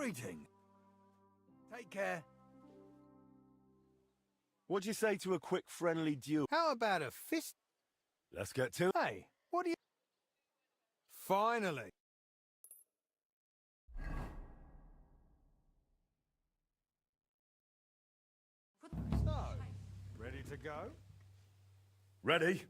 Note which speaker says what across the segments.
Speaker 1: Greeting. Take care.
Speaker 2: What'd you say to a quick friendly duel?
Speaker 1: How about a fist?
Speaker 2: Let's get to it.
Speaker 1: Hey, what do you... Finally. So, ready to go?
Speaker 2: Ready?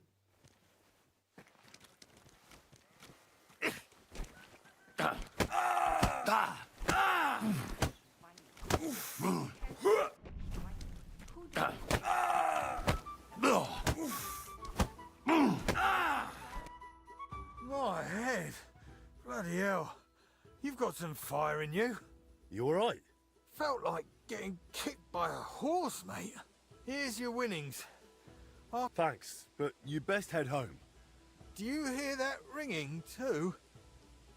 Speaker 1: My head. Bloody hell. You've got some fire in you.
Speaker 2: You alright?
Speaker 1: Felt like getting kicked by a horse, mate. Here's your winnings.
Speaker 2: Thanks, but you best head home.
Speaker 1: Do you hear that ringing, too?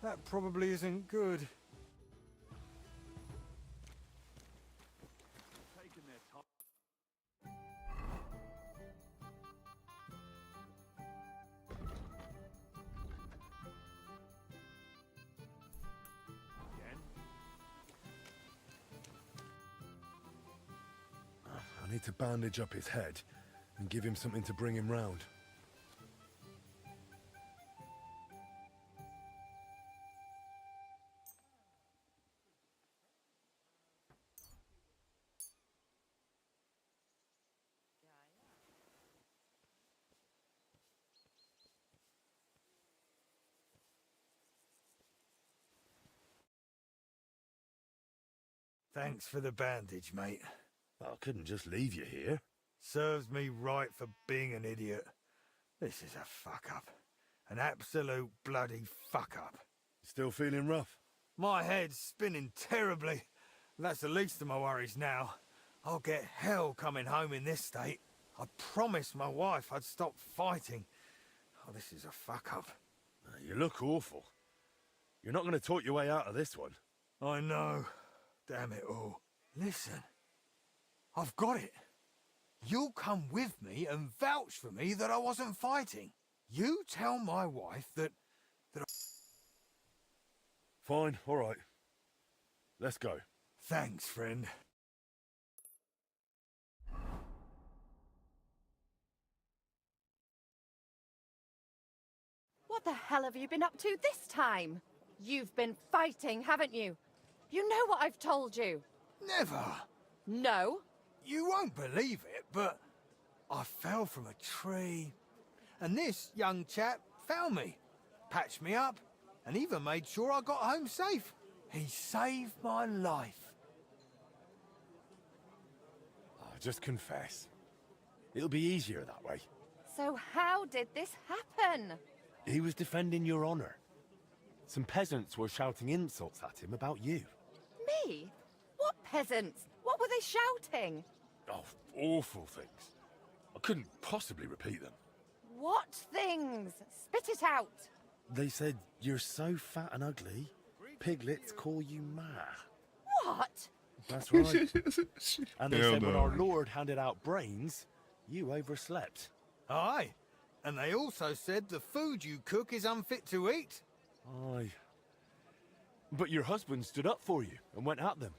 Speaker 1: That probably isn't good. Taking their time. Again?
Speaker 2: I need to bandage up his head and give him something to bring him round.
Speaker 1: Thanks for the bandage, mate.
Speaker 2: I couldn't just leave you here.
Speaker 1: Serves me right for being an idiot. This is a fuck-up. An absolute bloody fuck-up.
Speaker 2: Still feeling rough?
Speaker 1: My head's spinning terribly. That's the least of my worries now. I'll get hell coming home in this state. I promised my wife I'd stop fighting. Oh, this is a fuck-up.
Speaker 2: You look awful. You're not going to talk your way out of this one.
Speaker 1: I know. Damn it all. Listen. I've got it. You'll come with me and vouch for me that I wasn't fighting. You tell my wife that
Speaker 2: Fine, all right. Let's go.
Speaker 1: Thanks, friend.
Speaker 3: What the hell have you been up to this time? You've been fighting, haven't you? You know what I've told you.
Speaker 1: Never.
Speaker 3: No?
Speaker 1: You won't believe it, but I fell from a tree, and this young chap found me, patched me up, and even made sure I got home safe. He saved my life.
Speaker 2: Just confess. It'll be easier that way.
Speaker 3: So how did this happen?
Speaker 2: He was defending your honor. Some peasants were shouting insults at him about you.
Speaker 3: Me? What peasants? What were they shouting?
Speaker 2: Oh, awful things. I couldn't possibly repeat them.
Speaker 3: What things? Spit it out.
Speaker 2: They said, you're so fat and ugly, piglets call you Ma.
Speaker 3: What?
Speaker 2: That's right. And they said when our Lord handed out brains, you overslept.
Speaker 1: Aye, and they also said the food you cook is unfit to eat.
Speaker 2: Aye. But your husband stood up for you and went at them.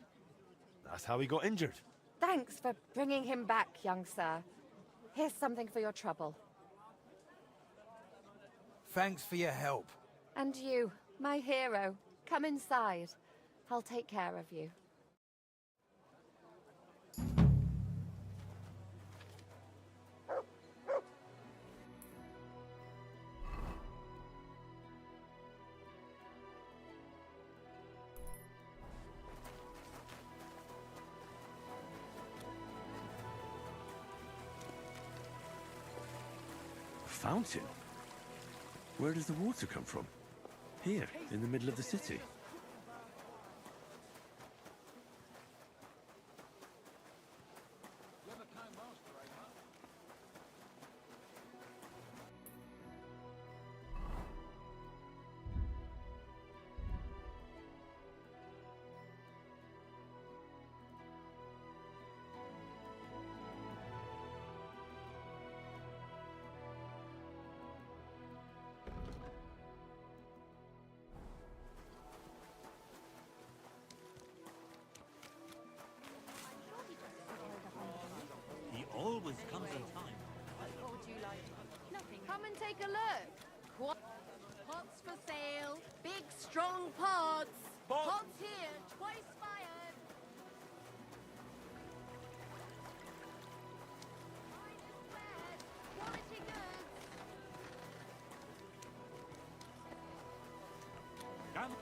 Speaker 2: That's how he got injured.
Speaker 3: Thanks for bringing him back, young sir. Here's something for your trouble.
Speaker 1: Thanks for your help.
Speaker 3: And you, my hero, come inside. I'll take care of you.
Speaker 4: Fountain? Where does the water come from? Here, in the middle of the city.
Speaker 3: take a look. Pots for sale. Big, strong pots. Pots here, twice fired. Finest wares, quality goods.
Speaker 2: Come.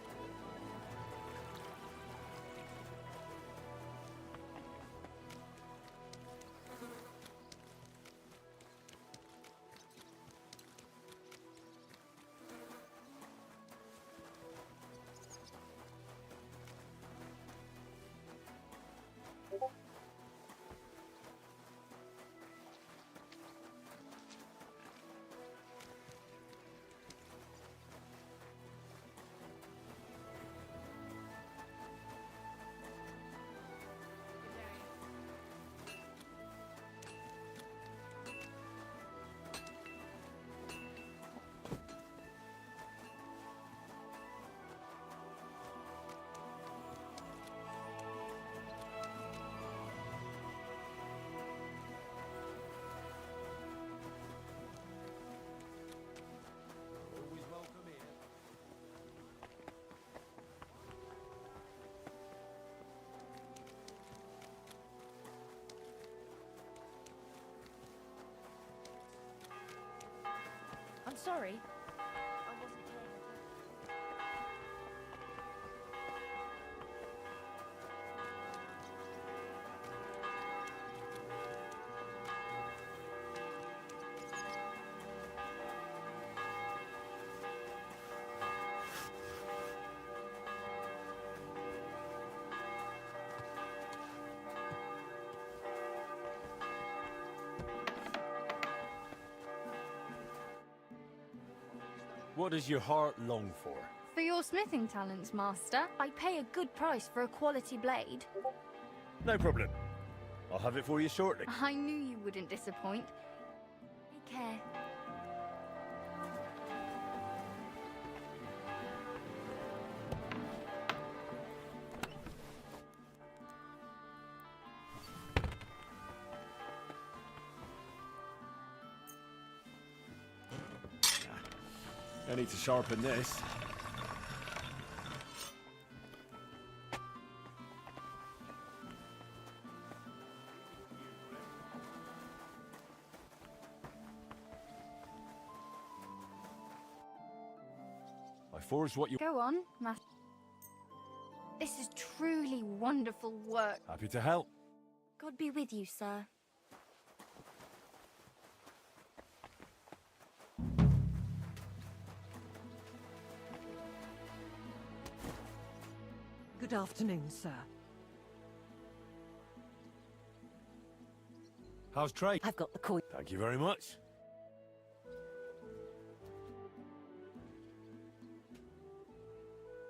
Speaker 3: I'm sorry. I wasn't paying
Speaker 2: What does your heart long for?
Speaker 5: For your smithing talents, Master, I pay a good price for a quality blade.
Speaker 2: No problem. I'll have it for you shortly.
Speaker 5: I knew you wouldn't disappoint. Take care.
Speaker 2: I need to sharpen this. I forged what you...
Speaker 5: Go on, Master. This is truly wonderful work.
Speaker 2: Happy to help.
Speaker 5: God be with you, sir.
Speaker 6: Good afternoon, sir.
Speaker 2: How's trade?
Speaker 6: I've got the coin.
Speaker 2: Thank you very much.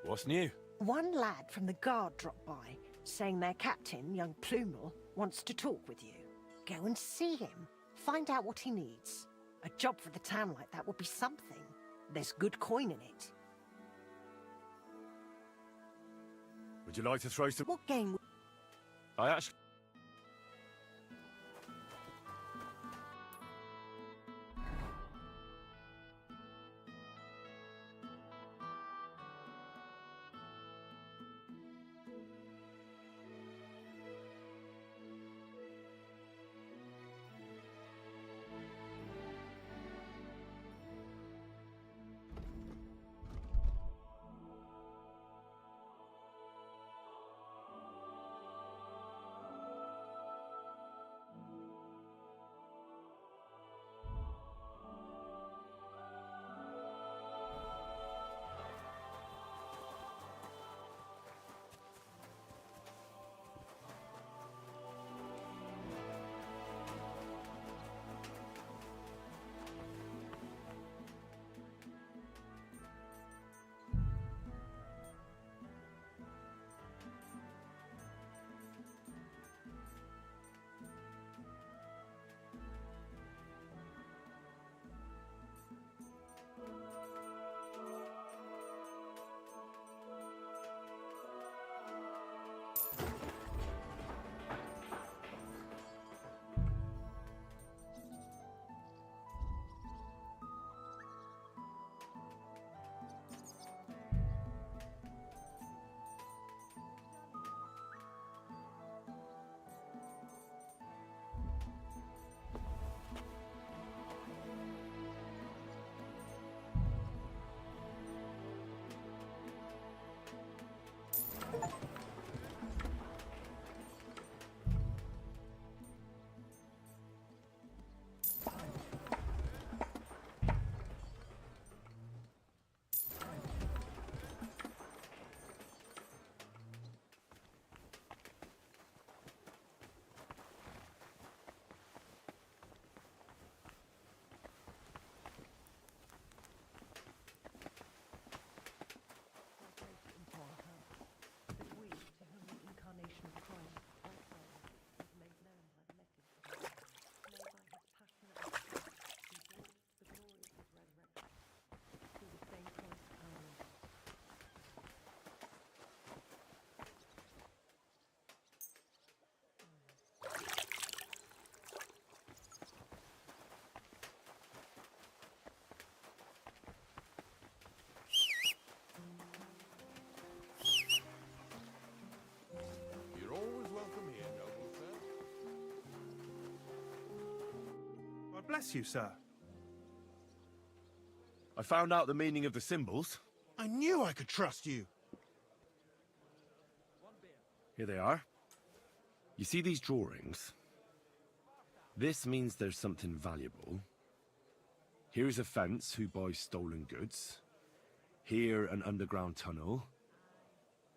Speaker 2: What's new?
Speaker 6: One lad from the guard dropped by, saying their captain, young Plumel, wants to talk with you. Go and see him. Find out what he needs. A job for the town like that would be something. There's good coin in it.
Speaker 2: Would you like to throw some...
Speaker 6: What game?
Speaker 2: I actually...
Speaker 7: Bless you, sir.
Speaker 2: I found out the meaning of the symbols.
Speaker 7: I knew I could trust you.
Speaker 4: Here they are. You see these drawings? This means there's something valuable. Here's a fence who buys stolen goods. Here, an underground tunnel.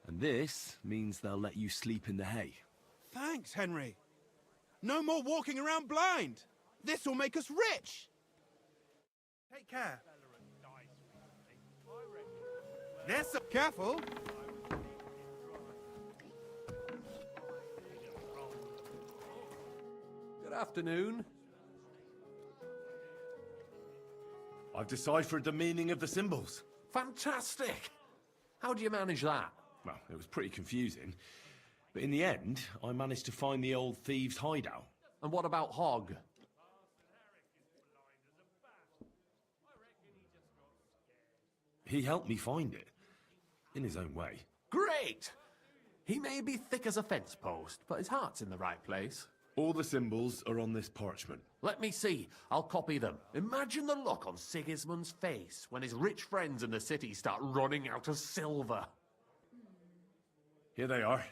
Speaker 4: And this means they'll let you sleep in the hay.
Speaker 7: Thanks, Henry. No more walking around blind. This will make us rich. Take care. Yes, sir. Careful.
Speaker 8: Good afternoon.
Speaker 2: I've deciphered the meaning of the symbols.
Speaker 8: Fantastic! How do you manage that?
Speaker 4: Well, it was pretty confusing. But in the end, I managed to find the old thieves' hideout.
Speaker 8: And what about Hogg?
Speaker 4: He helped me find it. In his own way.
Speaker 8: Great! He may be thick as a fence post, but his heart's in the right place.
Speaker 4: All the symbols are on this parchment.
Speaker 8: Let me see. I'll copy them. Imagine the look on Sigismund's face when his rich friends in the city start running out of silver.
Speaker 4: Here they are.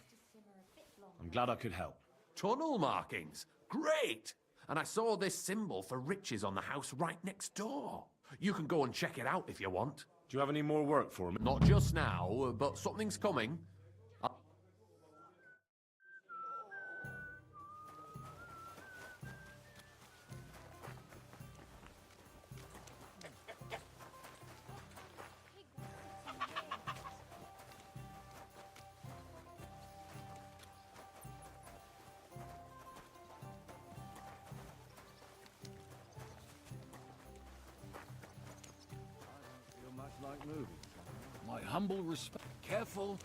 Speaker 4: I'm glad I could help.
Speaker 8: Tunnel markings. Great! And I saw this symbol for riches on the house right next door. You can go and check it out if you want.
Speaker 4: Do you have any more work for me?
Speaker 8: Not just now, but something's coming.
Speaker 9: Like moving. My humble respect. Careful.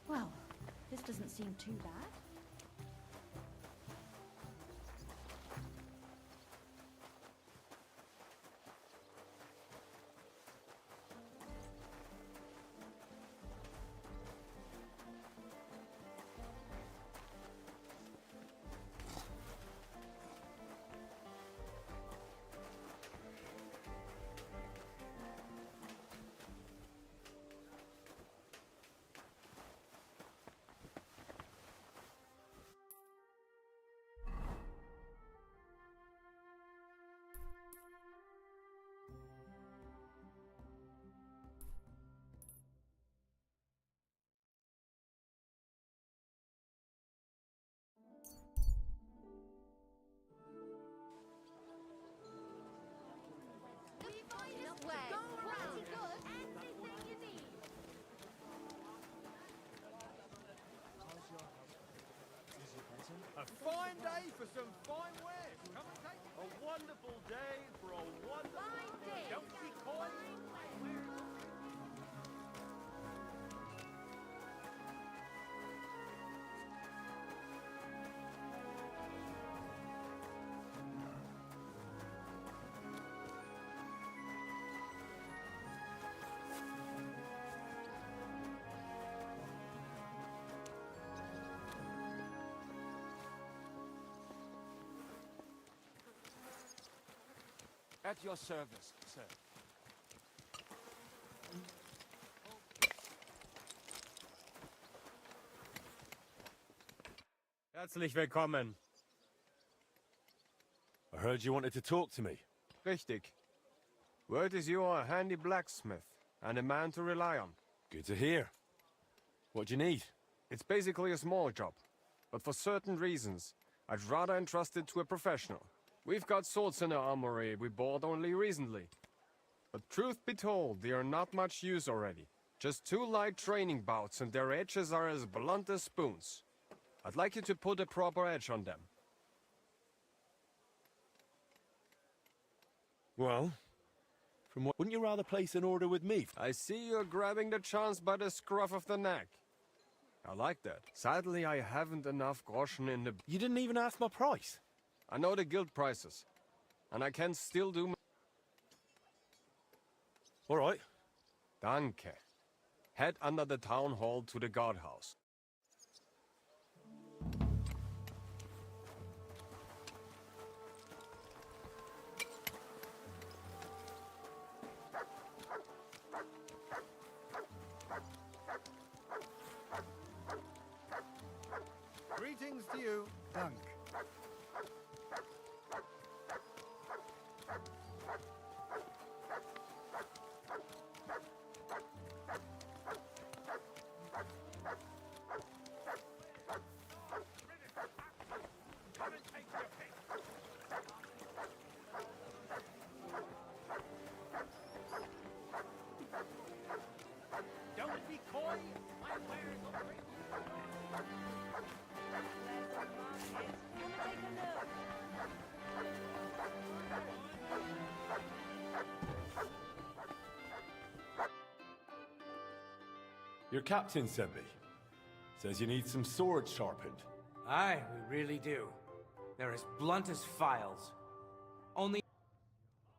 Speaker 5: Well, this doesn't seem too bad.
Speaker 1: A fine day for some fine wares. Come and take it. A wonderful day for a wonderful...
Speaker 3: Fine day.
Speaker 1: Don't be coy.
Speaker 9: At your service, sir.
Speaker 10: Herzlich willkommen.
Speaker 2: I heard you wanted to talk to me.
Speaker 10: Richtig. Word is you are a handy blacksmith and a man to rely on.
Speaker 2: Good to hear. What do you need?
Speaker 10: It's basically a small job, but for certain reasons, I'd rather entrust it to a professional. We've got swords in the armory we bought only recently. But truth be told, they are not much use already. Just 2 light training bouts and their edges are as blunt as spoons. I'd like you to put a proper edge on them.
Speaker 2: Well, from what... Wouldn't you rather place an order with me?
Speaker 10: I see you're grabbing the chance by the scruff of the neck. I like that. Sadly, I haven't enough groschen in the...
Speaker 2: You didn't even ask my price.
Speaker 10: I know the guild prices, and I can still do...
Speaker 2: All right.
Speaker 10: Danke. Head under the town hall to the guardhouse.
Speaker 1: Greetings to you.
Speaker 9: Dank.
Speaker 1: Don't be coy. My wares already.
Speaker 2: Your captain sent me. Says you need some swords sharpened.
Speaker 11: Aye, we really do. They're as blunt as files. Only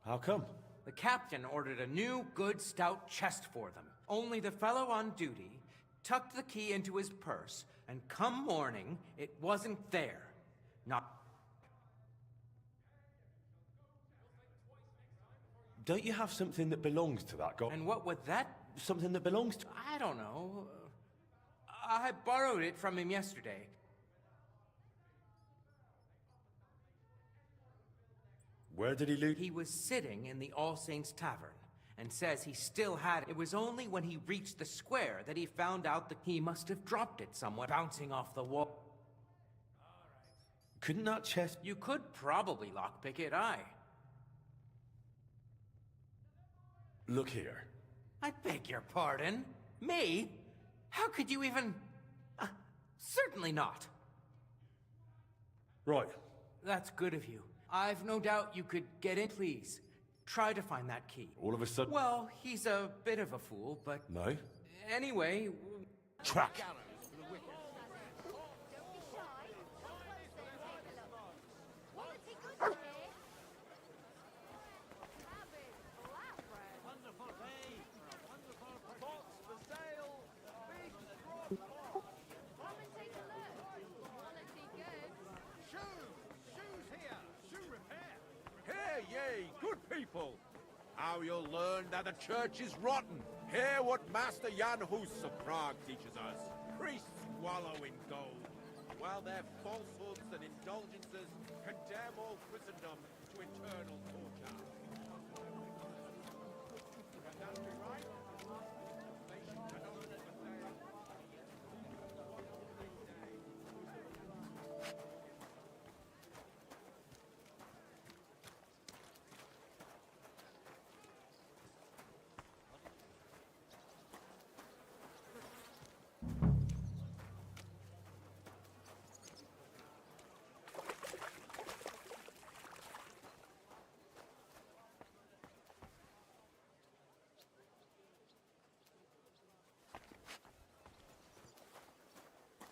Speaker 2: How come?
Speaker 11: the captain ordered a new, good, stout chest for them. Only the fellow on duty tucked the key into his purse, and come morning, it wasn't there. Not...
Speaker 2: Don't you have something that belongs to that guy?
Speaker 11: And what would that...
Speaker 2: Something that belongs to...
Speaker 11: I don't know. I borrowed it from him yesterday.
Speaker 2: Where did he loot?
Speaker 11: He was sitting in the All Saints Tavern, and says he still had it. It was only when he reached the square that he found out that he must have dropped it somewhere, bouncing off the wall.
Speaker 2: Couldn't that chest...
Speaker 11: You could probably lockpick it, aye.
Speaker 2: Look here.
Speaker 11: I beg your pardon? Me? How could you even... certainly not.
Speaker 2: Right.
Speaker 11: That's good of you. I've no doubt you could get in. Please, try to find that key.
Speaker 2: All of a sudden...
Speaker 11: Well, he's a bit of a fool, but...
Speaker 2: No?
Speaker 11: Anyway...
Speaker 2: Track!
Speaker 8: Yay, good people! How you'll learn that the church is rotten. Hear what Master Jan Hus of Prague teaches us. Priests wallow in gold, while their falsehoods and indulgences condemn all Christendom to eternal torture. Can that be right? Salvation cannot be sustained.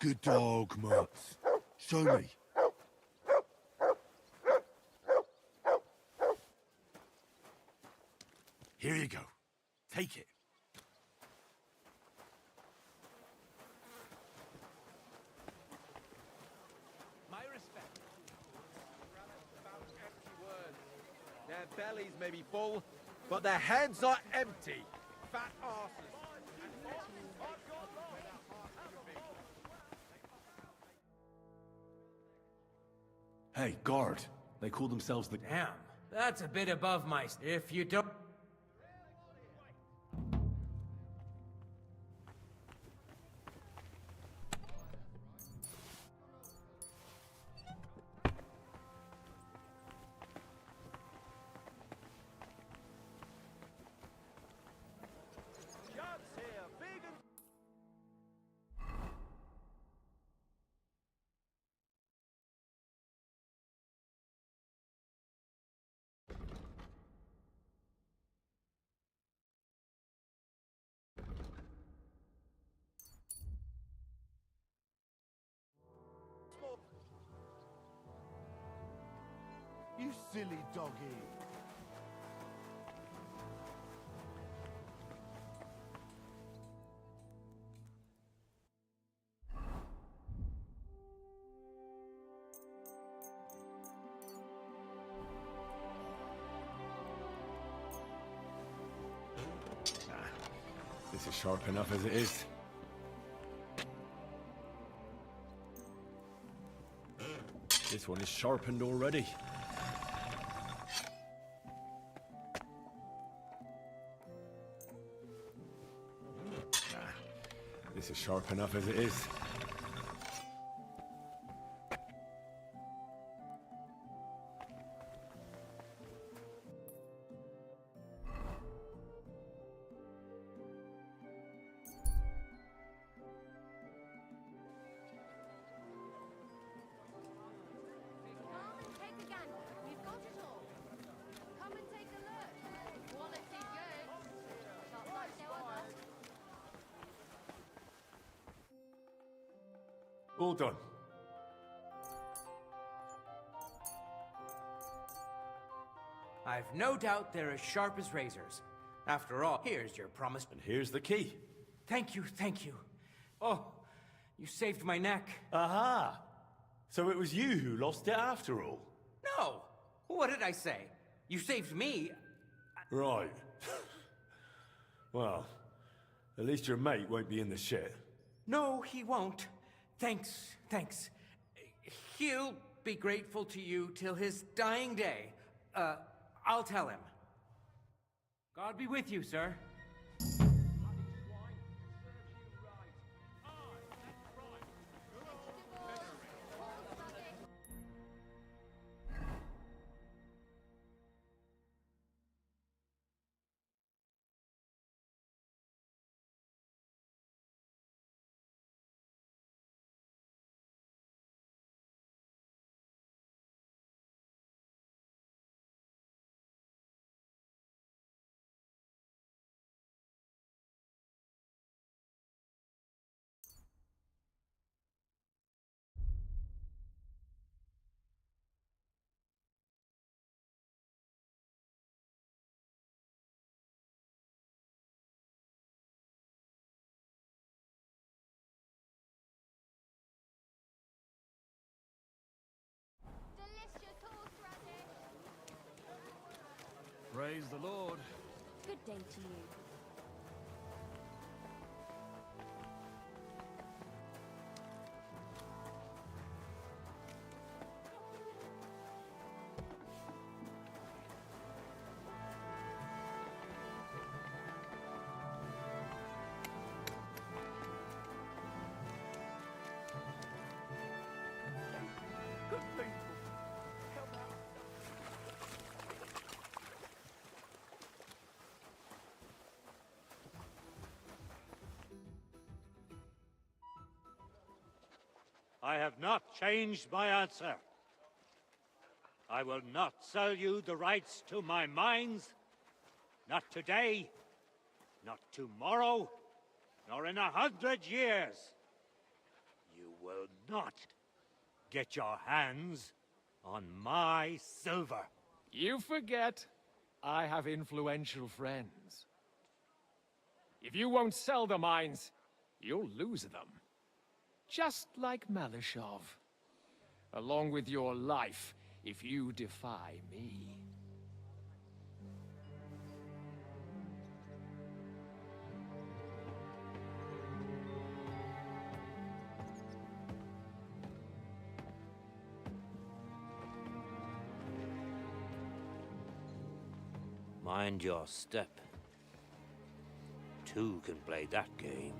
Speaker 4: Good dog, Mutz. Show me. Here you go. Take it.
Speaker 7: My respect.
Speaker 8: About empty words. Their bellies may be full, but their heads are empty. Fat arses.
Speaker 4: Hey, guard. They call themselves the...
Speaker 11: Damn, that's a bit above my... If you don't...
Speaker 1: You silly doggy.
Speaker 4: This is sharp enough as it is. This one is sharpened already. This is sharp enough as it is.
Speaker 2: All done.
Speaker 11: I've no doubt they're as sharp as razors. After all, here's your promise.
Speaker 2: And here's the key.
Speaker 11: Thank you, thank you. Oh, you saved my neck.
Speaker 2: Aha! So it was you who lost it after all?
Speaker 11: No! What did I say? You saved me.
Speaker 2: Right. Well, at least your mate won't be in the shit.
Speaker 11: No, he won't. Thanks, thanks. He'll be grateful to you till his dying day. I'll tell him. God be with you, sir.
Speaker 9: Praise the Lord.
Speaker 5: Good day to you.
Speaker 12: I have not changed my answer. I will not sell you the rights to my mines. Not today, not tomorrow, nor in 100 years. You will not get your hands on my silver.
Speaker 13: You forget I have influential friends. If you won't sell the mines, you'll lose them. Just like Malishov. Along with your life, if you defy me.
Speaker 12: Mind your step. Two can play that game.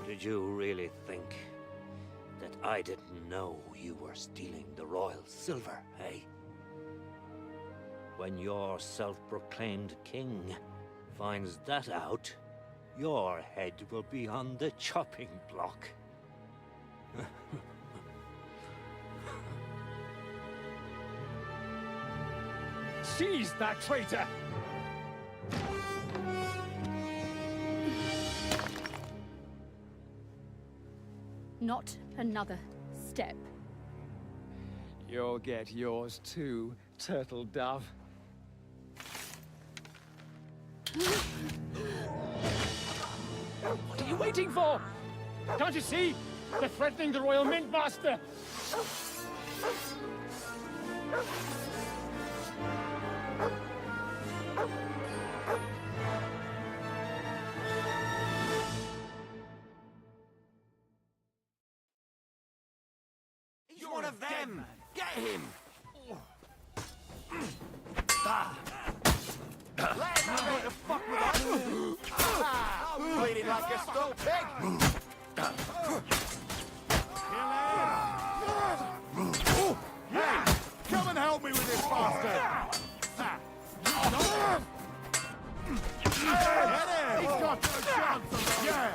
Speaker 12: Did you really think that I didn't know you were stealing the royal silver, eh? When your self-proclaimed king finds that out, your head will be on the chopping block.
Speaker 13: Seize that traitor!
Speaker 5: Not another step.
Speaker 13: You'll get yours too, turtle dove. What are you waiting for? Can't you see? They're threatening the Royal Mint Master!
Speaker 8: them! Get him! Let him have it to fuck with us! I'm bleeding like a stall pig! Hey, come and help me with this bastard! Get him! He's got no chance of us! Yeah!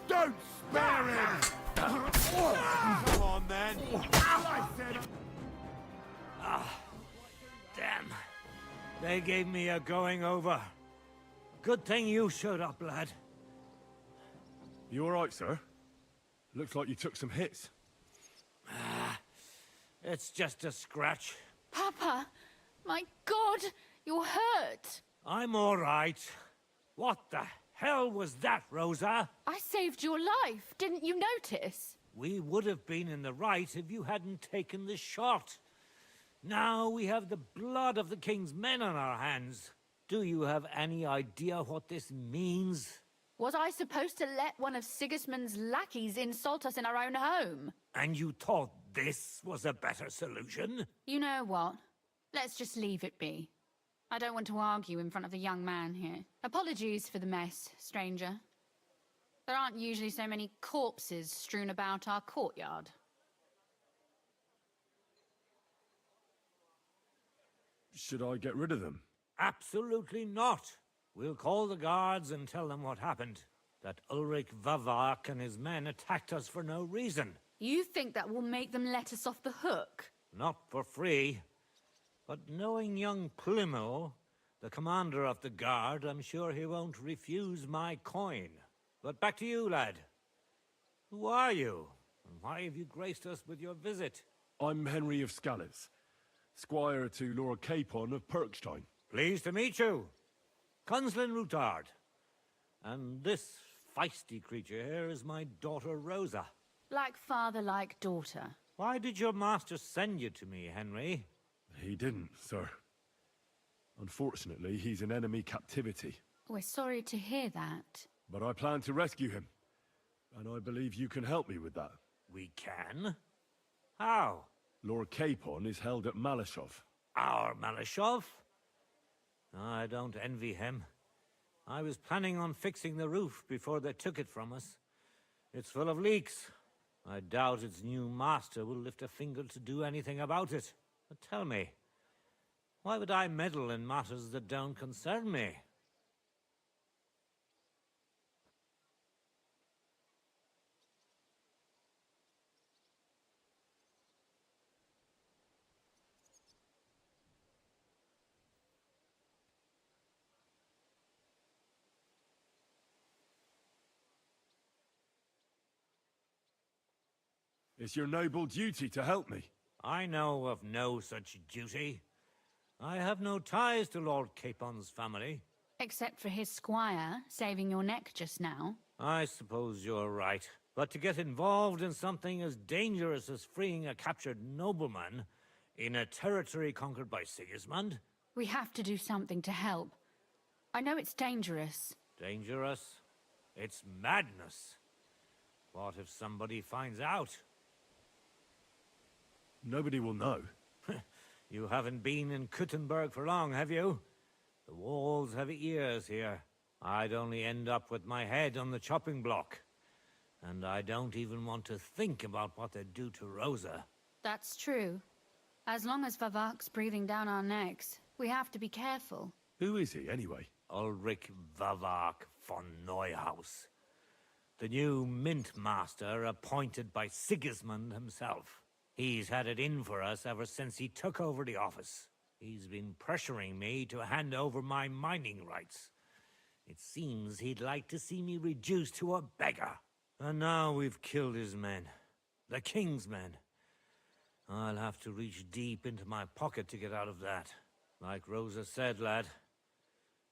Speaker 8: Don't spare him! Come on, then!
Speaker 12: Damn. They gave me a going over. Good thing you showed up, lad.
Speaker 2: You alright, sir? Looks like you took some hits.
Speaker 12: It's just a scratch.
Speaker 5: Papa, my God, you're hurt.
Speaker 12: I'm all right. What the hell was that, Rosa?
Speaker 5: I saved your life. Didn't you notice?
Speaker 12: We would have been in the right if you hadn't taken the shot. Now we have the blood of the king's men on our hands. Do you have any idea what this means?
Speaker 5: Was I supposed to let one of Sigismund's lackeys insult us in our own home?
Speaker 12: And you thought this was a better solution?
Speaker 5: You know what? Let's just leave it be. I don't want to argue in front of the young man here. Apologies for the mess, stranger. There aren't usually so many corpses strewn about our courtyard.
Speaker 2: Should I get rid of them?
Speaker 12: Absolutely not. We'll call the guards and tell them what happened. That Ulrich Vavak and his men attacked us for no reason.
Speaker 5: You think that will make them let us off the hook?
Speaker 12: Not for free. But knowing young Plymouth, the commander of the guard, I'm sure he won't refuse my coin. But back to you, lad. Who are you? And why have you graced us with your visit?
Speaker 2: I'm Henry of Scales, squire to Lord Capon of Perkstein.
Speaker 12: Pleased to meet you. Conslin Routard. And this feisty creature here is my daughter Rosa.
Speaker 5: Like father, like daughter.
Speaker 12: Why did your master send you to me, Henry?
Speaker 2: He didn't, sir. Unfortunately, he's in enemy captivity.
Speaker 5: We're sorry to hear that.
Speaker 2: But I plan to rescue him. And I believe you can help me with that.
Speaker 12: We can? How?
Speaker 2: Lord Capon is held at Malashov.
Speaker 12: Our Malashov? I don't envy him. I was planning on fixing the roof before they took it from us. It's full of leaks. I doubt its new master will lift a finger to do anything about it. But tell me, why would I meddle in matters that don't concern me?
Speaker 2: It's your noble duty to help me.
Speaker 12: I know of no such duty. I have no ties to Lord Capon's family.
Speaker 5: Except for his squire saving your neck just now.
Speaker 12: I suppose you're right. But to get involved in something as dangerous as freeing a captured nobleman in a territory conquered by Sigismund?
Speaker 5: We have to do something to help. I know it's dangerous.
Speaker 12: Dangerous? It's madness. What if somebody finds out?
Speaker 2: Nobody will know.
Speaker 12: You haven't been in Kuttenburg for long, have you? The walls have ears here. I'd only end up with my head on the chopping block. And I don't even want to think about what they'd do to Rosa.
Speaker 5: That's true. As long as Vavak's breathing down our necks, we have to be careful.
Speaker 2: Who is he, anyway?
Speaker 12: Ulrich Vavak von Neuhaus. The new mint master appointed by Sigismund himself. He's had it in for us ever since he took over the office. He's been pressuring me to hand over my mining rights. It seems he'd like to see me reduced to a beggar. And now we've killed his men. The king's men. I'll have to reach deep into my pocket to get out of that. Like Rosa said, lad,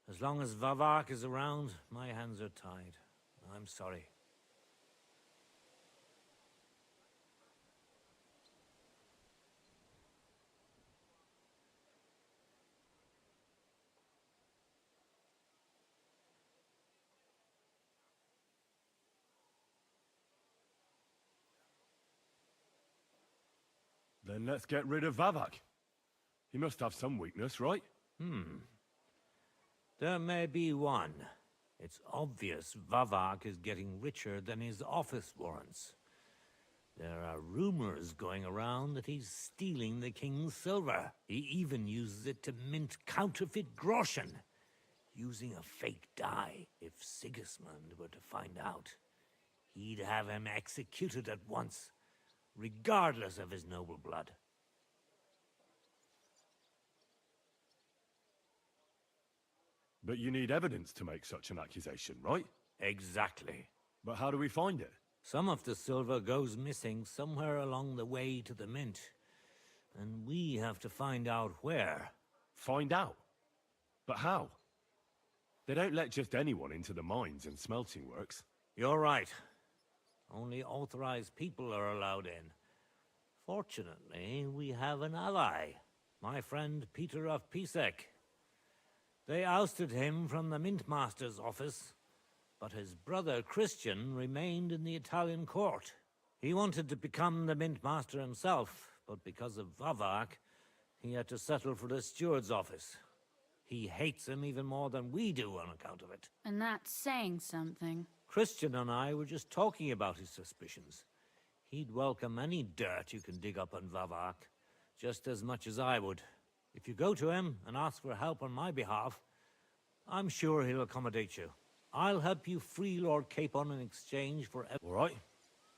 Speaker 12: as long as Vavak is around, my hands are tied. I'm sorry.
Speaker 2: Then let's get rid of Vavak. He must have some weakness, right?
Speaker 12: There may be one. It's obvious Vavak is getting richer than his office warrants. There are rumors going around that he's stealing the king's silver. He even uses it to mint counterfeit groschen, using a fake die. If Sigismund were to find out, he'd have him executed at once, regardless of his noble blood.
Speaker 2: But you need evidence to make such an accusation, right?
Speaker 12: Exactly.
Speaker 2: But how do we find it?
Speaker 12: Some of the silver goes missing somewhere along the way to the mint, and we have to find out where.
Speaker 2: Find out? But how? They don't let just anyone into the mines and smelting works.
Speaker 12: You're right. Only authorized people are allowed in. Fortunately, we have an ally, my friend Peter of Pisek. They ousted him from the Mintmaster's office, but his brother Christian remained in the Italian court. He wanted to become the Mintmaster himself, but because of Vavak, he had to settle for the steward's office. He hates him even more than we do on account of it.
Speaker 5: And that's saying something.
Speaker 12: Christian and I were just talking about his suspicions. He'd welcome any dirt you can dig up on Vavak, just as much as I would. If you go to him and ask for help on my behalf, I'm sure he'll accommodate you. I'll help you free Lord Capon in exchange for...
Speaker 2: All right.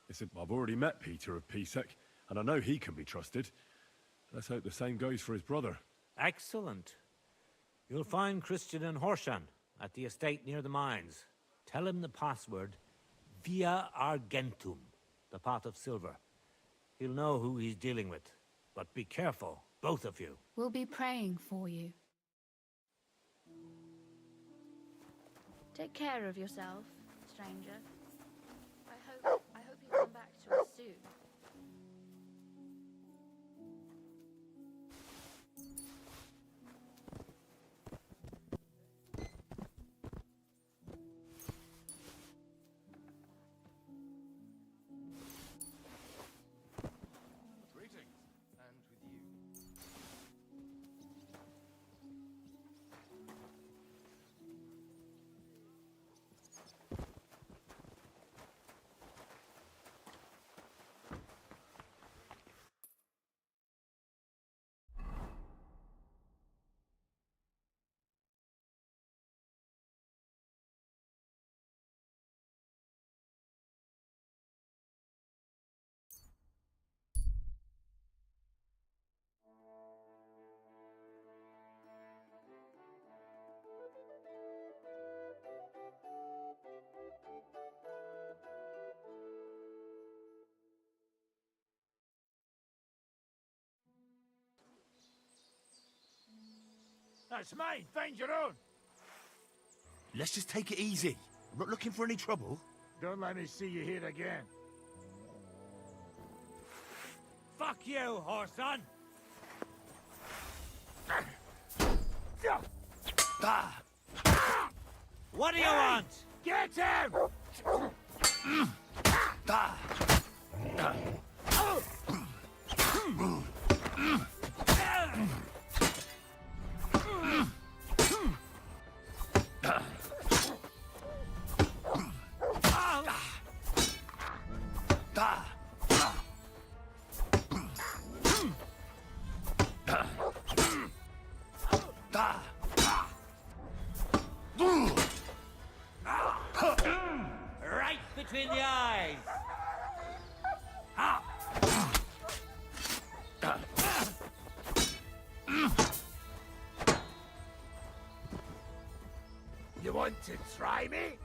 Speaker 2: Listen, I've already met Peter of Pisek, and I know he can be trusted. Let's hope the same goes for his brother.
Speaker 12: Excellent. You'll find Christian in Horshan, at the estate near the mines. Tell him the password, Via Argentum, the pot of silver. He'll know who he's dealing with. But be careful, both of you.
Speaker 5: We'll be praying for you. Take care of yourself, stranger. I hope you come back to us soon.
Speaker 8: That's mine. Find your own.
Speaker 14: Let's just take it easy. I'm not looking for any trouble.
Speaker 8: Don't let me see you here again. Fuck you, Horson!
Speaker 12: What do you want?
Speaker 8: Get him!
Speaker 12: Right between the eyes.
Speaker 8: You want to try me?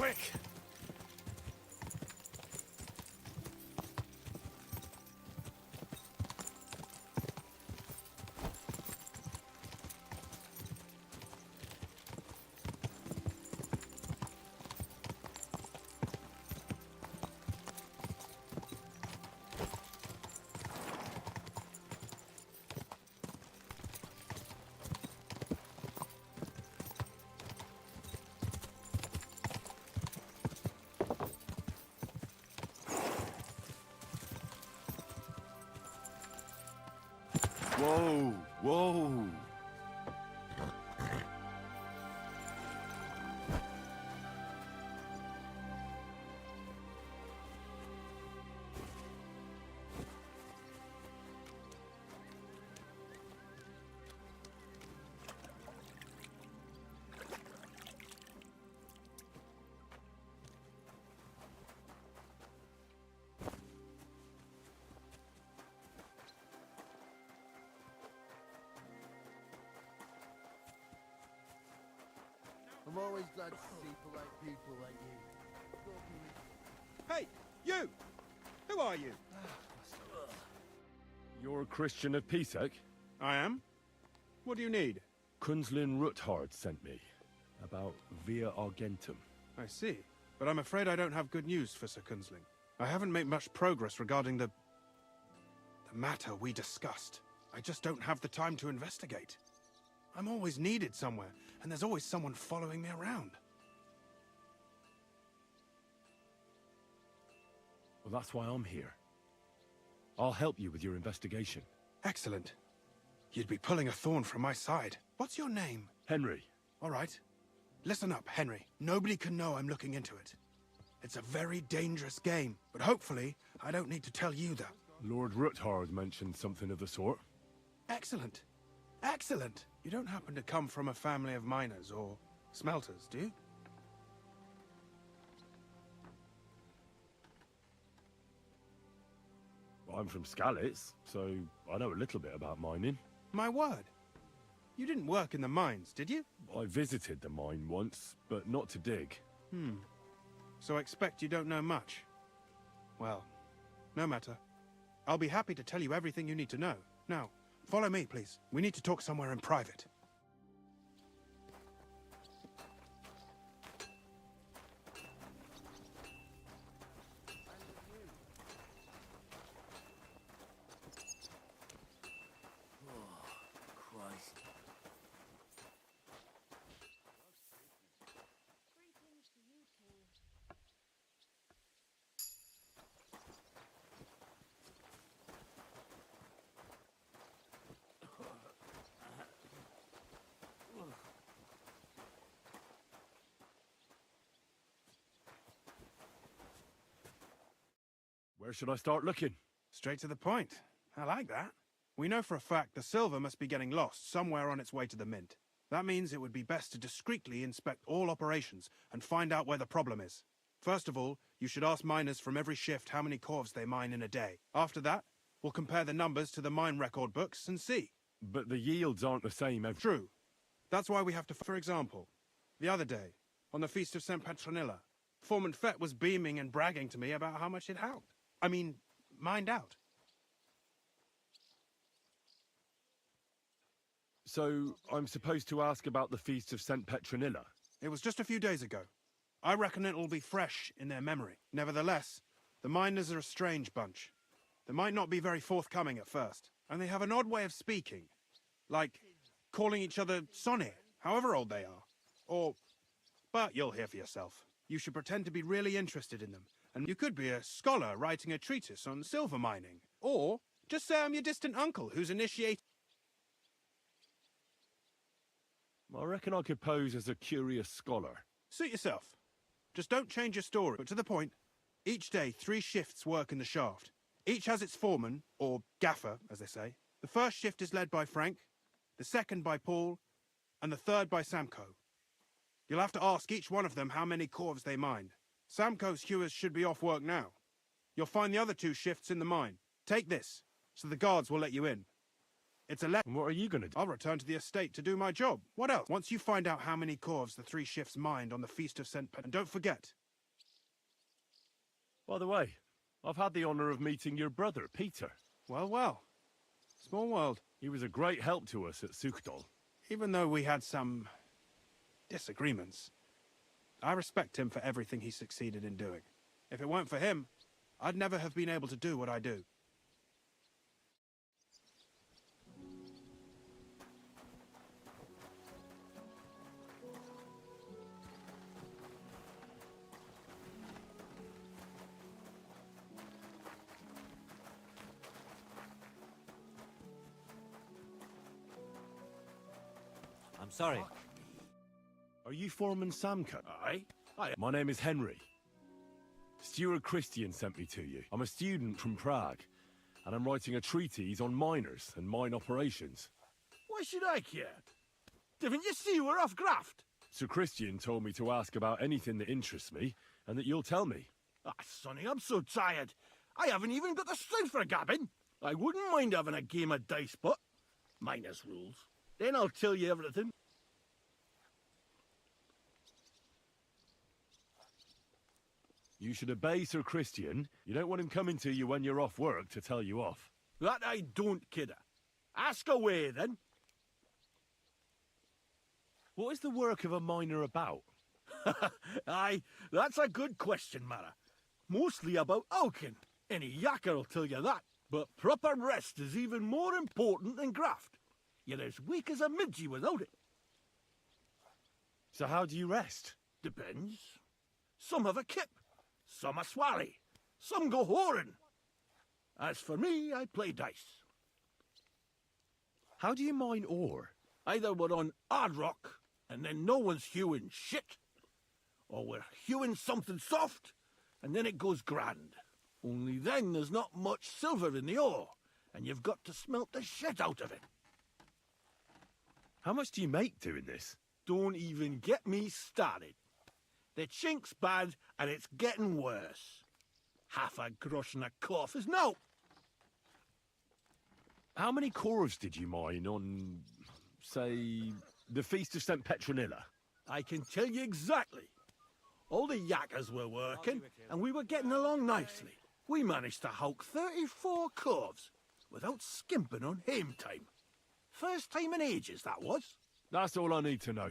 Speaker 4: quick! Whoa, whoa.
Speaker 8: I'm always glad to see polite people like you.
Speaker 7: Hey, you! Who are you?
Speaker 4: You're a Christian of Pisek?
Speaker 7: I am. What do you need?
Speaker 4: Kunzlin Ruthard sent me. About Via Argentum.
Speaker 7: I see. But I'm afraid I don't have good news for Sir Kunzling. I haven't made much progress regarding the matter we discussed. I just don't have the time to investigate. I'm always needed somewhere, and there's always someone following me around.
Speaker 4: Well, that's why I'm here. I'll help you with your investigation.
Speaker 7: Excellent. You'd be pulling a thorn from my side. What's your name?
Speaker 4: Henry.
Speaker 7: All right. Listen up, Henry. Nobody can know I'm looking into it. It's a very dangerous game, but hopefully I don't need to tell you that.
Speaker 4: Lord Ruthard mentioned something of the sort.
Speaker 7: Excellent. Excellent. You don't happen to come from a family of miners or smelters, do you?
Speaker 4: Well, I'm from Skalitz, so I know a little bit about mining.
Speaker 7: My word. You didn't work in the mines, did you?
Speaker 4: I visited the mine once, but not to dig.
Speaker 7: So I expect you don't know much. Well, no matter. I'll be happy to tell you everything you need to know. Now, follow me, please. We need to talk somewhere in private.
Speaker 4: Where should I start looking?
Speaker 7: Straight to the point. I like that. We know for a fact the silver must be getting lost somewhere on its way to the mint. That means it would be best to discreetly inspect all operations and find out where the problem is. First of all, you should ask miners from every shift how many corves they mine in a day. After that, we'll compare the numbers to the mine record books and see.
Speaker 4: But the yields aren't the same every...
Speaker 7: True. That's why we have to... For example, the other day, on the Feast of St. Petronilla, Foreman Fett was beaming and bragging to me about how much it helped. I mean, mined out.
Speaker 4: So, I'm supposed to ask about the Feast of St. Petronilla?
Speaker 7: It was just a few days ago. I reckon it'll be fresh in their memory. Nevertheless, the miners are a strange bunch. They might not be very forthcoming at first, and they have an odd way of speaking. Like, calling each other Sonny, however old they are. Or... But you'll hear for yourself. You should pretend to be really interested in them. And you could be a scholar writing a treatise on silver mining. Or just say I'm your distant uncle who's initiated...
Speaker 4: I reckon I could pose as a curious scholar.
Speaker 7: Suit yourself. Just don't change your story, but to the point. Each day, 3 shifts work in the shaft. Each has its foreman, or gaffer, as they say. The first shift is led by Frank, the second by Paul, and the third by Samko. You'll have to ask each one of them how many corves they mined. Samko's hewers should be off work now. You'll find the other 2 shifts in the mine. Take this, so the guards will let you in. It's a let.
Speaker 4: And what are you going to do?
Speaker 7: I'll return to the estate to do my job. What else? Once you find out how many corves the 3 shifts mined on the Feast of St. And don't forget.
Speaker 4: By the way, I've had the honour of meeting your brother, Peter.
Speaker 7: Well, well. Small world.
Speaker 4: He was a great help to us at Suchdol.
Speaker 7: Even though we had some disagreements, I respect him for everything he succeeded in doing. If it weren't for him, I'd never have been able to do what I do.
Speaker 12: I'm sorry.
Speaker 4: Are you Foreman Samka?
Speaker 14: Aye.
Speaker 4: My name is Henry. Steward Christian sent me to you. I'm a student from Prague, and I'm writing a treatise on miners and mine operations.
Speaker 14: Why should I care? Didn't you see we're off graft?
Speaker 4: Sir Christian told me to ask about anything that interests me, and that you'll tell me.
Speaker 14: Ah, Sonny, I'm so tired. I haven't even got the strength for gabbing. I wouldn't mind having a game of dice, but minus rules. Then I'll tell you everything.
Speaker 4: You should obey Sir Christian. You don't want him coming to you when you're off work to tell you off.
Speaker 14: That I don't, kidder. Ask away, then.
Speaker 4: What is the work of a miner about?
Speaker 14: Aye, that's a good question, Mara. Mostly about oaking. Any yakker'll tell you that. But proper rest is even more important than graft. You're as weak as a midgie without it.
Speaker 4: So how do you rest?
Speaker 14: Depends. Some have a kip. Some a swally. Some go whoring. As for me, I play dice.
Speaker 4: How do you mine ore?
Speaker 14: Either we're on hard rock, and then no one's hewing shit, or we're hewing something soft, and then it goes grand. Only then there's not much silver in the ore, and you've got to smelt the shit out of it.
Speaker 4: How much do you make doing this?
Speaker 14: Don't even get me started. The chink's bad, and it's getting worse. Half a grosh and a cough is no.
Speaker 4: How many corves did you mine on, say, the Feast of St. Petronilla?
Speaker 14: I can tell you exactly. All the yakkers were working, and we were getting along nicely. We managed to hulk 34 corves without skimping on hame time. First time in ages, that was.
Speaker 4: That's all I need to know.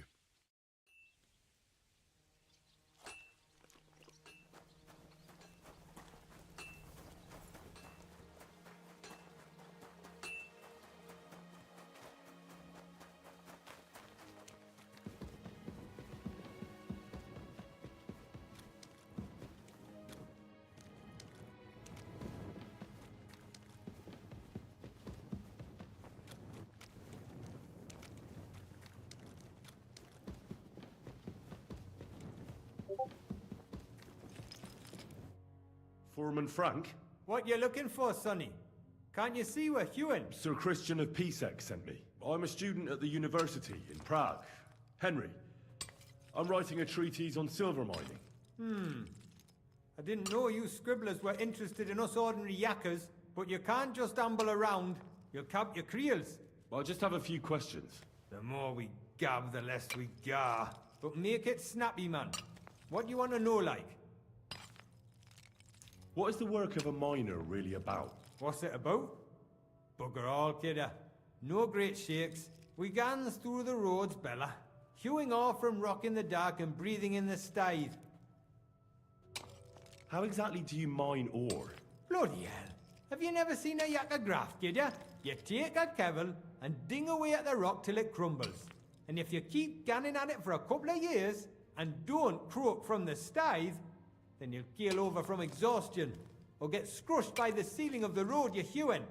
Speaker 4: Foreman Frank?
Speaker 15: What you looking for, Sonny? Can't you see we're hewing?
Speaker 4: Sir Christian of Pisek sent me. I'm a student at the university in Prague. Henry, I'm writing a treatise on silver mining.
Speaker 15: I didn't know you scribblers were interested in us ordinary yakkers, but you can't just amble around. You'll cap your creels.
Speaker 4: I'll just have a few questions.
Speaker 15: The more we gab, the less we gar. But make it snappy, man. What do you want to know, like?
Speaker 4: What is the work of a miner really about?
Speaker 15: What's it about? Bugger all, kidder. No great shakes. We gans through the roads, Bella. Hewing off from rock in the dark and breathing in the stythe.
Speaker 4: How exactly do you mine ore?
Speaker 15: Bloody hell. Have you never seen a yakker graft, kidder? You take a kevel and ding away at the rock till it crumbles. And if you keep ganning at it for a couple of years and don't croak from the stythe, then you'll keel over from exhaustion or get scrushed by the ceiling of the road you're hewing.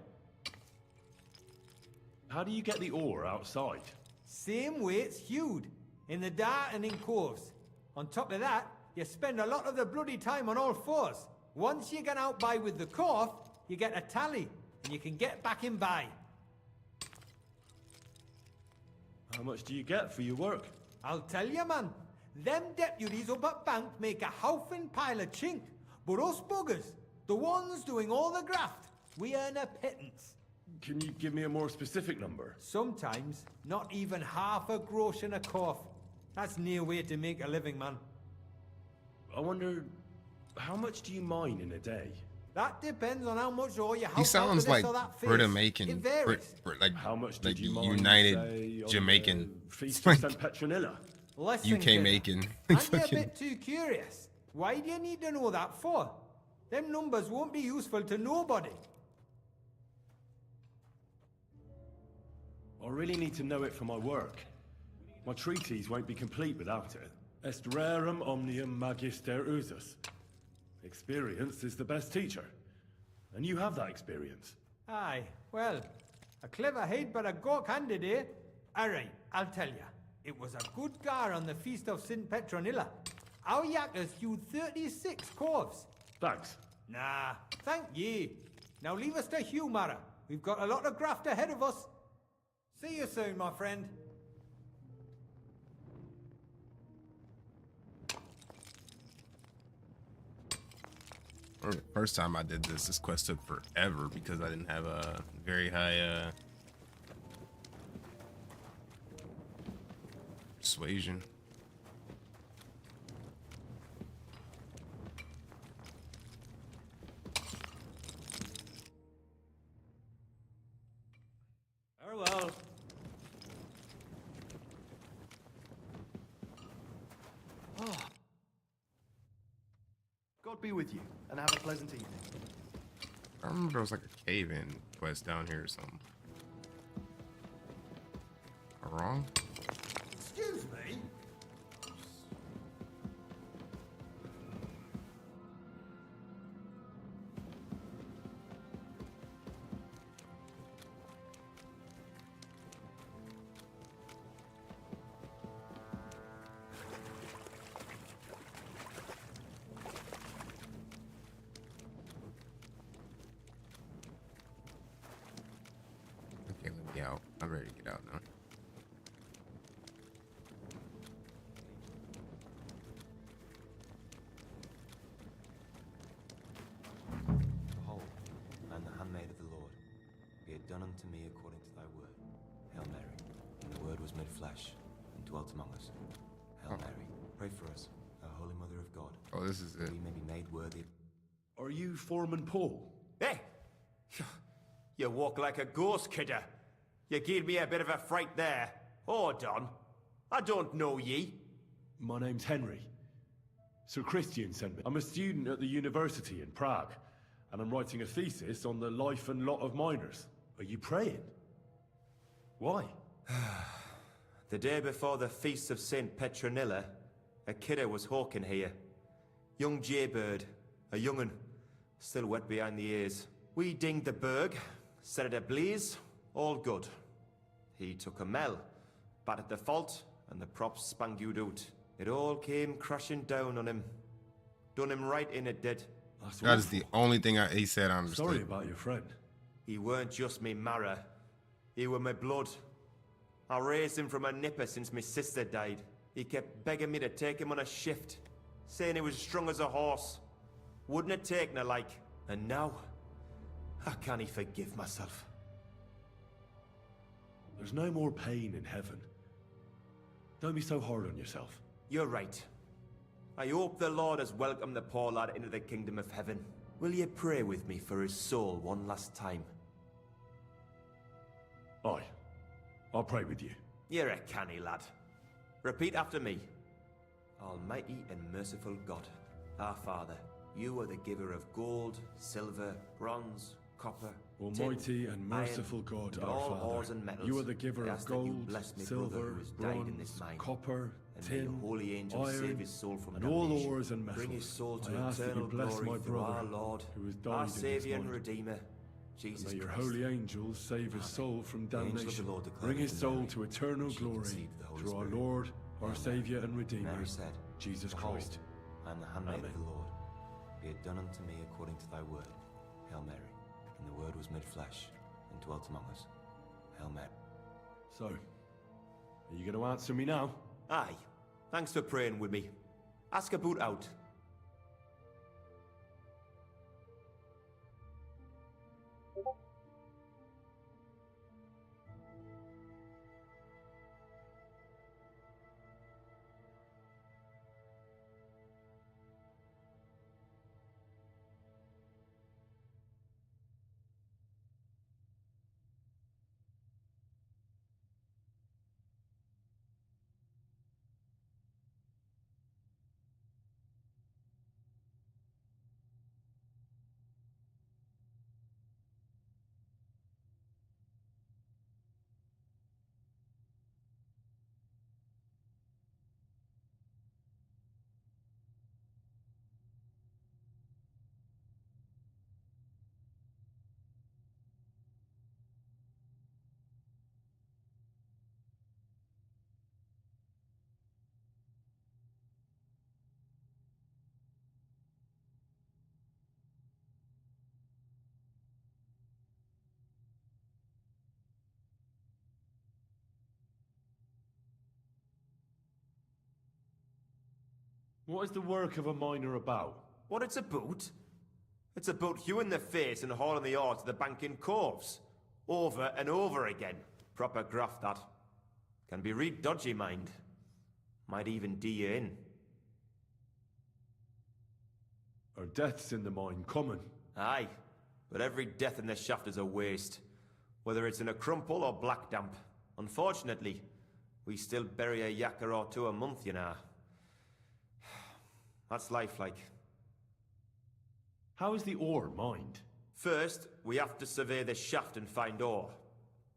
Speaker 4: How do you get the ore outside?
Speaker 15: Same way it's hewed, in the dark and in coves. On top of that, you spend a lot of the bloody time on all fours. Once you get out by with the cough, you get a tally, and you can get back in by.
Speaker 4: How much do you get for your work?
Speaker 15: I'll tell you, man. Them deputies up at bank make a howfin pile of chink. But us buggers, the ones doing all the graft, we earn a pittance.
Speaker 4: Can you give me a more specific number?
Speaker 15: Sometimes, not even half a grosh and a cough. That's near way to make a living, man.
Speaker 4: I wonder, how much do you mine in a day?
Speaker 15: That depends on how much ore you have.
Speaker 16: He sounds like Britain
Speaker 15: It
Speaker 16: Jamaican,
Speaker 15: varies.
Speaker 16: like
Speaker 4: How much
Speaker 16: like
Speaker 4: did you mine,
Speaker 16: United
Speaker 4: say, on
Speaker 16: Jamaican,
Speaker 4: the Feast
Speaker 16: like
Speaker 4: of St. Petronilla?
Speaker 15: Listen,
Speaker 16: UK
Speaker 15: kidder,
Speaker 16: Macon.
Speaker 15: Aren't you a bit too curious? Why do you need to know that for? Them numbers won't be useful to nobody.
Speaker 4: I really need to know it for my work. My treatise won't be complete without it. Est rerum omnium magister usus. Experience is the best teacher. And you have that experience.
Speaker 15: Aye, well, a clever head but a gawk-handed, eh? Alright, I'll tell ya. It was a good gar on the Feast of St. Petronilla. Our yakkers hewed 36 corves.
Speaker 4: Thanks.
Speaker 15: Nah, thank ye. Now leave us to hew, Mara. We've got a lot of graft ahead of us. See you soon, my friend.
Speaker 16: First time I did this quest took forever because I didn't have a very high persuasion.
Speaker 15: Farewell.
Speaker 17: God be with you, and have a pleasant evening.
Speaker 16: I remember there was like a cave-in quest down here or something. Am I wrong?
Speaker 15: Excuse me?
Speaker 16: Okay, let me out. I'm ready to get out now.
Speaker 18: Behold, I am the handmaid of the Lord. Be it done unto me according to thy word. Hail Mary. And the word was made flesh and dwelt among us. Hail Mary. Pray for us, O Holy Mother of God.
Speaker 16: Oh, this is it.
Speaker 18: We may be made worthy.
Speaker 4: Are you Foreman Paul?
Speaker 8: Hey! You walk like a ghost, kidder. You gave me a bit of a fright there. Hold on. I don't know ye.
Speaker 4: My name's Henry. Sir Christian sent me. I'm a student at the university in Prague, and I'm writing a thesis on the life and lot of miners. Are you praying? Why?
Speaker 8: The day before the Feast of St. Petronilla, a kidder was hawking here. Young jaybird, a young'un, still wet behind the ears. We dinged the berg, set it ablaze, all good. He took a mell, battered the fault, and the props spangued out. It all came crashing down on him. Done him right in, it did.
Speaker 16: That is the only thing he said I understood.
Speaker 4: Sorry about your friend.
Speaker 8: He weren't just me marrow. He were my blood. I raised him from a nipper since my sister died. He kept begging me to take him on a shift, saying he was strong as a horse. Wouldn't have taken her like. And now, how can he forgive myself?
Speaker 4: There's no more pain in heaven. Don't be so hard on yourself.
Speaker 8: You're right. I hope the Lord has welcomed the poor lad into the kingdom of heaven. Will you pray with me for his soul one last time?
Speaker 4: Aye. I'll pray with you.
Speaker 8: You're a canny lad. Repeat after me. Almighty and merciful God, our Father, you are the giver of gold, silver, bronze, copper,
Speaker 4: Almighty
Speaker 8: tin,
Speaker 4: and merciful
Speaker 8: iron,
Speaker 4: God,
Speaker 8: and
Speaker 4: our
Speaker 8: all
Speaker 4: Father,
Speaker 8: ores and metals.
Speaker 4: you are the giver
Speaker 8: I
Speaker 4: of
Speaker 8: ask that you
Speaker 4: gold,
Speaker 8: bless me brother
Speaker 4: silver,
Speaker 8: who has died in this
Speaker 4: bronze,
Speaker 8: mine.
Speaker 4: copper,
Speaker 8: And may your
Speaker 4: tin,
Speaker 8: holy angels
Speaker 4: iron,
Speaker 8: save his soul from
Speaker 4: and all
Speaker 8: damnation.
Speaker 4: ores and metals.
Speaker 8: Bring his soul to
Speaker 4: I ask that you
Speaker 8: eternal
Speaker 4: bless
Speaker 8: glory
Speaker 4: my
Speaker 8: through
Speaker 4: brother,
Speaker 8: our Lord,
Speaker 4: who has died
Speaker 8: our
Speaker 4: in this
Speaker 8: Saviour and
Speaker 4: mine.
Speaker 8: Redeemer,
Speaker 4: And
Speaker 8: Jesus
Speaker 4: may your
Speaker 8: Christ.
Speaker 4: holy angels save his soul from
Speaker 8: The angel of the
Speaker 4: damnation.
Speaker 8: Lord declared
Speaker 4: Bring his
Speaker 8: unto
Speaker 4: soul
Speaker 8: Mary,
Speaker 4: to eternal
Speaker 8: she
Speaker 4: glory
Speaker 8: conceived the Holy
Speaker 4: through our
Speaker 8: Spirit.
Speaker 4: Lord, our
Speaker 8: Amen.
Speaker 4: Saviour and Redeemer,
Speaker 8: Mary said,
Speaker 4: Jesus
Speaker 8: Behold,
Speaker 4: Christ.
Speaker 8: I am the handmaid
Speaker 4: Amen.
Speaker 8: of the Lord. Be it done unto me according to thy word. Hail Mary. And the word was made flesh and dwelt among us. Hail Mary.
Speaker 4: So, are you going to answer me now?
Speaker 8: Aye. Thanks for praying with me. Ask a boot out.
Speaker 4: What is the work of a miner about?
Speaker 18: What it's about? It's about you in the face and hauling the ore to the bank in coves. Over and over again. Proper graft, that. Can be real dodgy, mind. Might even D you in.
Speaker 4: Are deaths in the mine common?
Speaker 18: Aye, but every death in this shaft is a waste. Whether it's in a crumple or black damp. Unfortunately, we still bury a yakka or two a month, you know. That's life, like.
Speaker 4: How is the ore mined?
Speaker 18: First, we have to survey the shaft and find ore.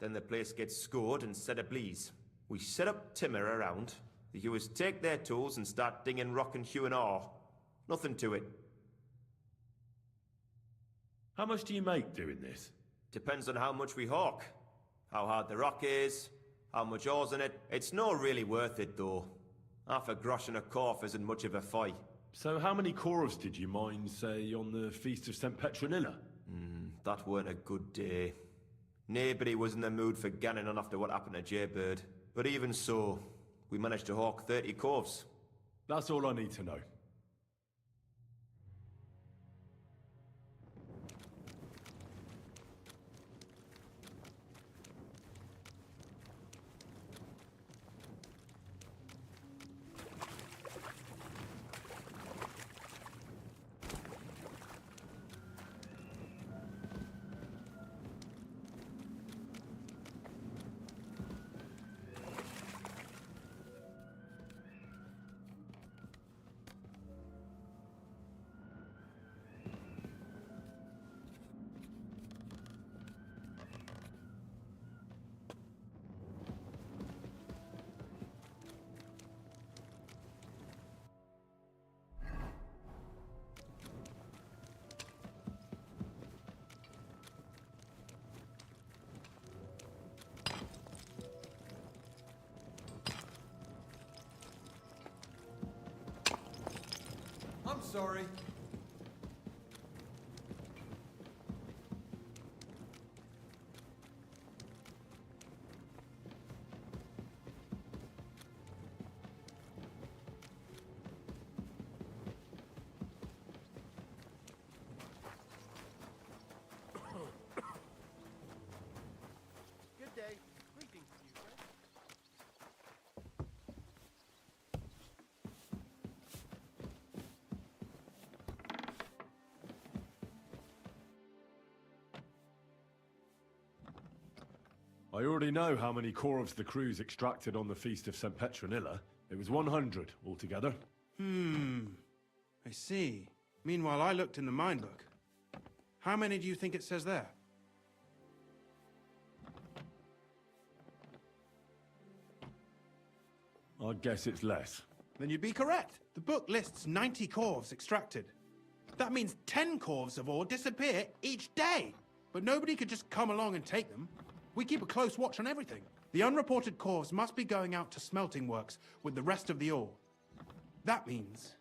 Speaker 18: Then the place gets scored and set ablaze. We set up timber around. The hewers take their tools and start dinging rock and hewing ore. Nothing to it.
Speaker 4: How much do you make doing this?
Speaker 18: Depends on how much we hawk. How hard the rock is, how much ore's in it. It's not really worth it, though. Half a grosh and a corf isn't much of a fight.
Speaker 4: So how many corves did you mine, say, on the Feast of St. Petronilla?
Speaker 18: That weren't a good day. Nobody was in the mood for ganning on after what happened to Jaybird. But even so, we managed to hawk 30 corves.
Speaker 4: That's all I need to know.
Speaker 15: I'm sorry.
Speaker 17: Good day. Greetings to you, friend.
Speaker 4: I already know how many corves the crews extracted on the Feast of St. Petronilla. It was 100 altogether.
Speaker 7: I see. Meanwhile, I looked in the mine book. How many do you think it says there?
Speaker 4: I'd guess it's less.
Speaker 7: Then you'd be correct. The book lists 90 corves extracted. That means 10 corves of ore disappear each day. But nobody could just come along and take them. We keep a close watch on everything. The unreported corves must be going out to smelting works with the rest of the ore. That means...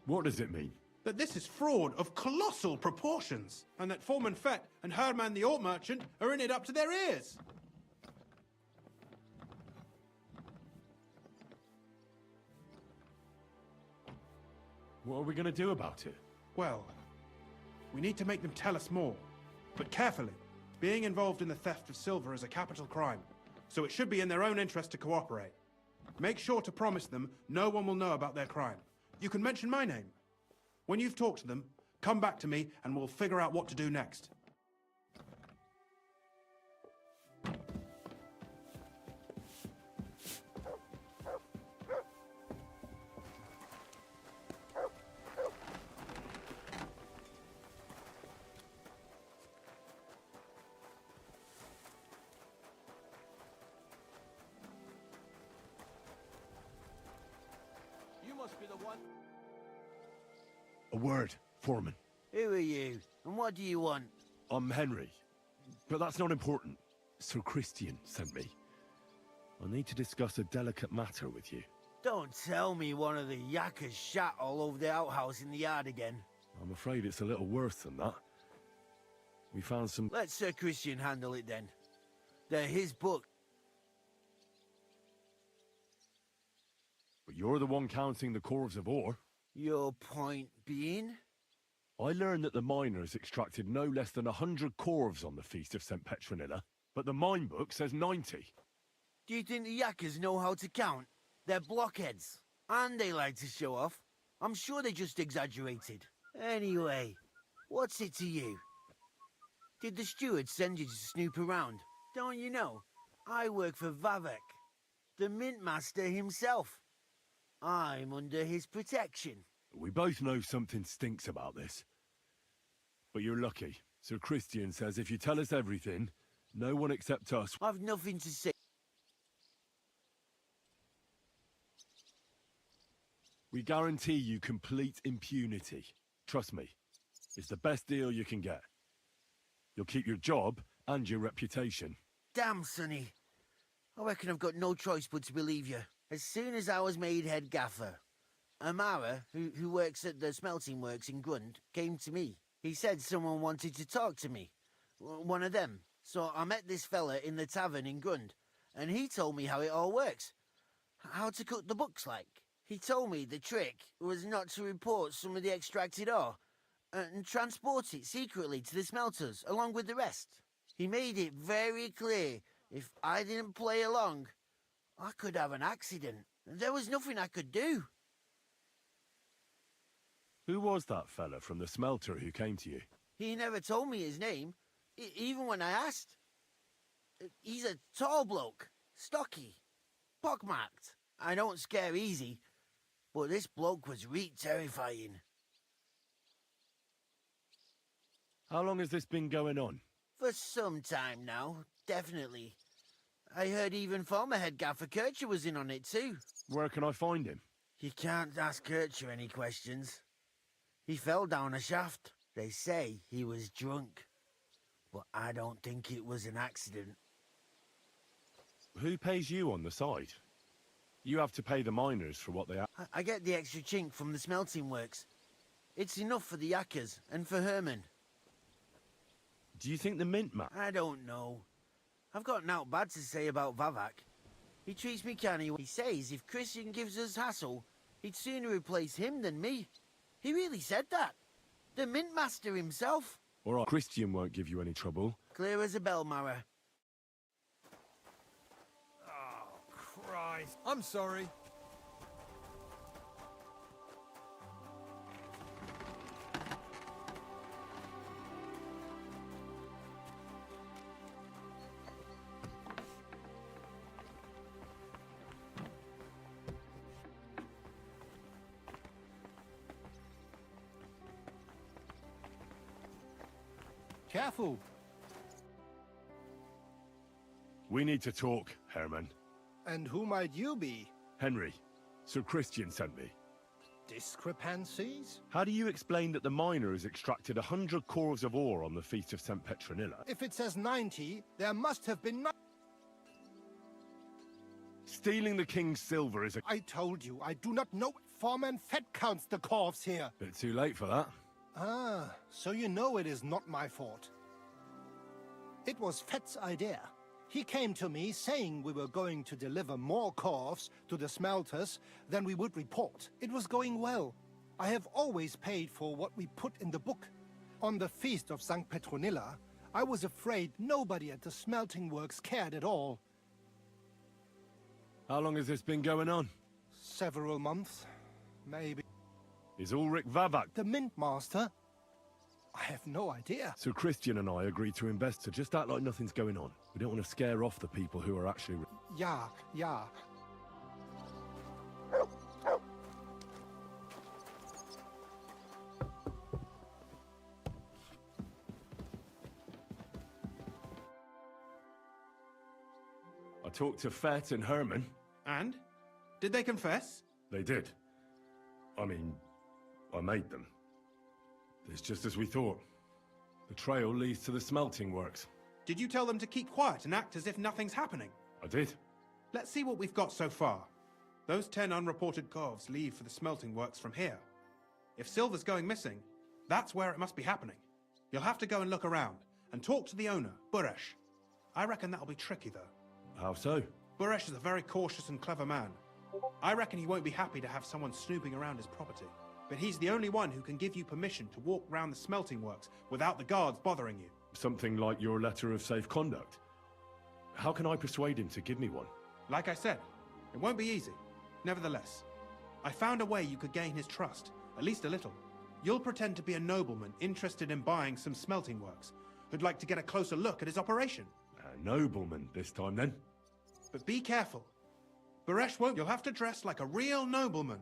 Speaker 4: What does it mean?
Speaker 7: that this is fraud of colossal proportions, and that Foreman Fett and Herman the ore merchant are in it up to their ears.
Speaker 4: What are we going to do about it?
Speaker 7: Well, we need to make them tell us more, but carefully. Being involved in the theft of silver is a capital crime, so it should be in their own interest to cooperate. Make sure to promise them no one will know about their crime. You can mention my name. When you've talked to them, come back to me and we'll figure out what to do next.
Speaker 14: You must be the one.
Speaker 4: A word, Foreman.
Speaker 14: Who are you, and what do you want?
Speaker 4: I'm Henry, but that's not important. Sir Christian sent me. I need to discuss a delicate matter with you.
Speaker 14: Don't tell me one of the yakkers shot all over the outhouse in the yard again.
Speaker 4: I'm afraid it's a little worse than that. We found some...
Speaker 14: Let Sir Christian handle it then. They're his book.
Speaker 2: But you're the one counting the corves of ore.
Speaker 19: Your point being?
Speaker 2: I learned that the miners extracted no less than 100 corves on the Feast of St. Petronilla, but the mine book says 90.
Speaker 19: Do you think the yakkers know how to count? They're blockheads, and they like to show off. I'm sure they just exaggerated. Anyway, what's it to you? Did the steward send you to snoop around? Don't you know? I work for Vavek, the mint master himself. I'm under his protection.
Speaker 2: We both know something stinks about this. But you're lucky. Sir Christian says if you tell us everything, no one except us...
Speaker 19: I've nothing to say.
Speaker 2: We guarantee you complete impunity. Trust me, it's the best deal you can get. You'll keep your job and your reputation.
Speaker 19: Damn, Sonny. I reckon I've got no choice but to believe you. As soon as I was made head gaffer, Amara, who works at the smelting works in Grund, came to me. He said someone wanted to talk to me. One of them. So I met this fella in the tavern in Grund, and he told me how it all works. How to cook the books like. He told me the trick was not to report some of the extracted ore, and transport it secretly to the smelters, along with the rest. He made it very clear if I didn't play along, I could have an accident. There was nothing I could do.
Speaker 2: Who was that fella from the smelter who came to you?
Speaker 19: He never told me his name, even when I asked. He's a tall bloke, stocky, pockmarked. I don't scare easy, but this bloke was terrifying.
Speaker 2: How long has this been going on?
Speaker 19: For some time now, definitely. I heard even former head gaffer Kircher was in on it too.
Speaker 2: Where can I find him?
Speaker 19: You can't ask Kircher any questions. He fell down a shaft. They say he was drunk, but I don't think it was an accident.
Speaker 2: Who pays you on the side? You have to pay the miners for what they have.
Speaker 19: I get the extra chink from the smelting works. It's enough for the yakkers and for Herman.
Speaker 2: Do you think the mint man?
Speaker 19: I don't know. I've got naught bad to say about Vavak. He treats me canny. He says if Christian gives us hassle, he'd sooner replace him than me. He really said that. The mint master himself.
Speaker 2: All right, Christian won't give you any trouble.
Speaker 19: Clear as a bell, Mara.
Speaker 1: Oh, Christ. I'm sorry.
Speaker 17: Careful.
Speaker 2: We need to talk, Herman.
Speaker 17: And who might you be?
Speaker 2: Henry. Sir Christian sent me.
Speaker 17: Discrepancies?
Speaker 2: How do you explain that the miners extracted 100 corves of ore on the Feast of St. Petronilla?
Speaker 17: If it says 90, there must have been...
Speaker 2: Stealing the king's silver is a...
Speaker 17: I told you, I do not know. Foreman Fett counts the corves here.
Speaker 2: Bit too late for that.
Speaker 17: Ah, so you know it is not my fault. It was Fett's idea. He came to me saying we were going to deliver more corves to the smelters than we would report. It was going well. I have always paid for what we put in the book. On the Feast of St. Petronilla, I was afraid nobody at the smelting works cared at all.
Speaker 2: How long has this been going on?
Speaker 17: Several months, maybe.
Speaker 2: Is Ulrich Vavak
Speaker 17: the mint master? I have no idea.
Speaker 2: So Christian and I agreed to invest to just act like nothing's going on. We don't want to scare off the people who are actually...
Speaker 17: Yeah.
Speaker 2: I talked to Fett and Herman.
Speaker 7: And? Did they confess?
Speaker 2: They did. I mean, I made them. It's just as we thought. The trail leads to the smelting works.
Speaker 7: Did you tell them to keep quiet and act as if nothing's happening?
Speaker 2: I did.
Speaker 7: Let's see what we've got so far. Those 10 unreported corves leave for the smelting works from here. If silver's going missing, that's where it must be happening. You'll have to go and look around, and talk to the owner, Buresh. I reckon that'll be tricky, though.
Speaker 2: How so?
Speaker 7: Buresh is a very cautious and clever man. I reckon he won't be happy to have someone snooping around his property. But he's the only one who can give you permission to walk round the smelting works without the guards bothering you.
Speaker 2: Something like your letter of safe conduct? How can I persuade him to give me one?
Speaker 7: Like I said, it won't be easy. Nevertheless, I found a way you could gain his trust, at least a little. You'll pretend to be a nobleman interested in buying some smelting works, who'd like to get a closer look at his operation.
Speaker 2: A nobleman this time, then?
Speaker 7: But be careful. Baresh won't. You'll have to dress like a real nobleman.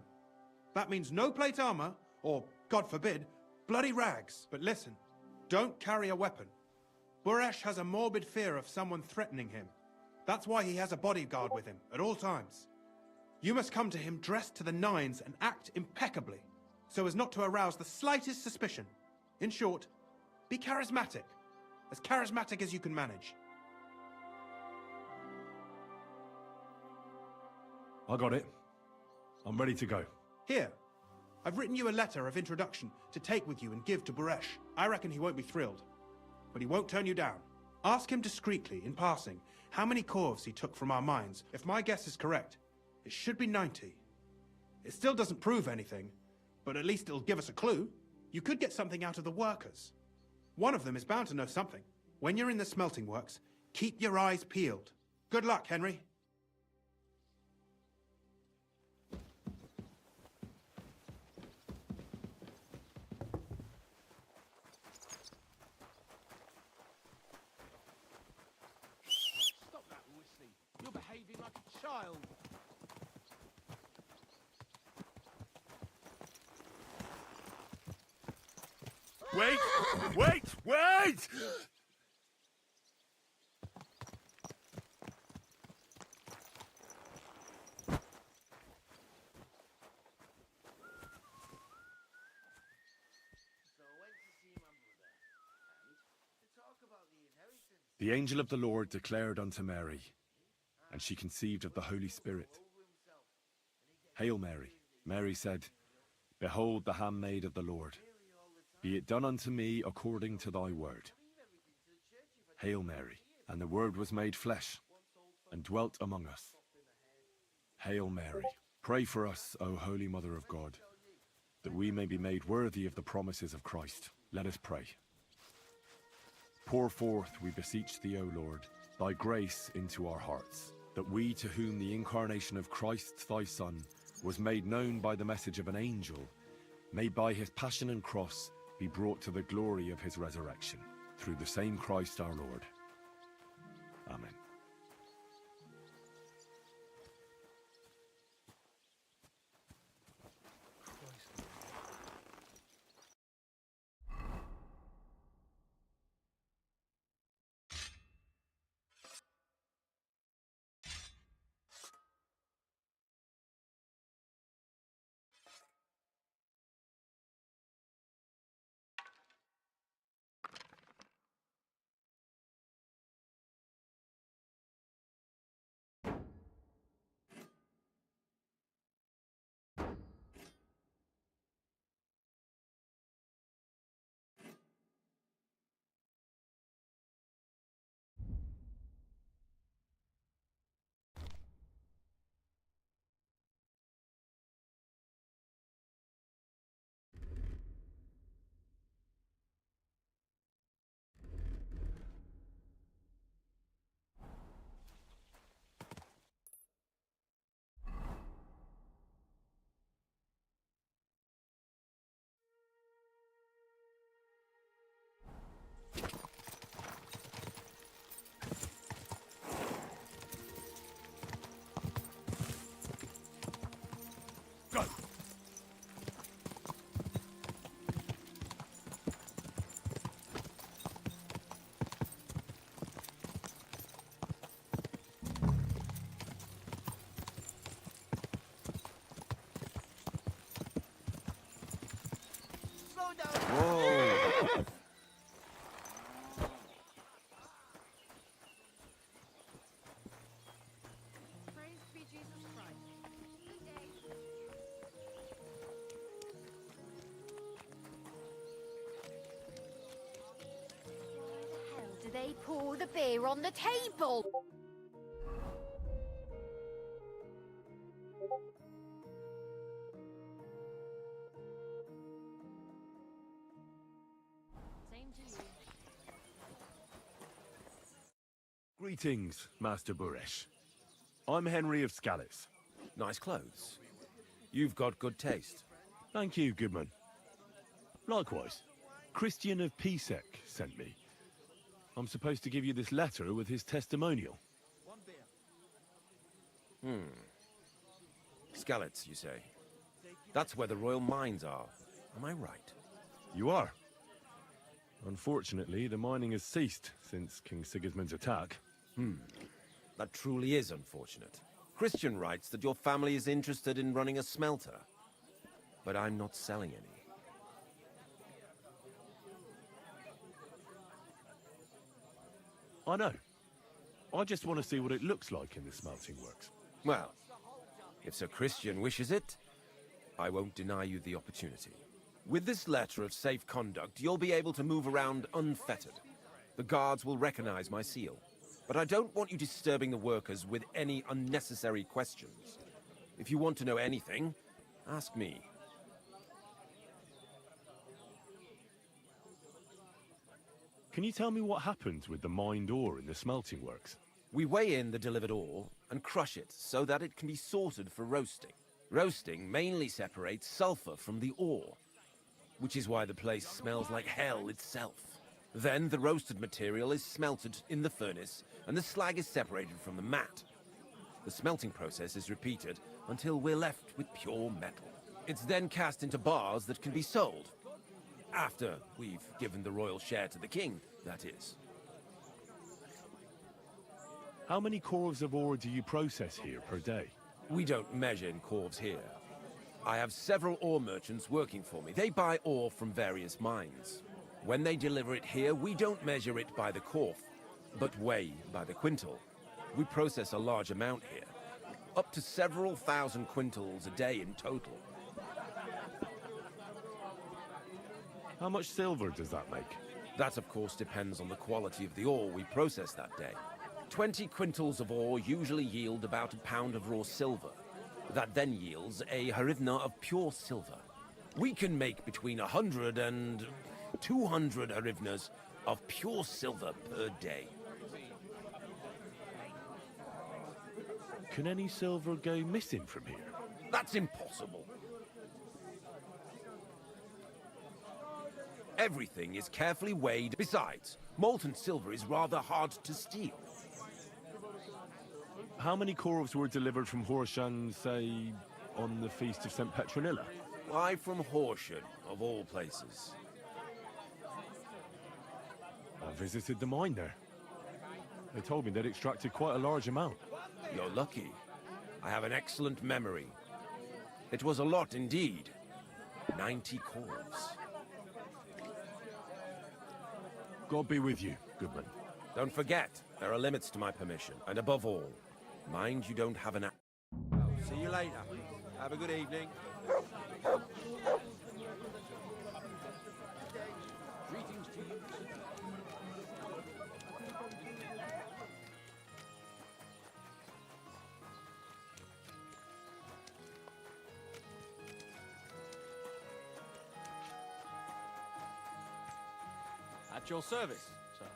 Speaker 7: That means no plate armor, or, God forbid, bloody rags. But listen, don't carry a weapon. Baresh has a morbid fear of someone threatening him. That's why he has a bodyguard with him at all times. You must come to him dressed to the nines and act impeccably, so as not to arouse the slightest suspicion. In short, be charismatic as you can manage.
Speaker 2: I got it. I'm ready to go.
Speaker 7: Here, I've written you a letter of introduction to take with you and give to Baresh. I reckon he won't be thrilled, but he won't turn you down. Ask him discreetly, in passing, how many corves he took from our mines. If my guess is correct, it should be 90. It still doesn't prove anything, but at least it'll give us a clue. You could get something out of the workers. One of them is bound to know something. When you're in the smelting works, keep your eyes peeled. Good luck, Henry.
Speaker 14: Stop that whistling. You're behaving like a child.
Speaker 2: Wait! Wait! Wait! The angel of the Lord declared unto Mary, and she conceived of the Holy Spirit. Hail Mary. Mary said, Behold the handmaid of the Lord. Be it done unto me according to thy word. Hail Mary. And the Word was made flesh, and dwelt among us. Hail Mary. Pray for us, O Holy Mother of God, that we may be made worthy of the promises of Christ. Let us pray. Pour forth, we beseech thee, O Lord, thy grace into our hearts, that we, to whom the incarnation of Christ thy Son was made known by the message of an angel, may by his passion and cross be brought to the glory of his resurrection, through the same Christ our Lord. Amen.
Speaker 19: Whoa!
Speaker 3: Praise be Jesus Christ. Good day. Why the hell do they pour the beer on the table? Same to you.
Speaker 2: Greetings, Master Buresh. I'm Henry of Scallis.
Speaker 20: Nice clothes. You've got good taste.
Speaker 2: Thank you, Goodman. Likewise, Christian of Pisek sent me. I'm supposed to give you this letter with his testimonial.
Speaker 20: Skalitz, you say? That's where the royal mines are. Am I right?
Speaker 2: You are. Unfortunately, the mining has ceased since King Sigismund's attack.
Speaker 20: That truly is unfortunate. Christian writes that your family is interested in running a smelter. But I'm not selling any.
Speaker 2: I know. I just want to see what it looks like in the smelting works.
Speaker 20: Well, if Sir Christian wishes it, I won't deny you the opportunity. With this letter of safe conduct, you'll be able to move around unfettered. The guards will recognize my seal. But I don't want you disturbing the workers with any unnecessary questions. If you want to know anything, ask me.
Speaker 2: Can you tell me what happens with the mined ore in the smelting works?
Speaker 20: We weigh in the delivered ore and crush it so that it can be sorted for roasting. Roasting mainly separates sulfur from the ore, which is why the place smells like hell itself. Then the roasted material is smelted in the furnace and the slag is separated from the matte. The smelting process is repeated until we're left with pure metal. It's then cast into bars that can be sold. After we've given the royal share to the king, that is.
Speaker 2: How many corves of ore do you process here per day?
Speaker 20: We don't measure in corves here. I have several ore merchants working for me. They buy ore from various mines. When they deliver it here, we don't measure it by the corf, but weigh by the quintal. We process a large amount here, up to several thousand quintals a day in total.
Speaker 2: How much silver does that make?
Speaker 20: That, of course, depends on the quality of the ore we process that day. 20 quintals of ore usually yield about a pound of raw silver. That then yields a hryvnia of pure silver. We can make between 100 and 200 hryvnias of pure silver per day.
Speaker 2: Can any silver go missing from here?
Speaker 20: That's impossible. Everything is carefully weighed. Besides, molten silver is rather hard to steal.
Speaker 2: How many corves were delivered from Horshan, say, on the Feast of St. Petronilla?
Speaker 20: Why from Horshan, of all places?
Speaker 2: I visited the mine there. They told me they'd extracted quite a large amount.
Speaker 20: You're lucky. I have an excellent memory. It was a lot indeed. 90 corves.
Speaker 2: God be with you, Goodman.
Speaker 20: Don't forget, there are limits to my permission. And above all, mind you don't have an...
Speaker 8: See you later. Have a good evening.
Speaker 9: Greetings to you.
Speaker 11: At your service, sir.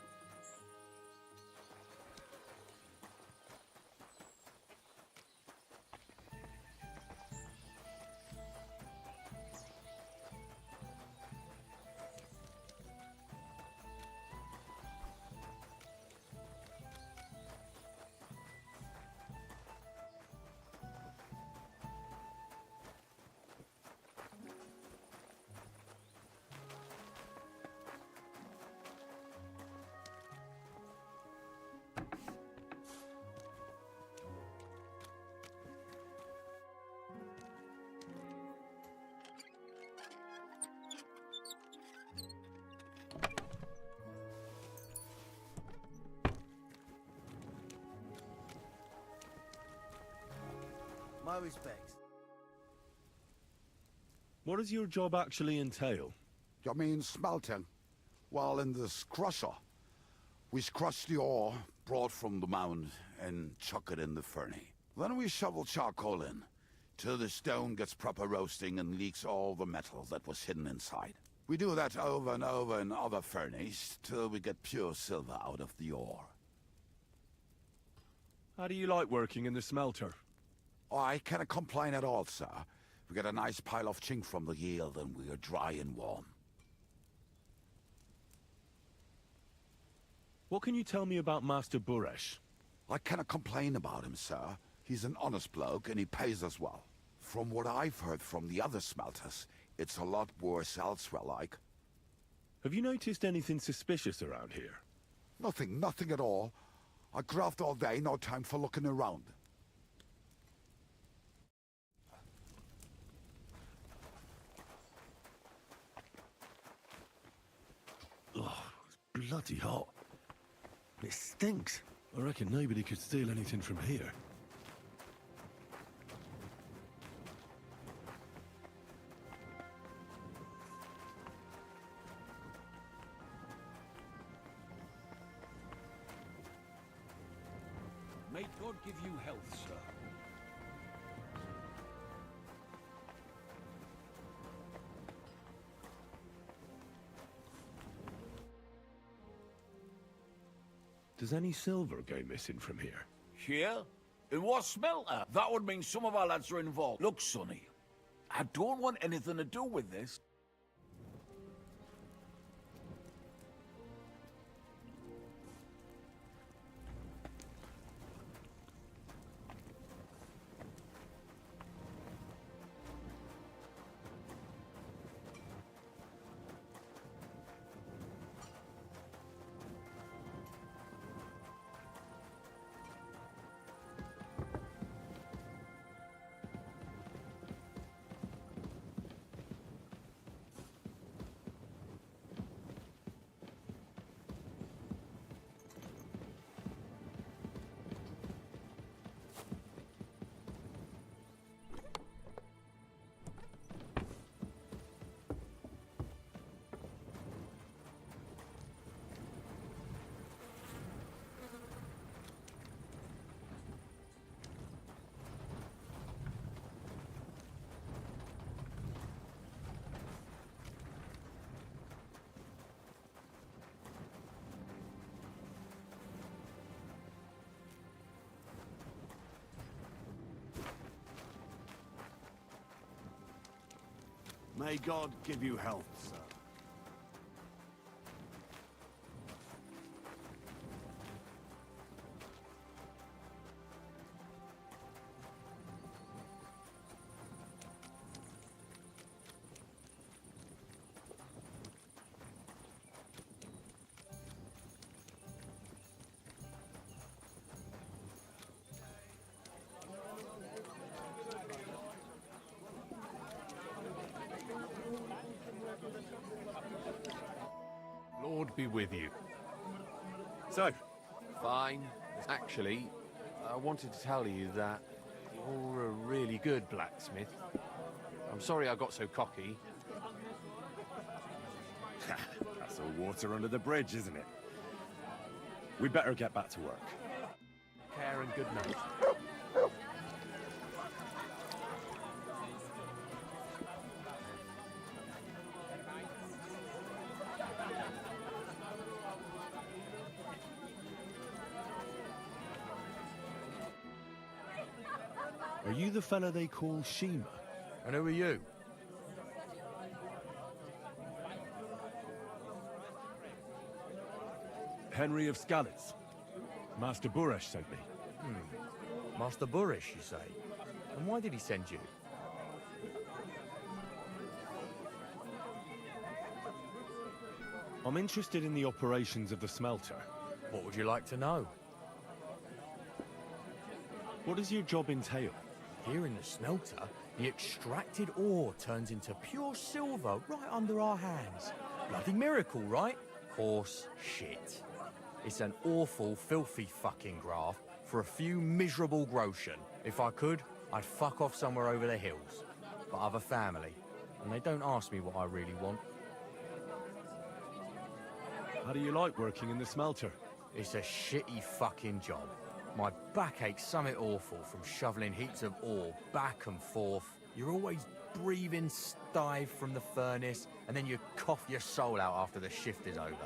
Speaker 19: My respects.
Speaker 2: What does your job actually entail?
Speaker 21: You mean smelting? Well, in this crusher, we crush the ore brought from the mound and chuck it in the furnace. Then we shovel charcoal in, till the stone gets proper roasting and leaks all the metal that was hidden inside. We do that over and over in other furnace till we get pure silver out of the ore.
Speaker 2: How do you like working in the smelter?
Speaker 21: Oh, I cannot complain at all, sir. We get a nice pile of chink from the yield and we are dry and warm.
Speaker 2: What can you tell me about Master Buresh?
Speaker 21: I cannot complain about him, sir. He's an honest bloke and he pays us well. From what I've heard from the other smelters, it's a lot worse elsewhere, like.
Speaker 2: Have you noticed anything suspicious around here?
Speaker 21: Nothing at all. I graft all day, no time for looking around.
Speaker 2: Oh, it's bloody hot. It stinks. I reckon nobody could steal anything from here.
Speaker 9: May God give you health, sir.
Speaker 2: Does any silver go missing from here?
Speaker 14: Here? In what smelter? That would mean some of our lads are involved. Look, Sonny, I don't want anything to do with this. May God give you health, sir.
Speaker 6: Lord be with you. So, fine. Actually, I wanted to tell you that you're a really good blacksmith. I'm sorry I got so cocky.
Speaker 2: That's all water under the bridge, isn't it? We better get back to work.
Speaker 6: Care and good night.
Speaker 2: Are you the fella they call Shima?
Speaker 6: And who are you?
Speaker 2: Henry of Skalitz. Master Buresh sent me.
Speaker 6: Master Buresh, you say? And why did he send you?
Speaker 2: I'm interested in the operations of the smelter.
Speaker 6: What would you like to know?
Speaker 2: What does your job entail?
Speaker 6: Here in the smelter, the extracted ore turns into pure silver right under our hands. Bloody miracle, right? Course shit. It's an awful, filthy fucking graft for a few miserable groschen. If I could, I'd fuck off somewhere over the hills. But I've a family, and they don't ask me what I really want.
Speaker 2: How do you like working in the smelter?
Speaker 6: It's a shitty fucking job. My back aches something awful from shoveling heaps of ore back and forth. You're always breathing stive from the furnace, and then you cough your soul out after the shift is over.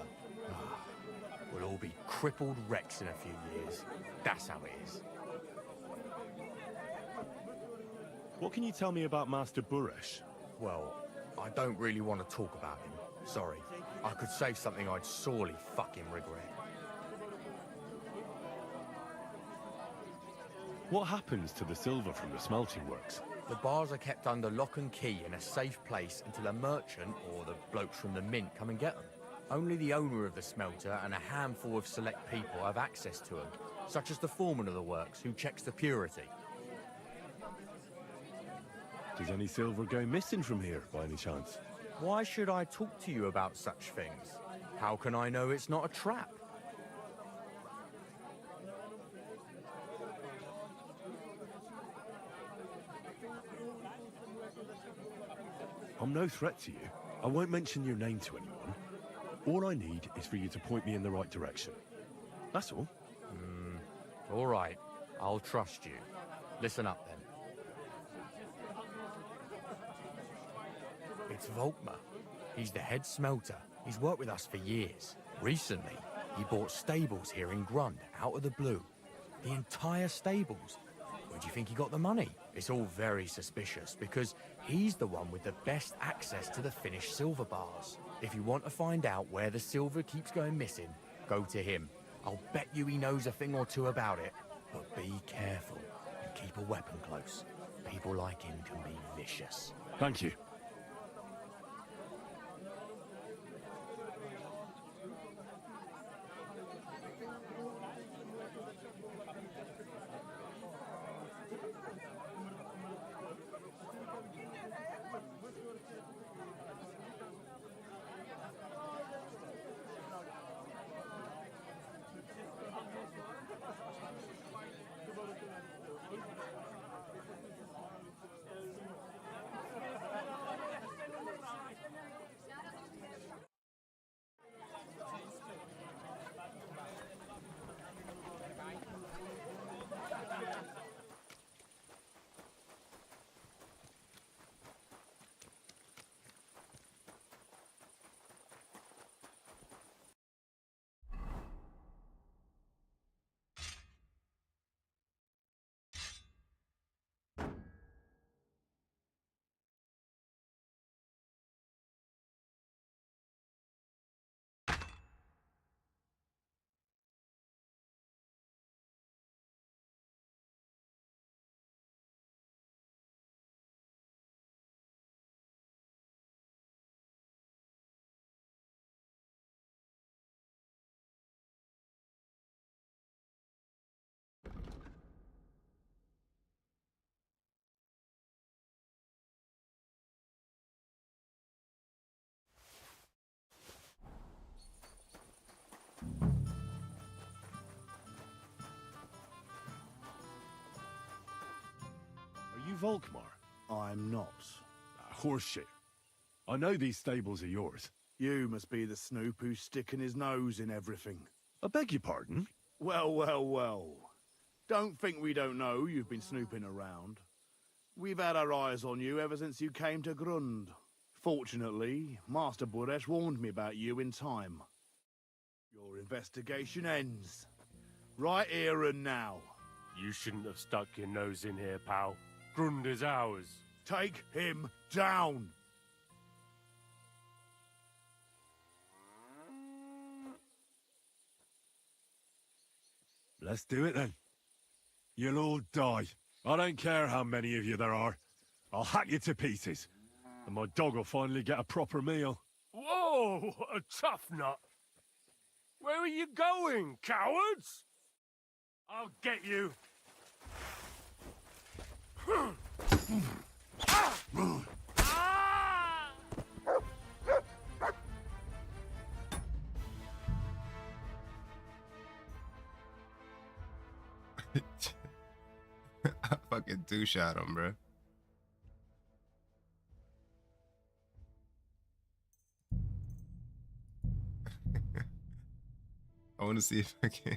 Speaker 6: We'll all be crippled wrecks in a few years. That's how it is.
Speaker 4: What can you tell me about Master Buresh?
Speaker 6: Well, I don't really want to talk about him. Sorry. I could say something I'd sorely fucking regret.
Speaker 4: What happens to the silver from the smelting works?
Speaker 6: The bars are kept under lock and key in a safe place until a merchant or the blokes from the mint come and get them. Only the owner of the smelter and a handful of select people have access to them, such as the foreman of the works who checks the purity.
Speaker 4: Does any silver go missing from here, by any chance?
Speaker 6: Why should I talk to you about such things? How can I know it's not a trap?
Speaker 4: I'm no threat to you. I won't mention your name to anyone. All I need is for you to point me in the right direction. That's all.
Speaker 6: All right. I'll trust you. Listen up, then. It's Volkmar. He's the head smelter. He's worked with us for years. Recently, he bought stables here in Grund, out of the blue. The entire stables. Where do you think he got the money? It's all very suspicious, because he's the one with the best access to the finished silver bars. If you want to find out where the silver keeps going missing, go to him. I'll bet you he knows a thing or two about it. But be careful and keep a weapon close. People like him can be vicious.
Speaker 4: Thank you. Are you Volkmar?
Speaker 10: I'm not.
Speaker 4: Horseshit. I know these stables are yours.
Speaker 10: You must be the snoop who's sticking his nose in everything.
Speaker 4: I beg your pardon?
Speaker 10: Well, well, well. Don't think we don't know you've been snooping around. We've had our eyes on you ever since you came to Grund. Fortunately, Master Buresh warned me about you in time. Your investigation ends. Right here and now.
Speaker 22: You shouldn't have stuck your nose in here, pal. Grund is ours.
Speaker 10: Take him down!
Speaker 4: Let's do it then. You'll all die. I don't care how many of you there are. I'll hack you to pieces. And my dog will finally get a proper meal.
Speaker 22: Whoa, a tough nut. Where are you going, cowards? I'll get you.
Speaker 16: I fucking two-shot him, bro. I want to see if I can.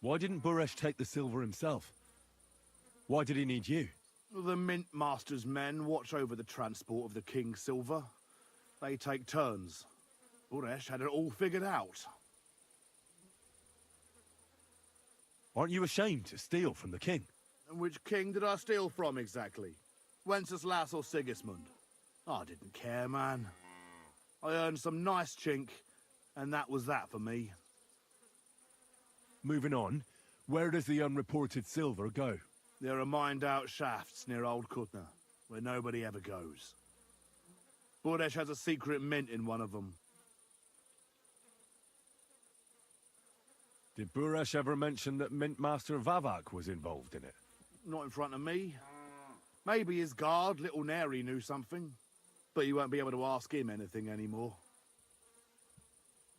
Speaker 2: Why didn't Buresh take the silver himself? Why did he need you?
Speaker 10: The Mint Master's men watch over the transport of the King's silver. They take turns. Buresh had it all figured out.
Speaker 2: Aren't you ashamed to steal from the king?
Speaker 10: And which king did I steal from exactly? Wenceslas or Sigismund? I didn't care, man. I earned some nice chink, and that was that for me.
Speaker 2: Moving on, where does the unreported silver go?
Speaker 10: There are mined-out shafts near Old Kutner, where nobody ever goes. Buresh has a secret mint in one of them.
Speaker 2: Did Buresh ever mention that Mint Master Vavak was involved in it?
Speaker 10: Not in front of me. Maybe his guard, Little Neri, knew something. But you won't be able to ask him anything anymore.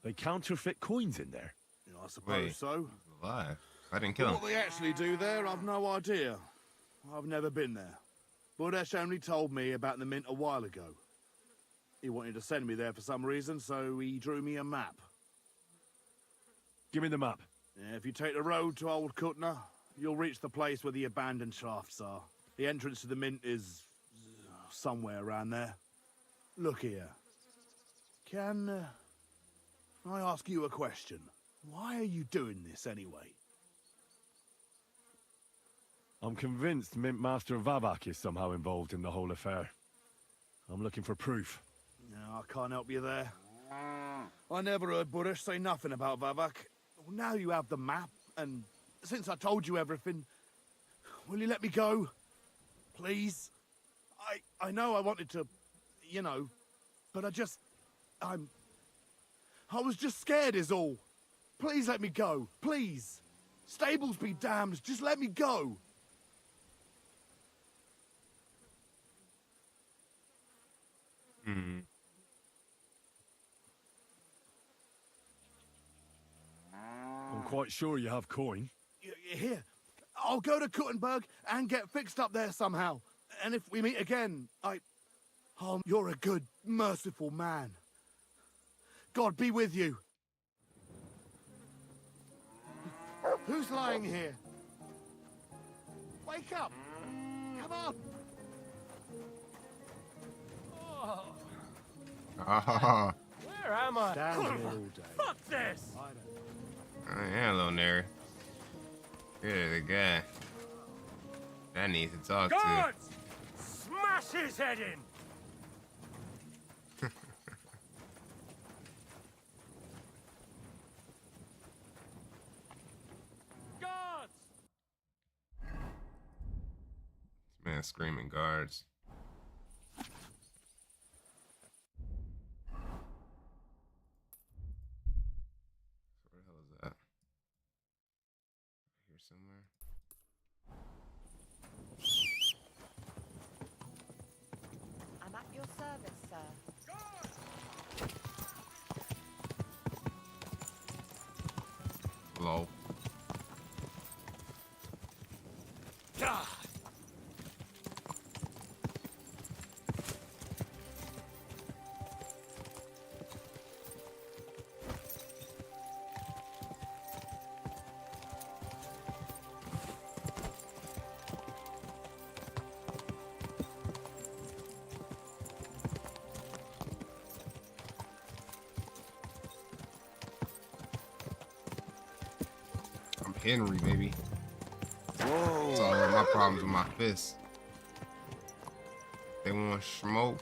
Speaker 2: They counterfeit coins in there?
Speaker 10: Yeah, I suppose so.
Speaker 16: Alive. I didn't kill him.
Speaker 10: What they actually do there, I've no idea. I've never been there. Buresh only told me about the mint a while ago. He wanted to send me there for some reason, so he drew me a map.
Speaker 2: Give me the map.
Speaker 10: Yeah, if you take the road to Old Kutner, you'll reach the place where the abandoned shafts are. The entrance to the mint is somewhere around there. Look here. Can I ask you a question? Why are you doing this anyway?
Speaker 2: I'm convinced Mint Master Vavak is somehow involved in the whole affair. I'm looking for proof.
Speaker 10: No, I can't help you there. I never heard Buresh say nothing about Vavak. Well, now you have the map, and since I told you everything, will you let me go? Please? I know I wanted to, you know, but I was just scared is all. Please let me go, please. Stables be damned, just let me go.
Speaker 16: Hmm.
Speaker 2: I'm quite sure you have coin.
Speaker 10: Here, I'll go to Kuttenburg and get fixed up there somehow. And if we meet again, oh, you're a good, merciful man. God be with you. Who's lying here? Wake up! Come on!
Speaker 22: Oh,
Speaker 16: Ah,
Speaker 22: where am I?
Speaker 10: Stand here all day.
Speaker 22: Fuck this!
Speaker 16: oh, yeah, little Neri. You're the guy I need to talk
Speaker 22: Guards! Smash his head in! Guards!
Speaker 16: This man screaming guards. Where the hell is that? Here somewhere.
Speaker 3: I'm at your service, sir.
Speaker 16: Lol. I'm Henry, baby.
Speaker 19: Whoa.
Speaker 16: Solve all my problems with my fists. They want smoke.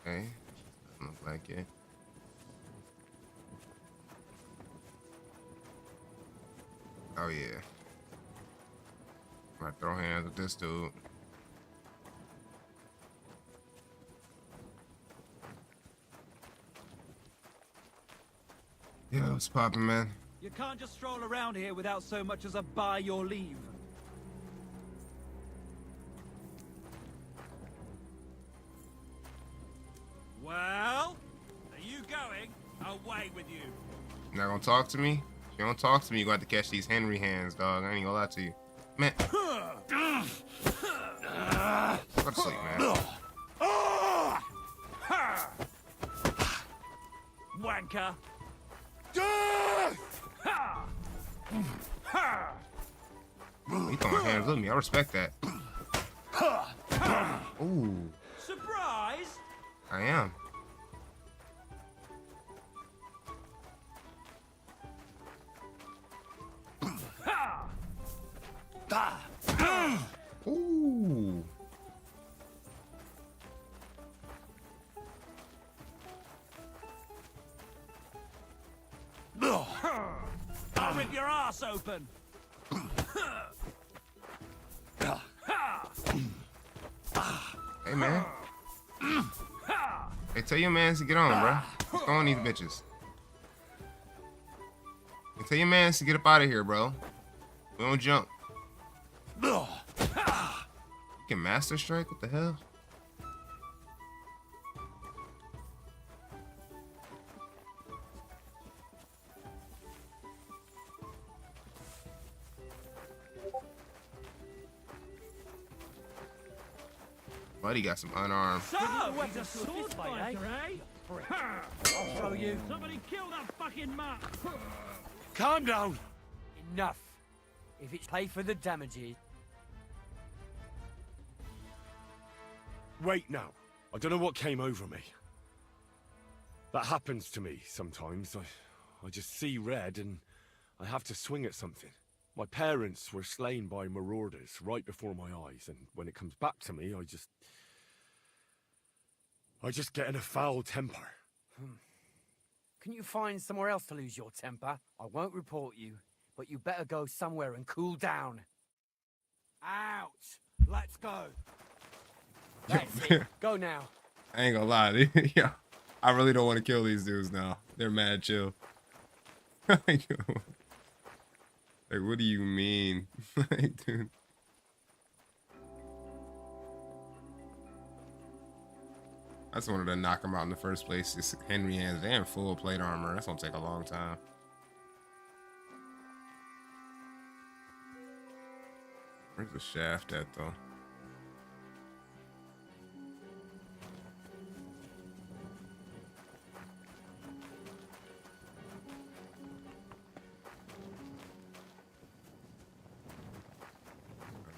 Speaker 16: Okay, doesn't look like it. Oh yeah. Might throw hands with this dude. Yeah, what's poppin', man?
Speaker 5: You can't just stroll around here without so much as a by your leave.
Speaker 22: Well, are you going? Away with you.
Speaker 16: Not gonna talk to me? You don't talk to me, you got to catch these Henry hands, dog. I ain't gonna lie to you. Man. Go to sleep, man.
Speaker 5: Wanker.
Speaker 16: You throwing hands with me. I respect that. Ooh.
Speaker 5: Surprise!
Speaker 16: I am. Ooh.
Speaker 5: I'll rip your ass open.
Speaker 16: Hey, man. Hey, tell your mans to get on, bro. Let's go on these bitches. Hey, tell your mans to get up out of here, bro. We don't jump. You can master strike? What the hell? Buddy got some unarmed.
Speaker 5: So, he's a sword fighter, eh? I'll show you. Somebody kill that fucking mutt.
Speaker 6: Calm down. Enough. If it's pay for the damages.
Speaker 2: Wait now. I don't know what came over me. That happens to me sometimes. I just see red and I have to swing at something. My parents were slain by marauders right before my eyes, and when it comes back to me, I just get in a foul temper.
Speaker 6: Can you find somewhere else to lose your temper? I won't report you, but you better go somewhere and cool down. Out! Let's go. That's it. Go now.
Speaker 16: I ain't gonna lie, dude. Yeah, I really don't want to kill these dudes now. They're mad chill. Like, what do you mean? Like, dude. I just wanted to knock him out in the first place. It's Henry hands and full plate armor. That's gonna take a long time. Where's the shaft at, though?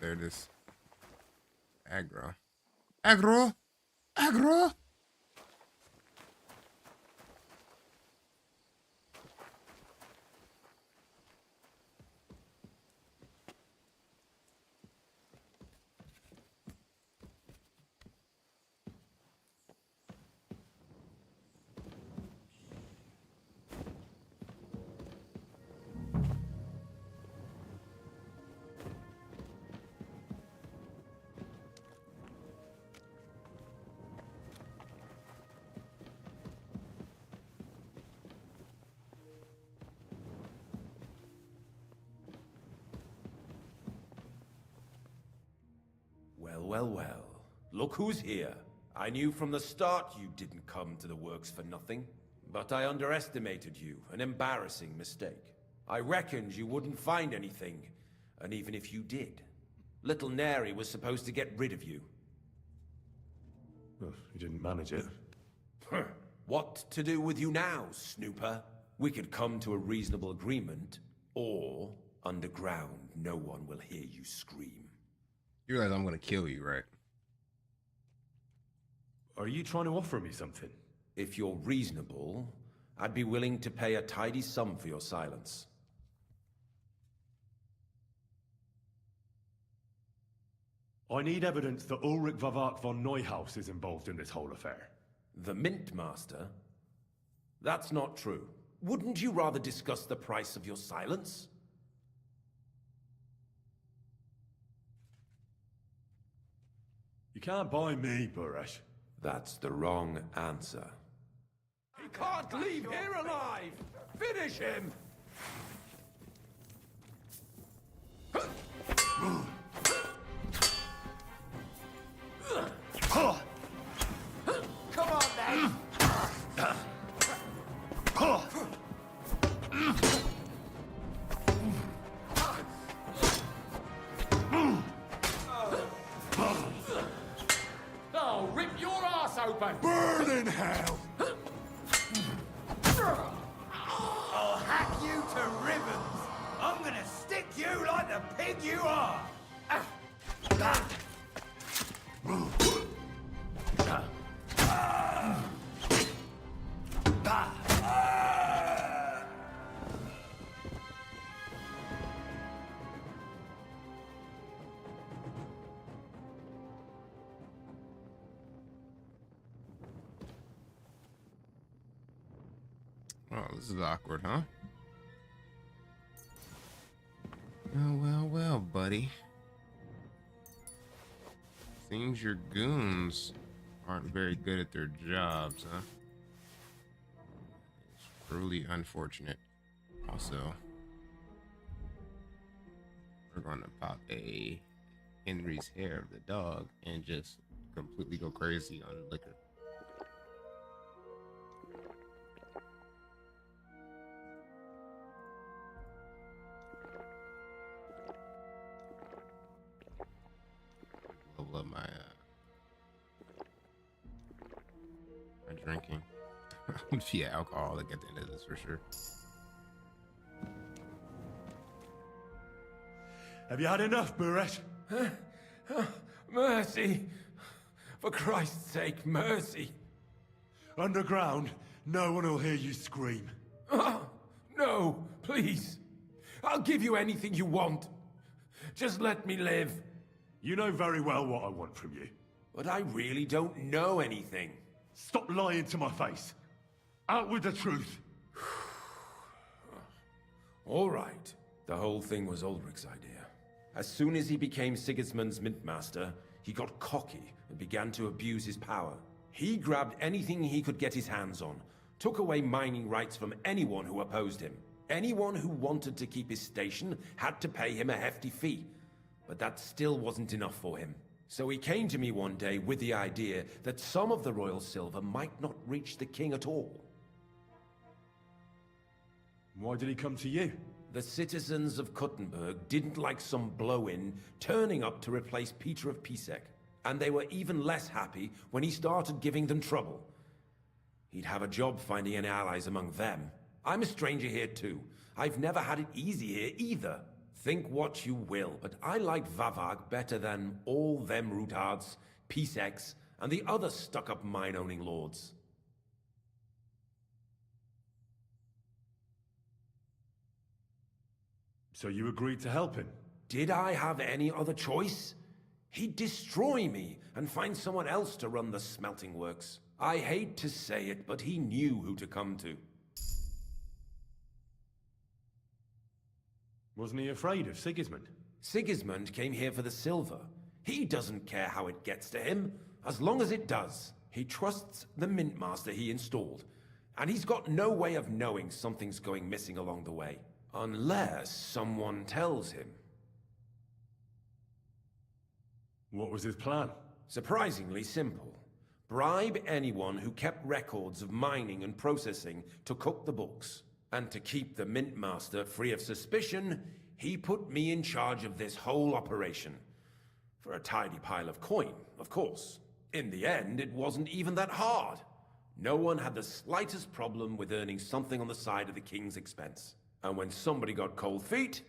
Speaker 16: There it is. Aggro. Aggro! Aggro!
Speaker 20: Well, well. Look who's here. I knew from the start you didn't come to the works for nothing. But I underestimated you. An embarrassing mistake. I reckoned you wouldn't find anything. And even if you did, little Neri was supposed to get rid of you.
Speaker 2: Well, you didn't manage it.
Speaker 20: What to do with you now, snooper? We could come to a reasonable agreement, or underground, no one will hear you scream.
Speaker 16: You realize I'm gonna kill you, right?
Speaker 2: Are you trying to offer me something?
Speaker 20: If you're reasonable, I'd be willing to pay a tidy sum for your silence.
Speaker 2: I need evidence that Ulrich Vavak von Neuhaus is involved in this whole affair.
Speaker 20: The Mint Master? That's not true. Wouldn't you rather discuss the price of your silence?
Speaker 2: You can't buy me, Buresh.
Speaker 20: That's the wrong answer.
Speaker 8: He can't leave here alive! Finish him!
Speaker 11: Come on, then! pants.
Speaker 8: Burn in hell!
Speaker 1: I'll hack you to ribbons. I'm gonna stick you like the pig you are.
Speaker 16: Oh, this is awkward, huh? Well, buddy. Seems your goons aren't very good at their jobs, huh? It's truly unfortunate. Also, we're going to pop a Henry's hair of the dog and just completely go crazy on liquor. Level up my drinking. I'm gonna be an alcoholic at the end of this for sure.
Speaker 22: Have you had enough, Buret?
Speaker 11: Mercy. For Christ's sake, mercy.
Speaker 22: Underground, no one will hear you scream.
Speaker 11: No, please. I'll give you anything you want. Just let me live.
Speaker 22: You know very well what I want from you.
Speaker 11: But I really don't know anything.
Speaker 22: Stop lying to my face. Out with the truth.
Speaker 11: All right. The whole thing was Ulrich's idea. As soon as he became Sigismund's Mintmaster, he got cocky and began to abuse his power. He grabbed anything he could get his hands on, took away mining rights from anyone who opposed him. Anyone who wanted to keep his station had to pay him a hefty fee. But that still wasn't enough for him. So he came to me one day with the idea that some of the royal silver might not reach the king at all.
Speaker 22: Why did he come to you?
Speaker 11: The citizens of Kuttenburg didn't like some blow-in turning up to replace Peter of Pisek, and they were even less happy when he started giving them trouble. He'd have a job finding any allies among them. I'm a stranger here too. I've never had it easy here either. Think what you will, but I like Vavag better than all them Rutards, Piseks, and the other stuck-up mine-owning lords.
Speaker 22: So you agreed to help him?
Speaker 11: Did I have any other choice? He'd destroy me and find someone else to run the smelting works. I hate to say it, but he knew who to come to.
Speaker 22: Wasn't he afraid of Sigismund?
Speaker 11: Sigismund came here for the silver. He doesn't care how it gets to him, as long as it does. He trusts the Mintmaster he installed, and he's got no way of knowing something's going missing along the way. Unless someone tells him.
Speaker 22: What was his plan?
Speaker 11: Surprisingly simple. Bribe anyone who kept records of mining and processing to cook the books. And to keep the Mintmaster free of suspicion, he put me in charge of this whole operation. For a tidy pile of coin, of course. In the end, it wasn't even that hard. No one had the slightest problem with earning something on the side of the king's expense. And when somebody got cold feet,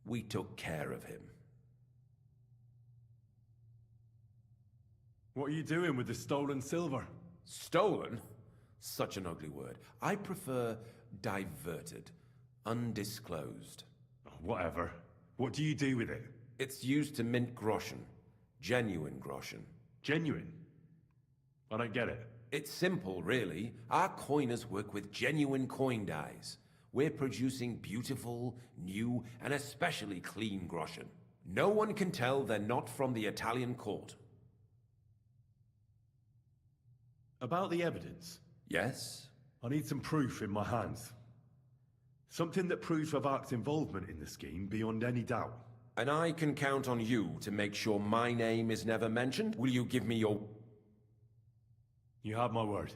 Speaker 11: we took care of him.
Speaker 22: What are you doing with the stolen silver?
Speaker 11: Stolen? Such an ugly word. I prefer diverted, undisclosed.
Speaker 22: Whatever. What do you do with it?
Speaker 11: It's used to mint groschen. Genuine groschen.
Speaker 22: Genuine? I don't get it.
Speaker 11: It's simple, really. Our coiners work with genuine coin dyes. We're producing beautiful, new, and especially clean groschen. No one can tell they're not from the Italian court.
Speaker 22: About the evidence?
Speaker 11: Yes?
Speaker 22: I need some proof in my hands. Something that proves Vavak's involvement in the scheme beyond any doubt.
Speaker 11: And I can count on you to make sure my name is never mentioned? Will you give me your...
Speaker 22: You have my word.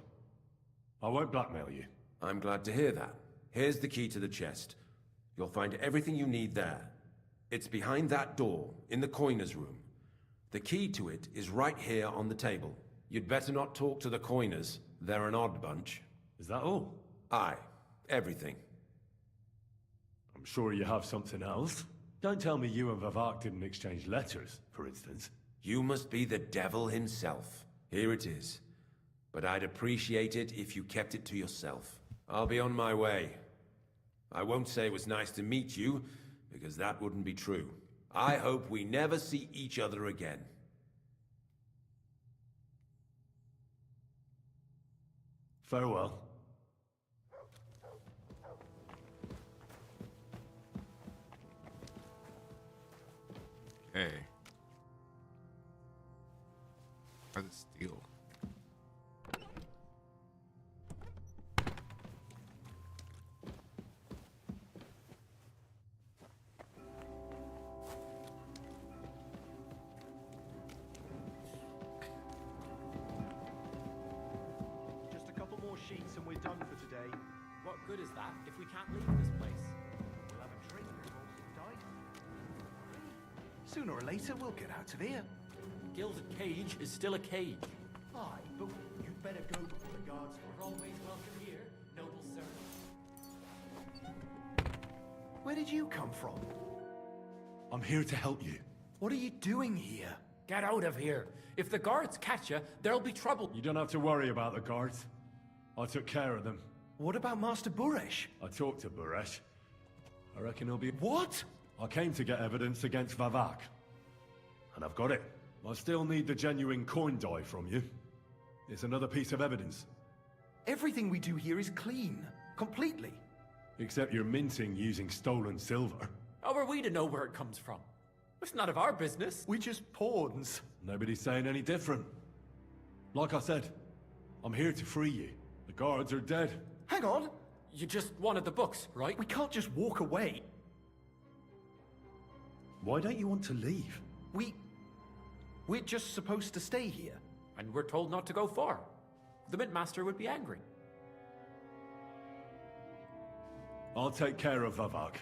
Speaker 22: I won't blackmail you.
Speaker 11: I'm glad to hear that. Here's the key to the chest. You'll find everything you need there. It's behind that door, in the coiner's room. The key to it is right here on the table.
Speaker 20: You'd better not talk to the coiners. They're an odd bunch.
Speaker 2: Is that all?
Speaker 20: Aye. Everything.
Speaker 2: I'm sure you have something else. Don't tell me you and Vavak didn't exchange letters, for instance.
Speaker 20: You must be the devil himself. Here it is. But I'd appreciate it if you kept it to yourself. I'll be on my way. I won't say it was nice to meet you, because that wouldn't be true. I hope we never see each other again.
Speaker 2: Farewell.
Speaker 16: Hey. How's it steal?
Speaker 12: Just a couple more sheets and we're done for today.
Speaker 6: What good is that if we can't leave this place?
Speaker 12: We'll have a drink and roll some dice. Sooner or later, we'll get out of here.
Speaker 6: Gilded cage is still a cage.
Speaker 12: Aye, but you'd better go before the guards.
Speaker 6: We're always welcome here, noble sir.
Speaker 12: Where did you come from?
Speaker 2: I'm here to help you.
Speaker 12: What are you doing here?
Speaker 6: Get out of here. If the guards catch you, there'll be trouble.
Speaker 2: You don't have to worry about the guards. I took care of them.
Speaker 12: What about Master Buresh?
Speaker 2: I talked to Buresh. I reckon he'll be...
Speaker 12: What?
Speaker 2: I came to get evidence against Vavak. And I've got it. I still need the genuine coin die from you. It's another piece of evidence.
Speaker 12: Everything we do here is clean. Completely.
Speaker 2: Except you're minting using stolen silver.
Speaker 6: How are we to know where it comes from? It's none of our business.
Speaker 12: We're just pawns.
Speaker 2: Nobody's saying any different. Like I said, I'm here to free you. The guards are dead.
Speaker 12: Hang on.
Speaker 6: You just wanted the books, right?
Speaker 12: We can't just walk away.
Speaker 2: Why don't you want to leave?
Speaker 12: We're just supposed to stay here.
Speaker 6: And we're told not to go far. The Mintmaster would be angry.
Speaker 2: I'll take care of Vavak.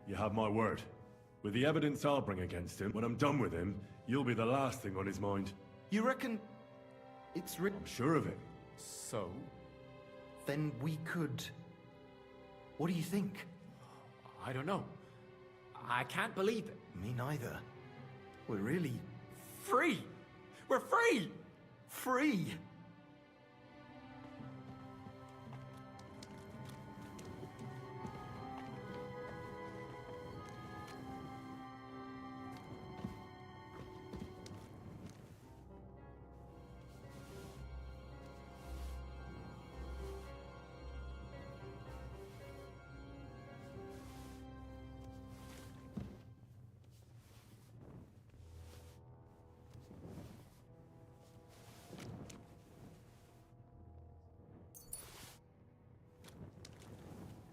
Speaker 2: You have my word. With the evidence I'll bring against him, when I'm done with him, you'll be the last thing on his mind.
Speaker 12: You reckon it's written?
Speaker 2: I'm sure of it.
Speaker 6: So?
Speaker 12: Then we could... What do you think?
Speaker 6: I don't know. I can't believe it.
Speaker 12: Me neither. We're really...
Speaker 6: Free! We're free!
Speaker 12: Free!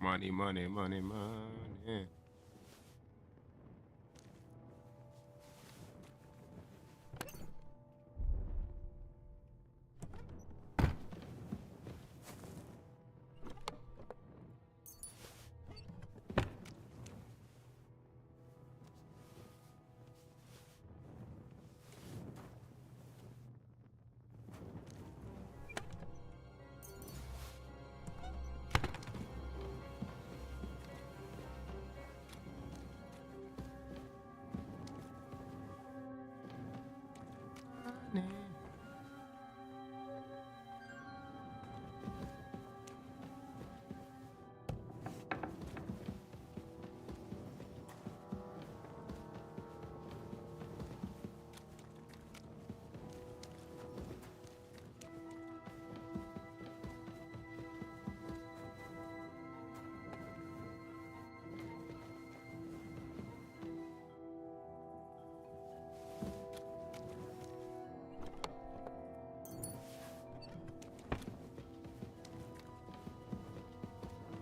Speaker 16: Money, money, money, money.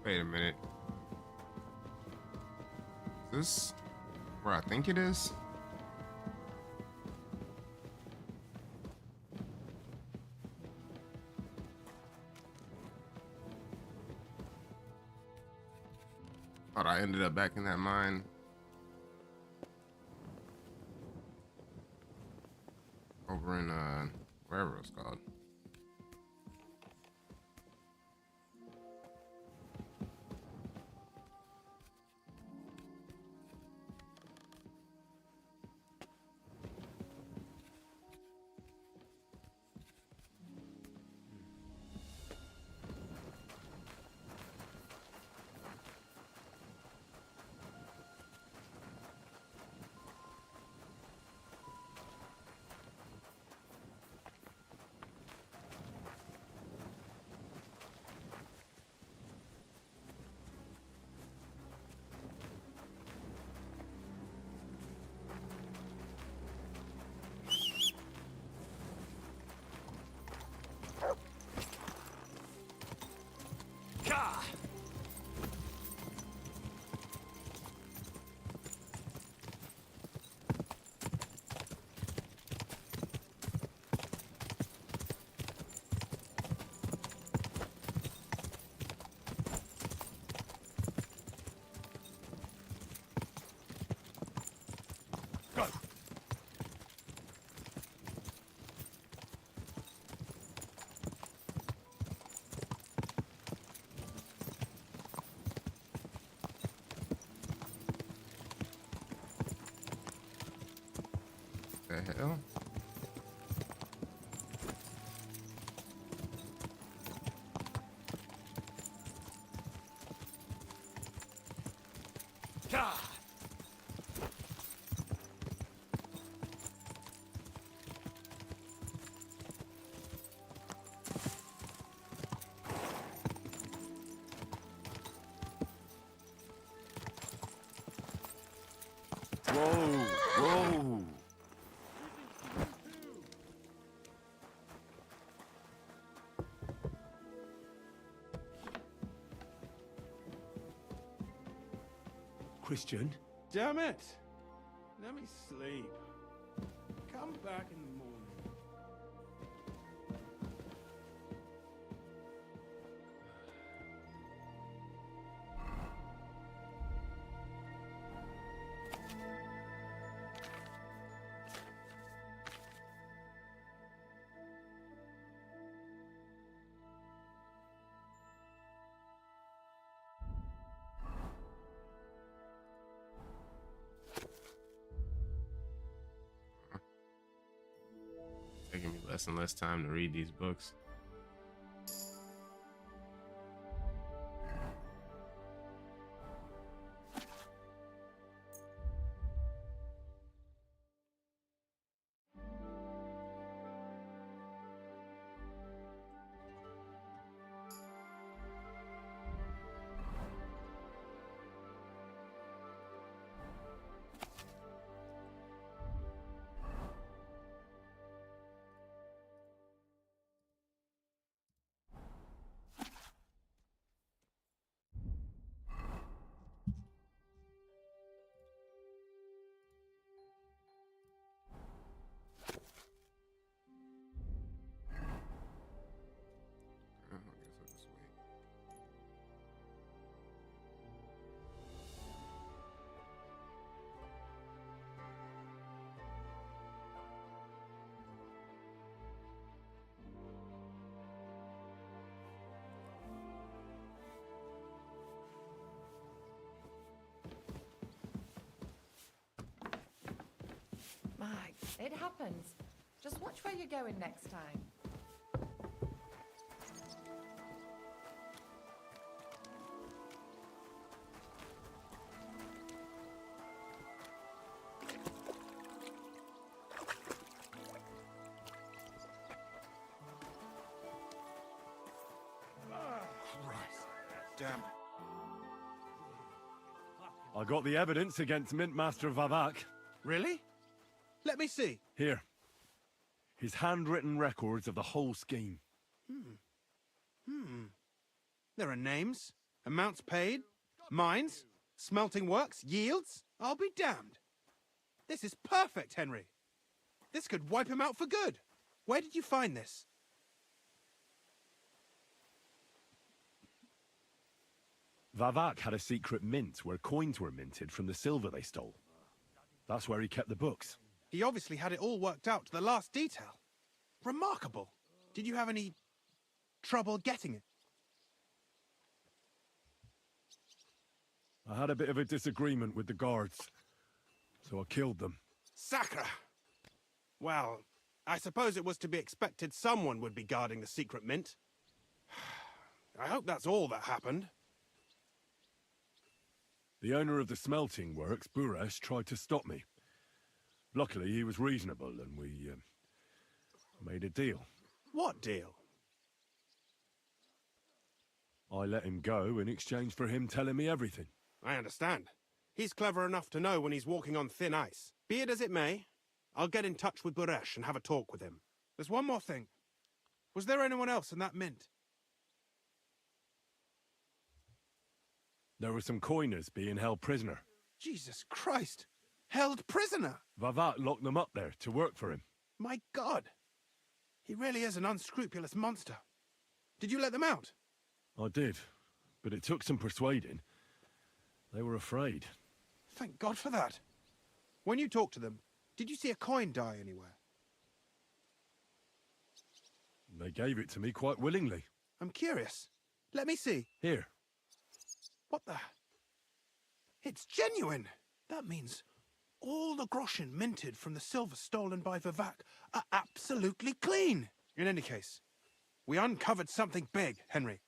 Speaker 16: Wait a minute. Is this where I think it is? Thought I ended up back in that mine. Over in wherever it's called. The hell?
Speaker 4: Whoa, whoa.
Speaker 7: Christian? Damn it! Let me sleep. Come back in the morning.
Speaker 16: Taking me less and less time to read these books.
Speaker 13: Mike, it happens. Just watch where you're going next time.
Speaker 7: Damn it.
Speaker 2: I got the evidence against Mint Master Vavak.
Speaker 7: Really? Let me see.
Speaker 2: Here. His handwritten records of the whole scheme.
Speaker 7: There are names, amounts paid, mines, smelting works, yields. I'll be damned. This is perfect, Henry. This could wipe him out for good. Where did you find this?
Speaker 2: Vavak had a secret mint where coins were minted from the silver they stole. That's where he kept the books.
Speaker 7: He obviously had it all worked out to the last detail. Remarkable. Did you have any trouble getting it?
Speaker 2: I had a bit of a disagreement with the guards, so I killed them.
Speaker 7: Sacre! Well, I suppose it was to be expected someone would be guarding the secret mint. I hope that's all that happened.
Speaker 2: The owner of the smelting works, Buresh, tried to stop me. Luckily, he was reasonable, and we made a deal.
Speaker 7: What deal?
Speaker 2: I let him go in exchange for him telling me everything.
Speaker 7: I understand. He's clever enough to know when he's walking on thin ice. Be it as it may, I'll get in touch with Buresh and have a talk with him. There's one more thing. Was there anyone else in that mint?
Speaker 2: There were some coiners being held prisoner.
Speaker 7: Jesus Christ! Held prisoner!
Speaker 2: Vavat locked them up there to work for him.
Speaker 7: My God! He really is an unscrupulous monster. Did you let them out?
Speaker 2: I did, but it took some persuading. They were afraid.
Speaker 7: Thank God for that. When you talked to them, did you see a coin die anywhere?
Speaker 2: They gave it to me quite willingly.
Speaker 7: I'm curious. Let me see.
Speaker 2: Here.
Speaker 7: What the? It's genuine! That means all the groschen minted from the silver stolen by Vivak are absolutely clean! In any case, we uncovered something big, Henry.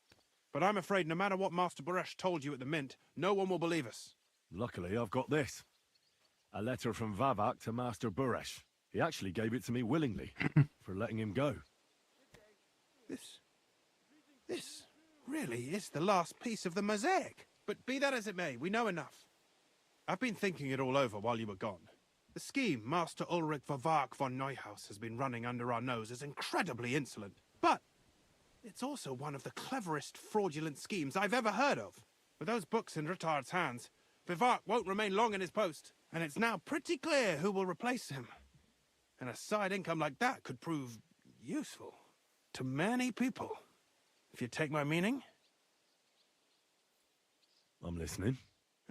Speaker 7: But I'm afraid no matter what Master Buresh told you at the mint, no one will believe us.
Speaker 2: Luckily, I've got this. A letter from Vavak to Master Buresh. He actually gave it to me willingly, for letting him go.
Speaker 7: This really is the last piece of the mosaic. But be that as it may, we know enough. I've been thinking it all over while you were gone. The scheme Master Ulrich Vavak von Neuhaus has been running under our nose is incredibly insolent. But it's also one of the cleverest fraudulent schemes I've ever heard of. With those books in Rittard's hands, Vivak won't remain long in his post, and it's now pretty clear who will replace him. And a side income like that could prove useful to many people, if you take my meaning.
Speaker 2: I'm listening.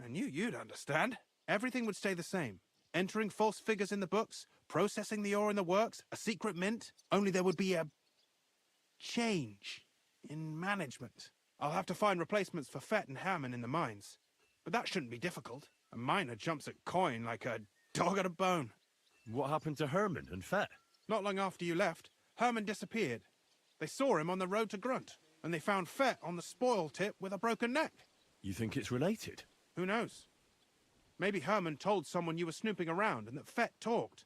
Speaker 7: I knew you'd understand. Everything would stay the same. Entering false figures in the books, processing the ore in the works, a secret mint, only there would be a change in management. I'll have to find replacements for Fett and Hammond in the mines. But that shouldn't be difficult. A miner jumps at coin like a dog at a bone.
Speaker 2: What happened to Herman and Fett?
Speaker 7: Not long after you left, Herman disappeared. They saw him on the road to Grunt, and they found Fett on the spoil tip with a broken neck.
Speaker 2: You think it's related?
Speaker 7: Who knows? Maybe Herman told someone you were snooping around and that Fett talked.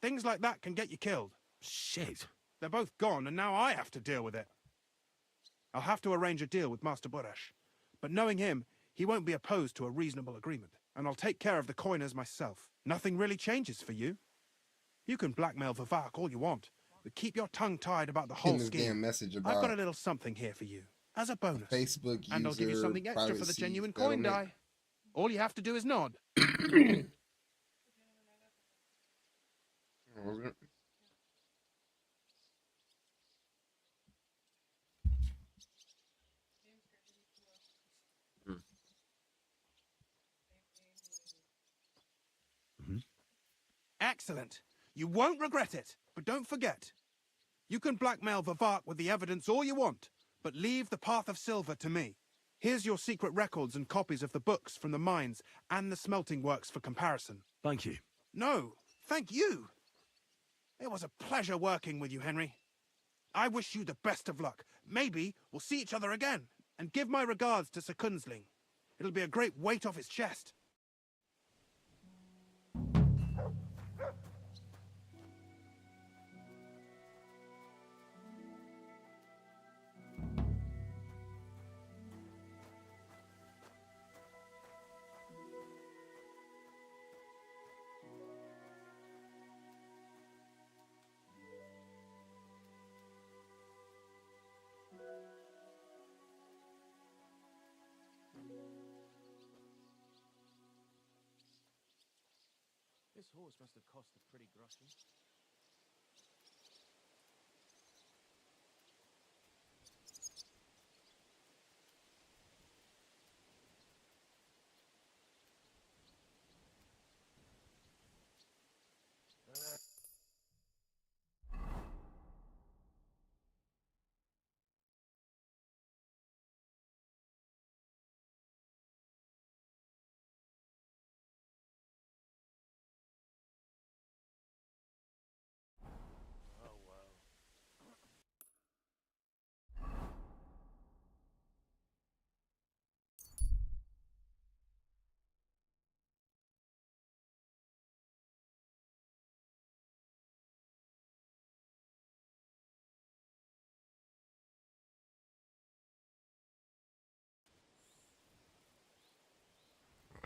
Speaker 7: Things like that can get you killed.
Speaker 2: Shit.
Speaker 7: They're both gone, and now I have to deal with it. I'll have to arrange a deal with Master Buresh. But knowing him, he won't be opposed to a reasonable agreement. And I'll take care of the coiners myself. Nothing really changes for you. You can blackmail Vivak all you want, but keep your tongue tied about the whole
Speaker 16: This
Speaker 7: scheme.
Speaker 16: damn message about
Speaker 7: I've got a little something here for you, as a bonus.
Speaker 16: Facebook user,
Speaker 7: and I'll give you something extra for the
Speaker 16: privacy
Speaker 7: genuine coin
Speaker 16: settlement.
Speaker 7: die. All you have to do is nod. Excellent. You won't regret it. But don't forget, you can blackmail Vivak with the evidence all you want, but leave the Path of Silver to me. Here's your secret records and copies of the books from the mines and the smelting works for comparison.
Speaker 2: Thank you.
Speaker 7: No, thank you. It was a pleasure working with you, Henry. I wish you the best of luck. Maybe we'll see each other again. And give my regards to Sir Kunzling. It'll be a great weight off his chest.
Speaker 20: This horse must have cost a pretty groschen.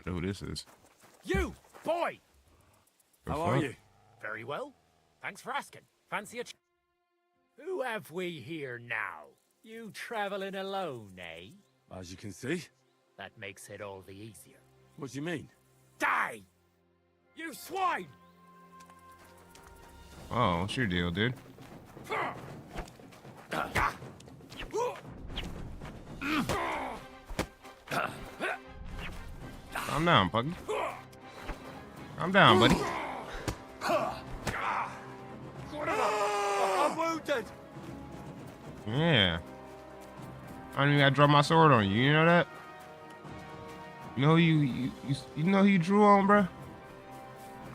Speaker 16: I know who this is.
Speaker 15: You, boy!
Speaker 16: The
Speaker 15: How are
Speaker 16: fuck?
Speaker 15: you? Very well. Thanks for asking. Fancy a Who have we here now? You traveling alone, eh?
Speaker 4: As you can see.
Speaker 15: That makes it all the easier.
Speaker 4: What do you mean?
Speaker 15: Die! You swine!
Speaker 16: Oh, what's your deal, dude? Calm down, Puggy. Calm down, buddy.
Speaker 15: I'm wounded!
Speaker 16: Yeah. I don't even gotta draw my sword on you. You know that? You know who you know who you drew on, bruh?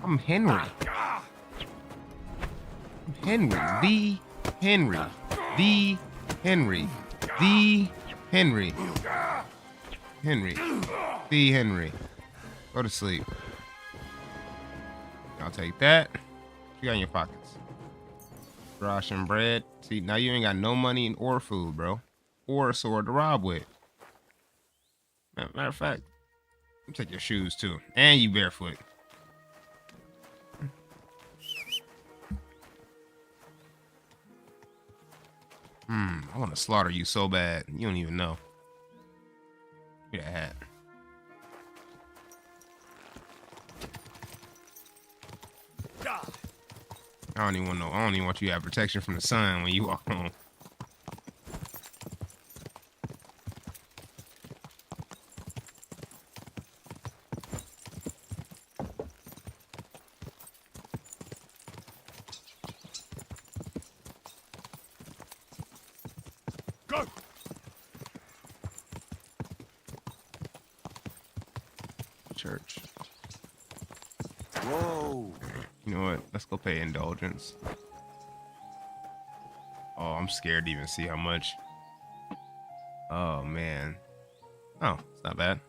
Speaker 16: I'm Henry. I'm Henry. The Henry. The Henry. The Henry. Henry. The Henry. Go to sleep. I'll take that. What you got in your pockets? Ration bread. See, now you ain't got no money or food, bro. Or a sword to rob with. Matter of fact, you take your shoes too. And you barefoot. I want to slaughter you so bad. You don't even know. Get a hat. I don't even want to know. I don't even want you to have protection from the sun when you walk home.
Speaker 15: Go!
Speaker 16: Church.
Speaker 15: Whoa!
Speaker 16: You know what? Let's go pay indulgence. Oh, I'm scared to even see how much. Oh, man. Oh, it's not bad.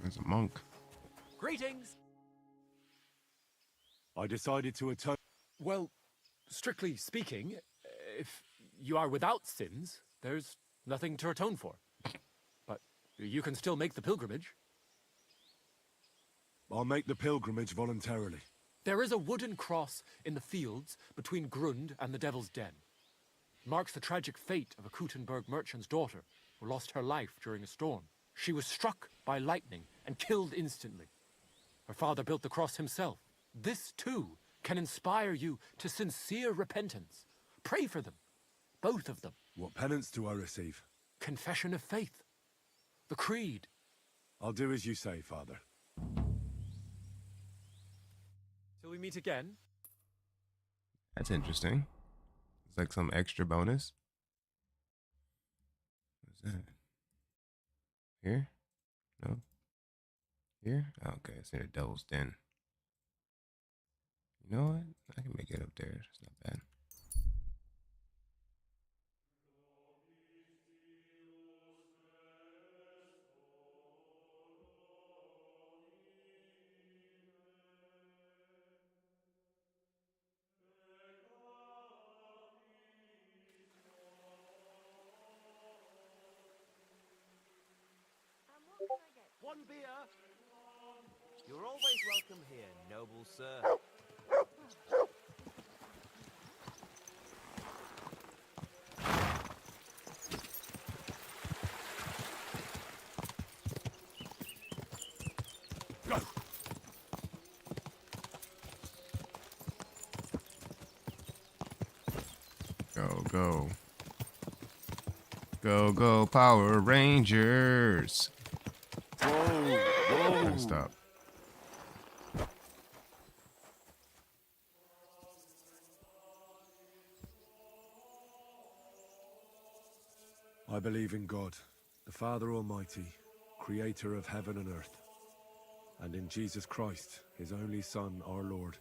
Speaker 16: There's a monk.
Speaker 15: Greetings!
Speaker 2: I decided to atone.
Speaker 15: Well, strictly speaking, if you are without sins, there's nothing to atone for. But you can still make the pilgrimage.
Speaker 2: I'll make the pilgrimage voluntarily.
Speaker 15: There is a wooden cross in the fields between Grund and the Devil's Den. It marks the tragic fate of a Kuttenburg merchant's daughter who lost her life during a storm. She was struck by lightning and killed instantly. Her father built the cross himself. This, too, can inspire you to sincere repentance. Pray for them, both of them.
Speaker 2: What penance do I receive?
Speaker 15: Confession of faith. The creed.
Speaker 2: I'll do as you say, Father.
Speaker 15: Till we meet again.
Speaker 16: That's interesting. It's like some extra bonus. What's that? Here? No? Here? Okay, it's in the Devil's Den. You know what? I can make it up there. It's not bad.
Speaker 18: One beer. You're always welcome here, noble sir.
Speaker 16: Go, go. Go, go, Power Rangers. Whoa. Stop.
Speaker 2: I believe in God, the Father Almighty, creator of heaven and earth, and in Jesus Christ, his only Son, our Lord,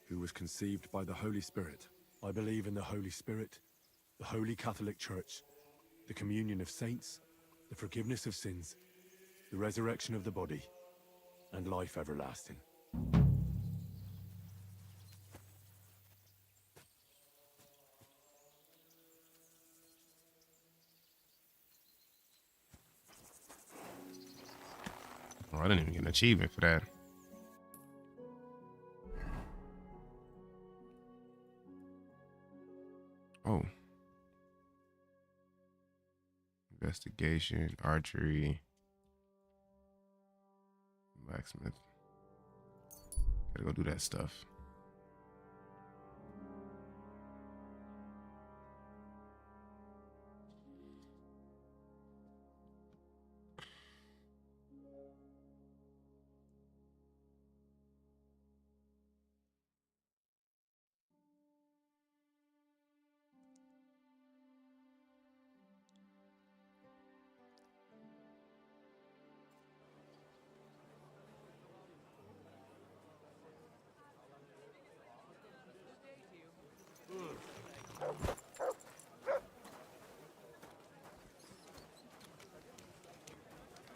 Speaker 2: who was conceived by the Holy Spirit. I believe in the Holy Spirit, the Holy Catholic Church, the communion of saints, the forgiveness of sins, the resurrection of the body,
Speaker 4: and life everlasting.
Speaker 16: Oh, I didn't even get an achievement for that. Oh. Investigation, archery, blacksmith. Gotta go do that stuff.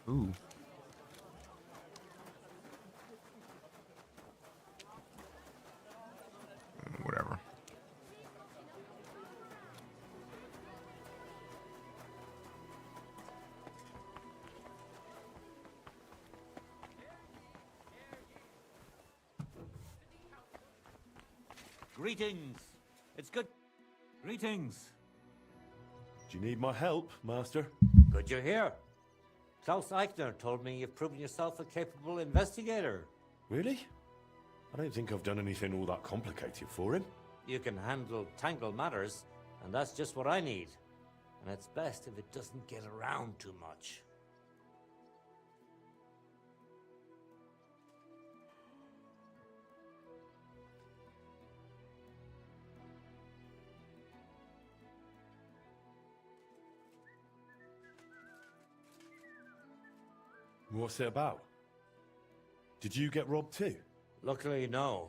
Speaker 16: Ooh. Whatever.
Speaker 18: Greetings. It's good. Greetings.
Speaker 4: Do you need my help, Master?
Speaker 18: Good you're here. Klaus Eichner told me you've proven yourself a capable investigator.
Speaker 4: Really? I don't think I've done anything all that complicated for him.
Speaker 18: You can handle tangled matters, and that's just what I need. And it's best if it doesn't get around too much.
Speaker 4: What's it about? Did you get robbed too?
Speaker 18: Luckily, no.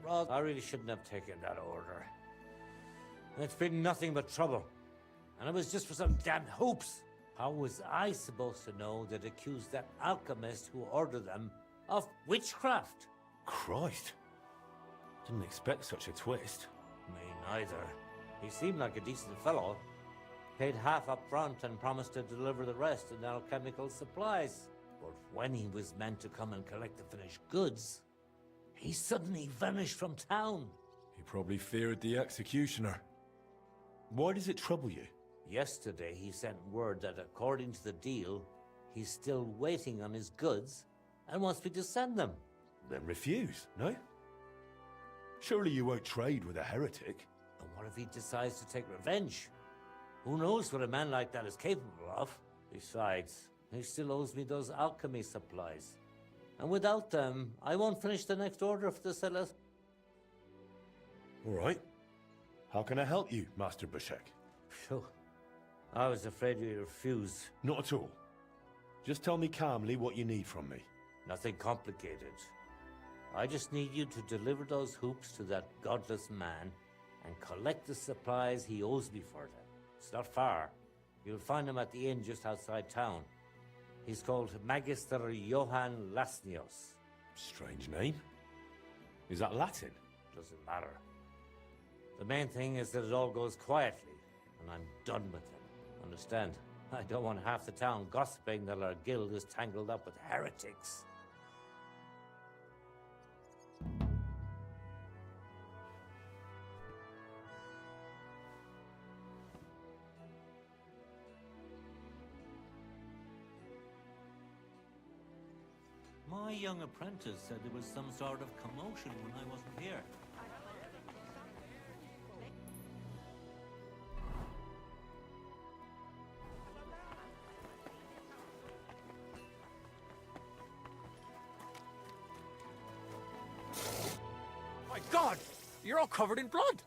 Speaker 18: Rod, I really shouldn't have taken that order. It's been nothing but trouble. And it was just for some damn hoops. How was I supposed to know they'd accuse that alchemist who ordered them of witchcraft?
Speaker 4: Christ. Didn't expect such a twist.
Speaker 18: Me neither. He seemed like a decent fellow. Paid half up front and promised to deliver the rest in alchemical supplies. But when he was meant to come and collect the finished goods, he suddenly vanished from town.
Speaker 4: He probably feared the executioner. Why does it trouble you?
Speaker 18: Yesterday he sent word that according to the deal, he's still waiting on his goods and wants me to send them.
Speaker 4: Then refuse, no? Surely you won't trade with a heretic.
Speaker 18: And what if he decides to take revenge? Who knows what a man like that is capable of? Besides, he still owes me those alchemy supplies. And without them, I won't finish the next order for the cellars.
Speaker 4: All right. How can I help you, Master Bashek?
Speaker 18: Phew. I was afraid you'd refuse.
Speaker 4: Not at all. Just tell me calmly what you need from me.
Speaker 18: Nothing complicated. I just need you to deliver those hoops to that godless man and collect the supplies he owes me for them. It's not far. You'll find him at the inn just outside town. He's called Magister Johann Lasnios.
Speaker 4: Strange name. Is that Latin?
Speaker 18: Doesn't matter. The main thing is that it all goes quietly, and I'm done with him. Understand? I don't want half the town gossiping that our guild is tangled up with heretics. My young apprentice said there was some sort of commotion when I wasn't here.
Speaker 15: My God! You're all covered in blood!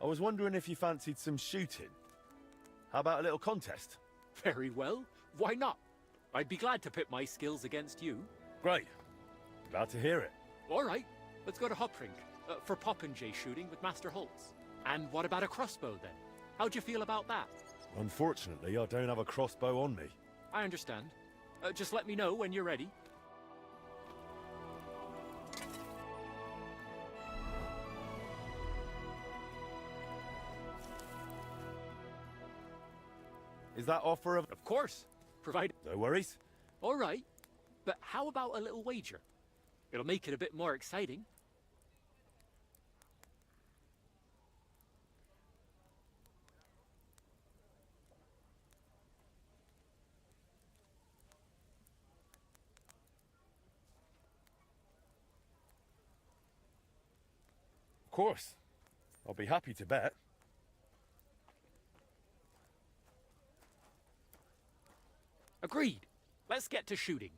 Speaker 4: I was wondering if you fancied some shooting. How about a little contest?
Speaker 15: Very well. Why not? I'd be glad to pit my skills against you.
Speaker 4: Great. Glad to hear it.
Speaker 15: All right, let's go to Hoprink for popinjay shooting with Master Holtz. And what about a crossbow then? How'd you feel about that?
Speaker 4: Unfortunately, I don't have a crossbow on me.
Speaker 15: I understand. Just let me know when you're ready.
Speaker 4: Is that offer of...
Speaker 15: Of course, provided...
Speaker 4: No worries.
Speaker 15: All right, but how about a little wager? It'll make it a bit more exciting.
Speaker 4: Of course. I'll be happy to bet.
Speaker 15: Agreed. Let's get to shooting.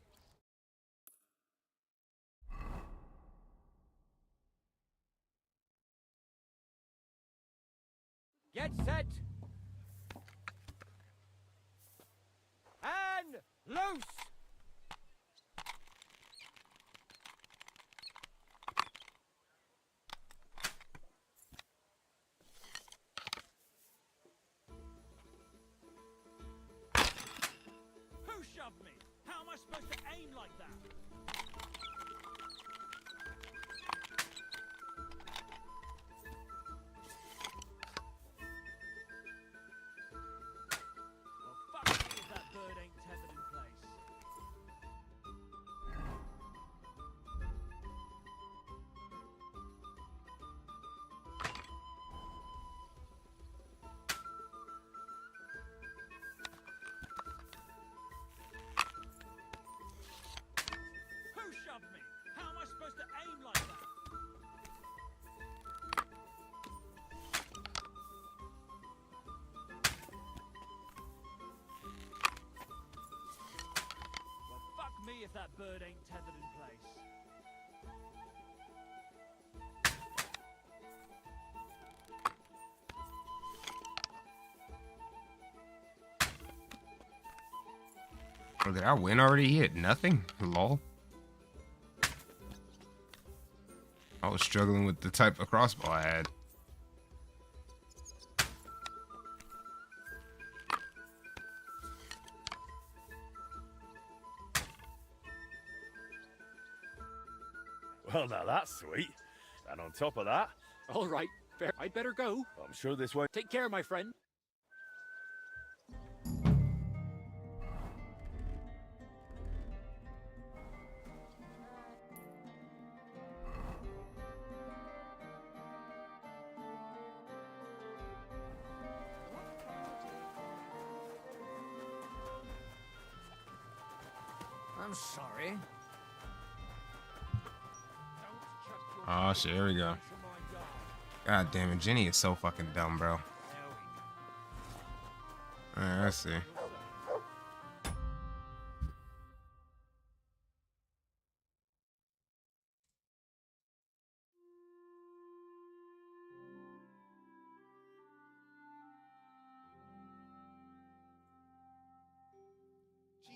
Speaker 11: Get set! And loose!
Speaker 5: Who shoved me? How am I supposed to aim like that? Well, fuck me if that bird ain't tethered in place. Who shoved me? How am I supposed to aim like that? Well, fuck me if that bird ain't tethered in place.
Speaker 16: Oh, did I win already? He hit nothing? Lol. I was struggling with the type of crossbow I had.
Speaker 4: Well, now that's sweet. And on top of that...
Speaker 15: All right, fair. I'd better go.
Speaker 4: I'm sure this won't...
Speaker 15: Take care, my friend.
Speaker 11: I'm sorry.
Speaker 16: Oh shit, here we go. God damn it, Jenny is so fucking dumb, bro. Alright, let's see.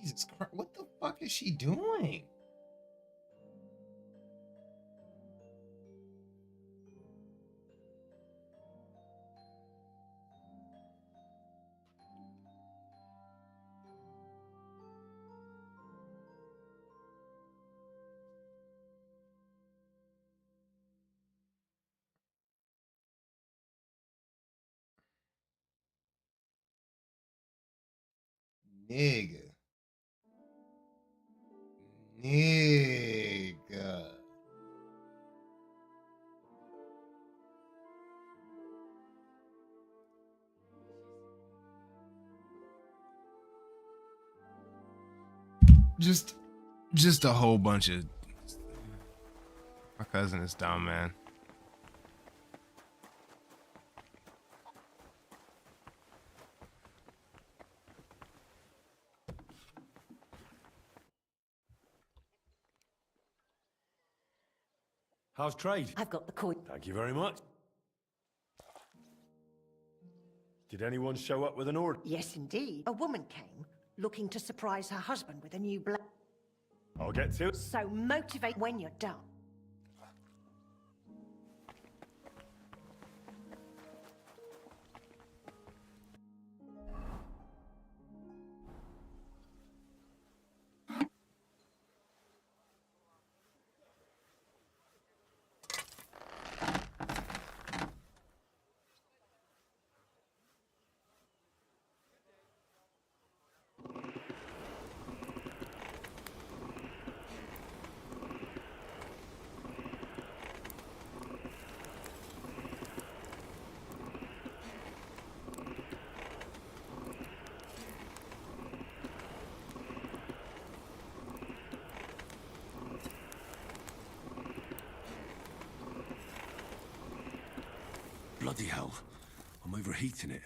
Speaker 16: Jesus Christ, what the fuck is she doing? Nigga. Nigga. Just a whole bunch of... My cousin is dumb, man.
Speaker 4: How's trade?
Speaker 17: I've got the coin.
Speaker 4: Thank you very much. Did anyone show up with an order?
Speaker 17: Yes, indeed. A woman came, looking to surprise her husband with a new
Speaker 2: I'll get to it.
Speaker 17: So motivate when you're done.
Speaker 4: Bloody hell. I'm overheating it.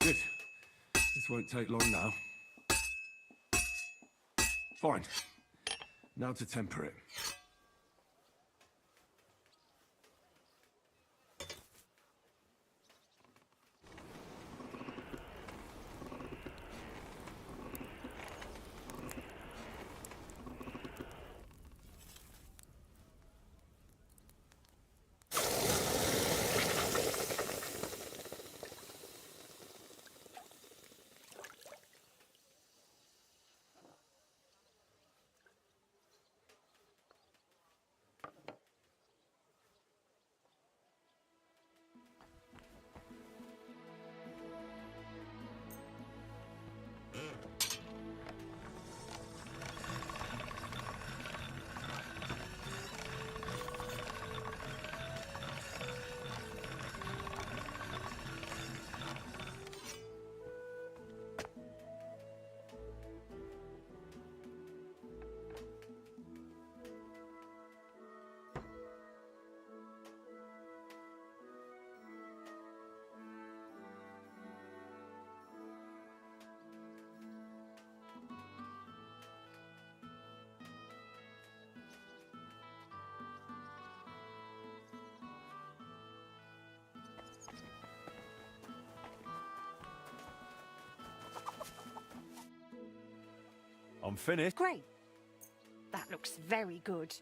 Speaker 4: Good. This won't take long now. Fine. Now to temper it. I'm finished.
Speaker 17: Great. That looks very good.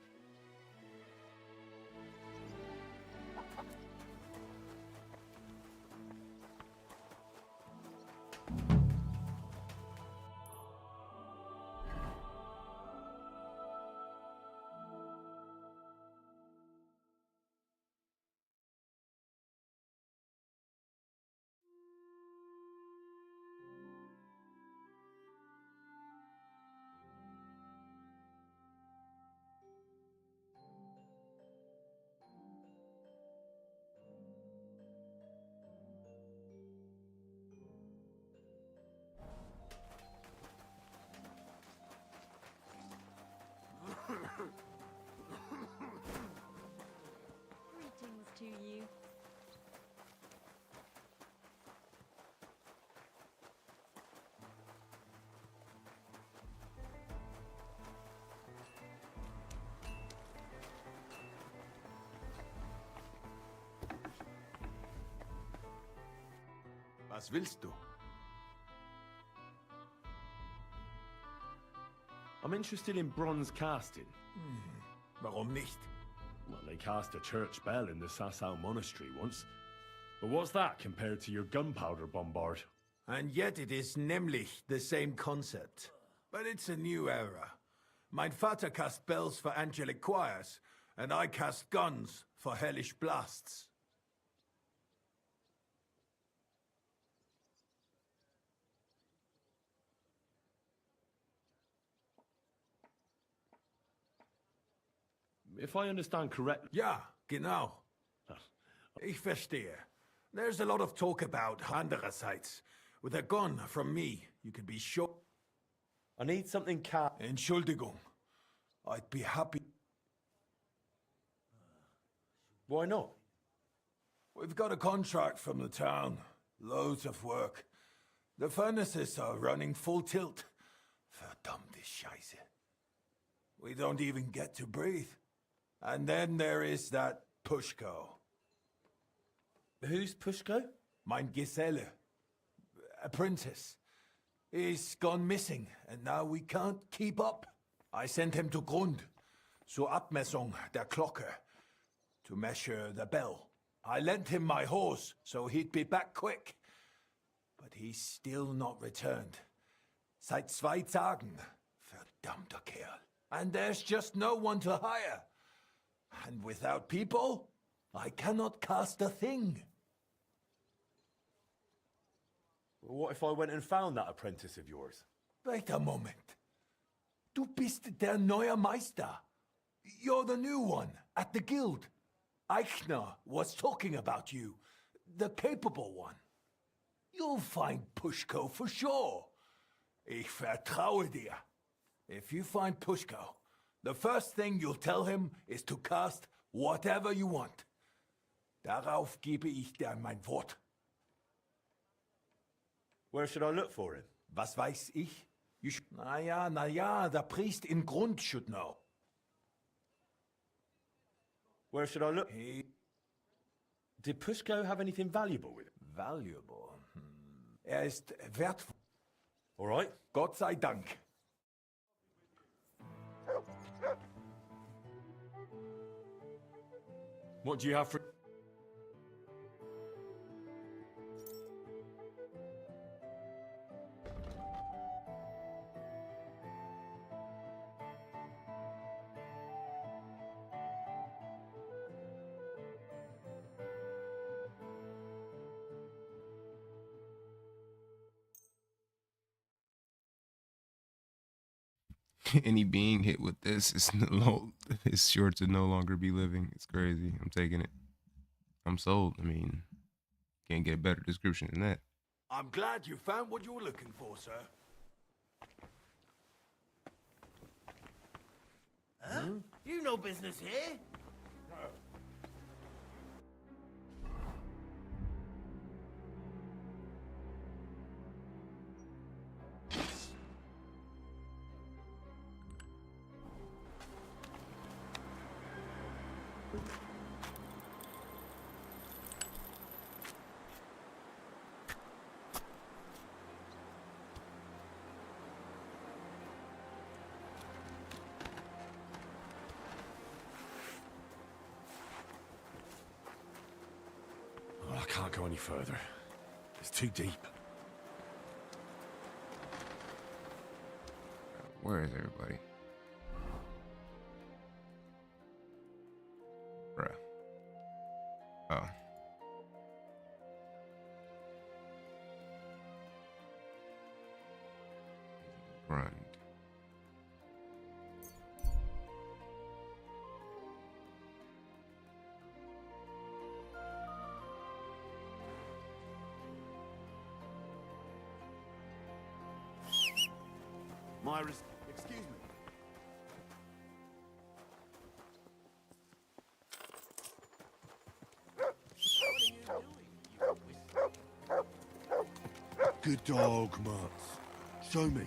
Speaker 3: Greetings to you.
Speaker 8: Was willst du?
Speaker 2: I'm interested in bronze casting.
Speaker 8: Warum nicht?
Speaker 2: Well, they cast a church bell in the Sassau monastery once. But what's that compared to your gunpowder bombard?
Speaker 8: And yet it is nämlich the same concept. But it's a new era. Mein Vater cast bells for angelic choirs, and I cast guns for hellish blasts.
Speaker 4: If I understand correctly...
Speaker 8: Ja, genau. Ich verstehe. There's a lot of talk about andererseits. With a gun from me, you could be sure...
Speaker 4: I need something
Speaker 8: Entschuldigung. I'd be happy...
Speaker 4: Why not?
Speaker 8: We've got a contract from the town. Loads of work. The furnaces are running full tilt. Verdammte Scheiße. We don't even get to breathe. And then there is that Pushko.
Speaker 4: Who's Pushko?
Speaker 8: Mein Geselle. Apprentice. He's gone missing, and now we can't keep up. I sent him to Grund, zur Abmessung der Glocke, to measure the bell. I lent him my horse, so he'd be back quick. But he's still not returned. Seit 2 Tagen. Verdammter Kerl. And there's just no one to hire. And without people, I cannot cast a thing.
Speaker 4: Well, what if I went and found that apprentice of yours?
Speaker 8: Wait a moment. Du bist der neue Meister. You're the new one, at the guild. Eichner was talking about you, the capable one. You'll find Pushko for sure. Ich vertraue dir. If you find Pushko, the first thing you'll tell him is to cast whatever you want. Darauf gebe ich dir mein Wort.
Speaker 4: Where should I look for him?
Speaker 8: Was weiß ich? Na ja, der Priest in Grund should know.
Speaker 4: Where should I look? Did Pushko have anything valuable with him?
Speaker 8: Valuable? Ist wertvoll.
Speaker 4: All right.
Speaker 8: Gott sei Dank.
Speaker 4: What do you have for...
Speaker 16: Any being hit with this is sure to no longer be living. It's crazy. I'm taking it. I'm sold. I mean, can't get a better description than that.
Speaker 8: I'm glad you found what you were looking for, sir.
Speaker 19: Huh? You no business here?
Speaker 4: I can't go any further. It's too deep.
Speaker 16: Where is everybody? Bruh. Oh. Run.
Speaker 10: Excuse me.
Speaker 14: Good dog, Mats. Show me.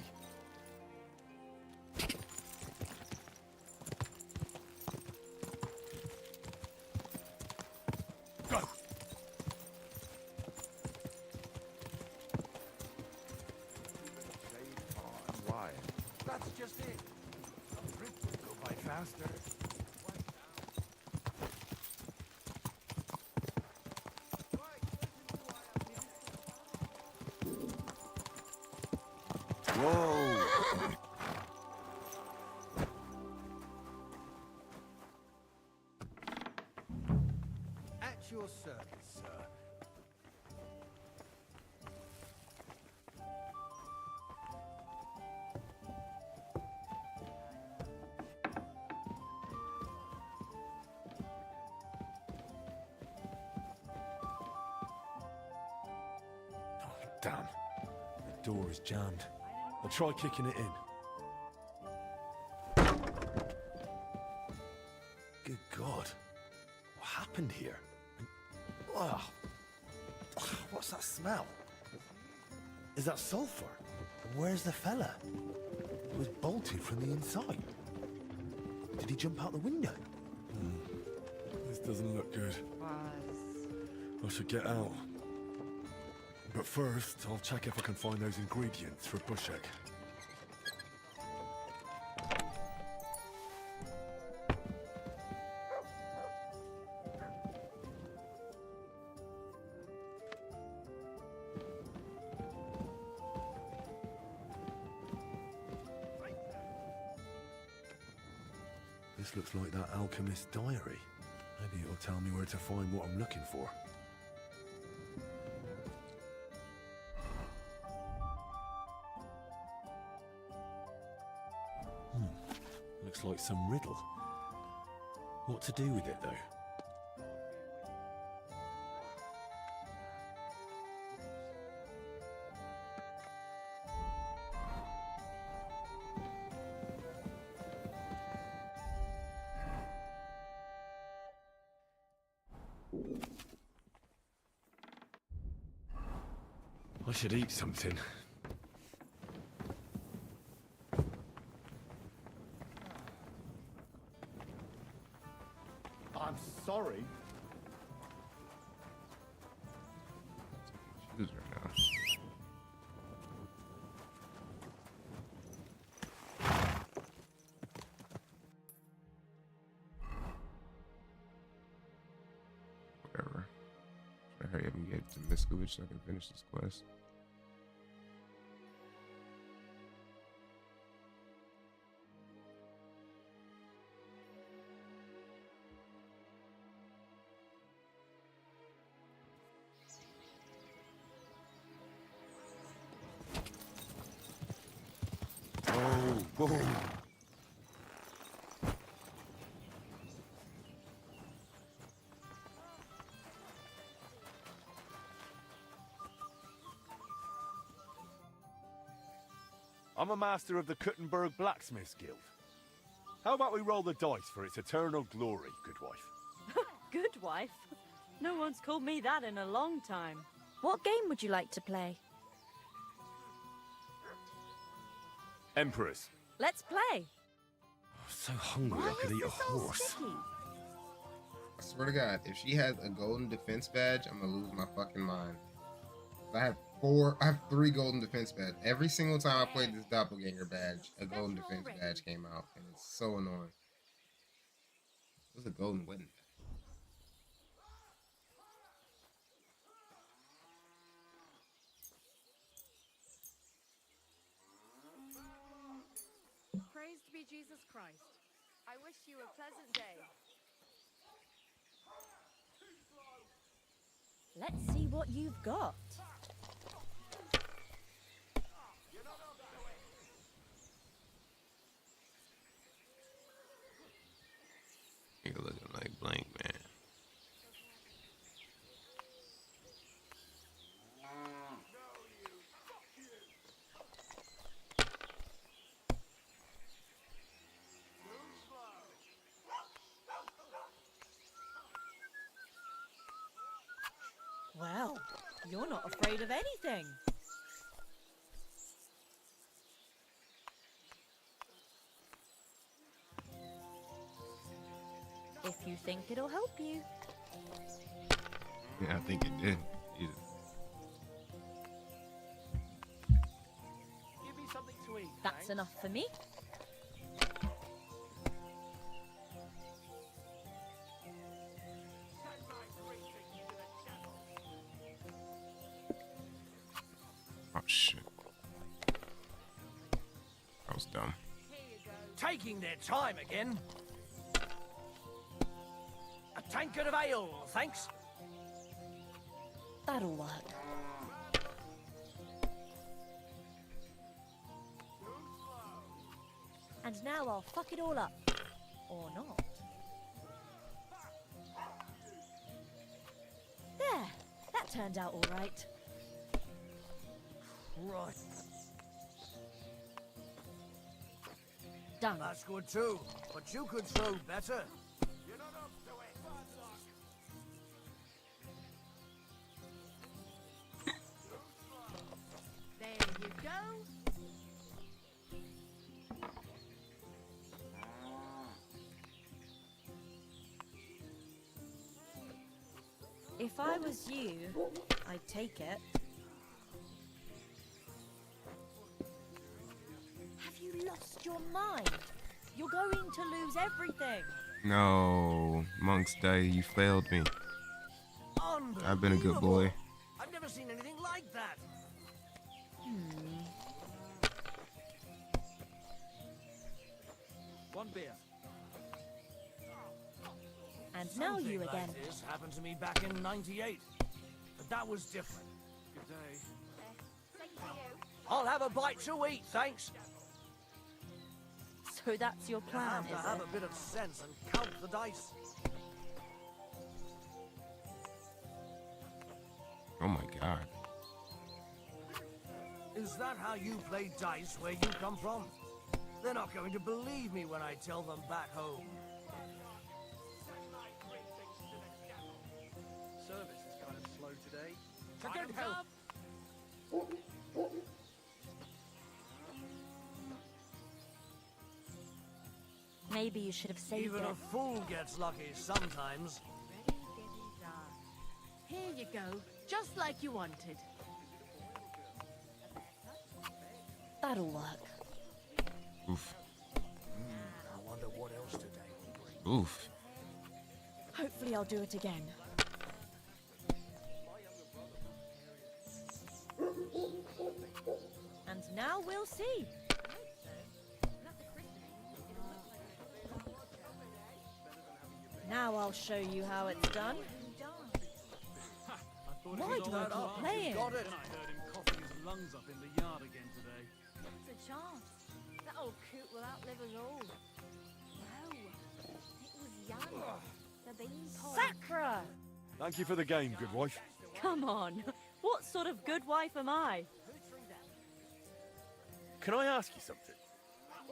Speaker 14: Go.
Speaker 8: Why? That's just it. A trip would go by faster.
Speaker 14: Whoa.
Speaker 4: Damn. The door is jammed. I'll try kicking it in. Good God. What happened here? Ugh. What's that smell? Is that sulfur? Where's the fella? It was bolted from the inside. Did he jump out the window? This doesn't look good. I should get out. But first, I'll check if I can find those ingredients for bush egg. This looks like that alchemist's diary. Maybe it'll tell me where to find what I'm looking for. Looks like some riddle. What to do with it, though? I should eat something.
Speaker 10: I'm sorry.
Speaker 16: Shoes right now. Whatever. Try to hurry up and get to Miskovich so I can finish this quest.
Speaker 4: Whoa. I'm a master of the Kuttenburg Blacksmith's Guild. How about we roll the dice for its eternal glory, good wife?
Speaker 9: Good wife? No one's called me that in a long time. What game would you like to play?
Speaker 4: Emperors.
Speaker 9: Let's play.
Speaker 4: I'm so hungry I could eat a horse.
Speaker 16: I swear to God, if she has a golden defense badge, I'm gonna lose my fucking mind. I have 3 golden defense badge. Every single time I played this doppelganger badge, a golden defense badge came out, and it's so annoying. It was a golden wedding badge.
Speaker 3: Praised be Jesus Christ. I wish you a pleasant day.
Speaker 9: Let's see what you've got.
Speaker 16: You're looking like blank, man.
Speaker 9: Well, you're not afraid of anything. If you think it'll help you.
Speaker 16: Yeah, I think it did.
Speaker 11: Give me something to eat.
Speaker 9: That's enough for me.
Speaker 16: Oh shit. That was dumb.
Speaker 11: Taking their time again. A tankard of ale, thanks.
Speaker 9: That'll work. And now I'll fuck it all up. Or not. There. That turned out all right.
Speaker 5: right.
Speaker 9: Done.
Speaker 5: That's good too, but you could throw better.
Speaker 8: You're not up to it.
Speaker 3: There you go.
Speaker 9: If I was you, I'd take it. Have you lost your mind? You're going to lose everything.
Speaker 16: No, Monk's Day, you failed me. I've been a good boy.
Speaker 5: I've never seen anything like that.
Speaker 11: One beer.
Speaker 9: And now you
Speaker 5: Something
Speaker 9: again.
Speaker 5: Like this happened to me back in '98, but that was different.
Speaker 11: Good day.
Speaker 5: I'll have a bite to eat, thanks.
Speaker 9: So that's your plan,
Speaker 5: You
Speaker 9: is
Speaker 5: have
Speaker 9: it?
Speaker 5: to have a bit of sense and count the dice.
Speaker 16: Oh my god.
Speaker 5: Is that how you play dice where you come from? They're not going to believe me when I tell them back home.
Speaker 6: Service is kind of slow today.
Speaker 11: For good health.
Speaker 9: Maybe you should have saved
Speaker 5: Even
Speaker 9: it.
Speaker 5: a fool gets lucky sometimes.
Speaker 3: Here you go, just like you wanted.
Speaker 9: That'll work.
Speaker 16: Oof.
Speaker 5: I wonder what else today will bring.
Speaker 16: Oof.
Speaker 9: Hopefully I'll do it again. And now we'll see. Now I'll show you how it's done. Why do I keep playing?
Speaker 5: Got it. Then I heard him coughing his lungs up in the yard again today.
Speaker 3: What's a chance? That old coot will outlive us all. No, it was young. The beanpole.
Speaker 9: Sacra!
Speaker 2: Thank you for the game, good wife.
Speaker 9: Come on. What sort of good wife am I?
Speaker 2: Can I ask you something?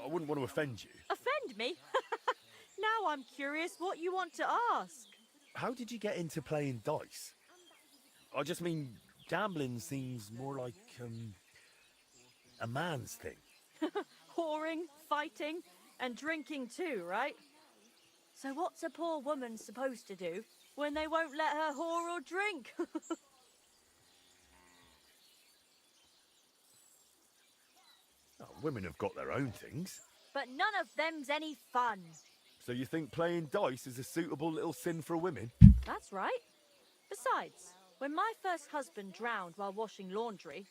Speaker 2: I wouldn't want to offend you.
Speaker 9: Offend me? Now I'm curious what you want to ask.
Speaker 2: How did you get into playing dice? I just mean, gambling seems more like, a man's thing.
Speaker 9: Whoring, fighting, and drinking too, right? So what's a poor woman supposed to do when they won't let her whore or drink?
Speaker 2: Oh, women have got their own things.
Speaker 9: But none of them's any fun.
Speaker 2: So you think playing dice is a suitable little sin for women?
Speaker 9: That's right. Besides, when my first husband drowned while washing laundry,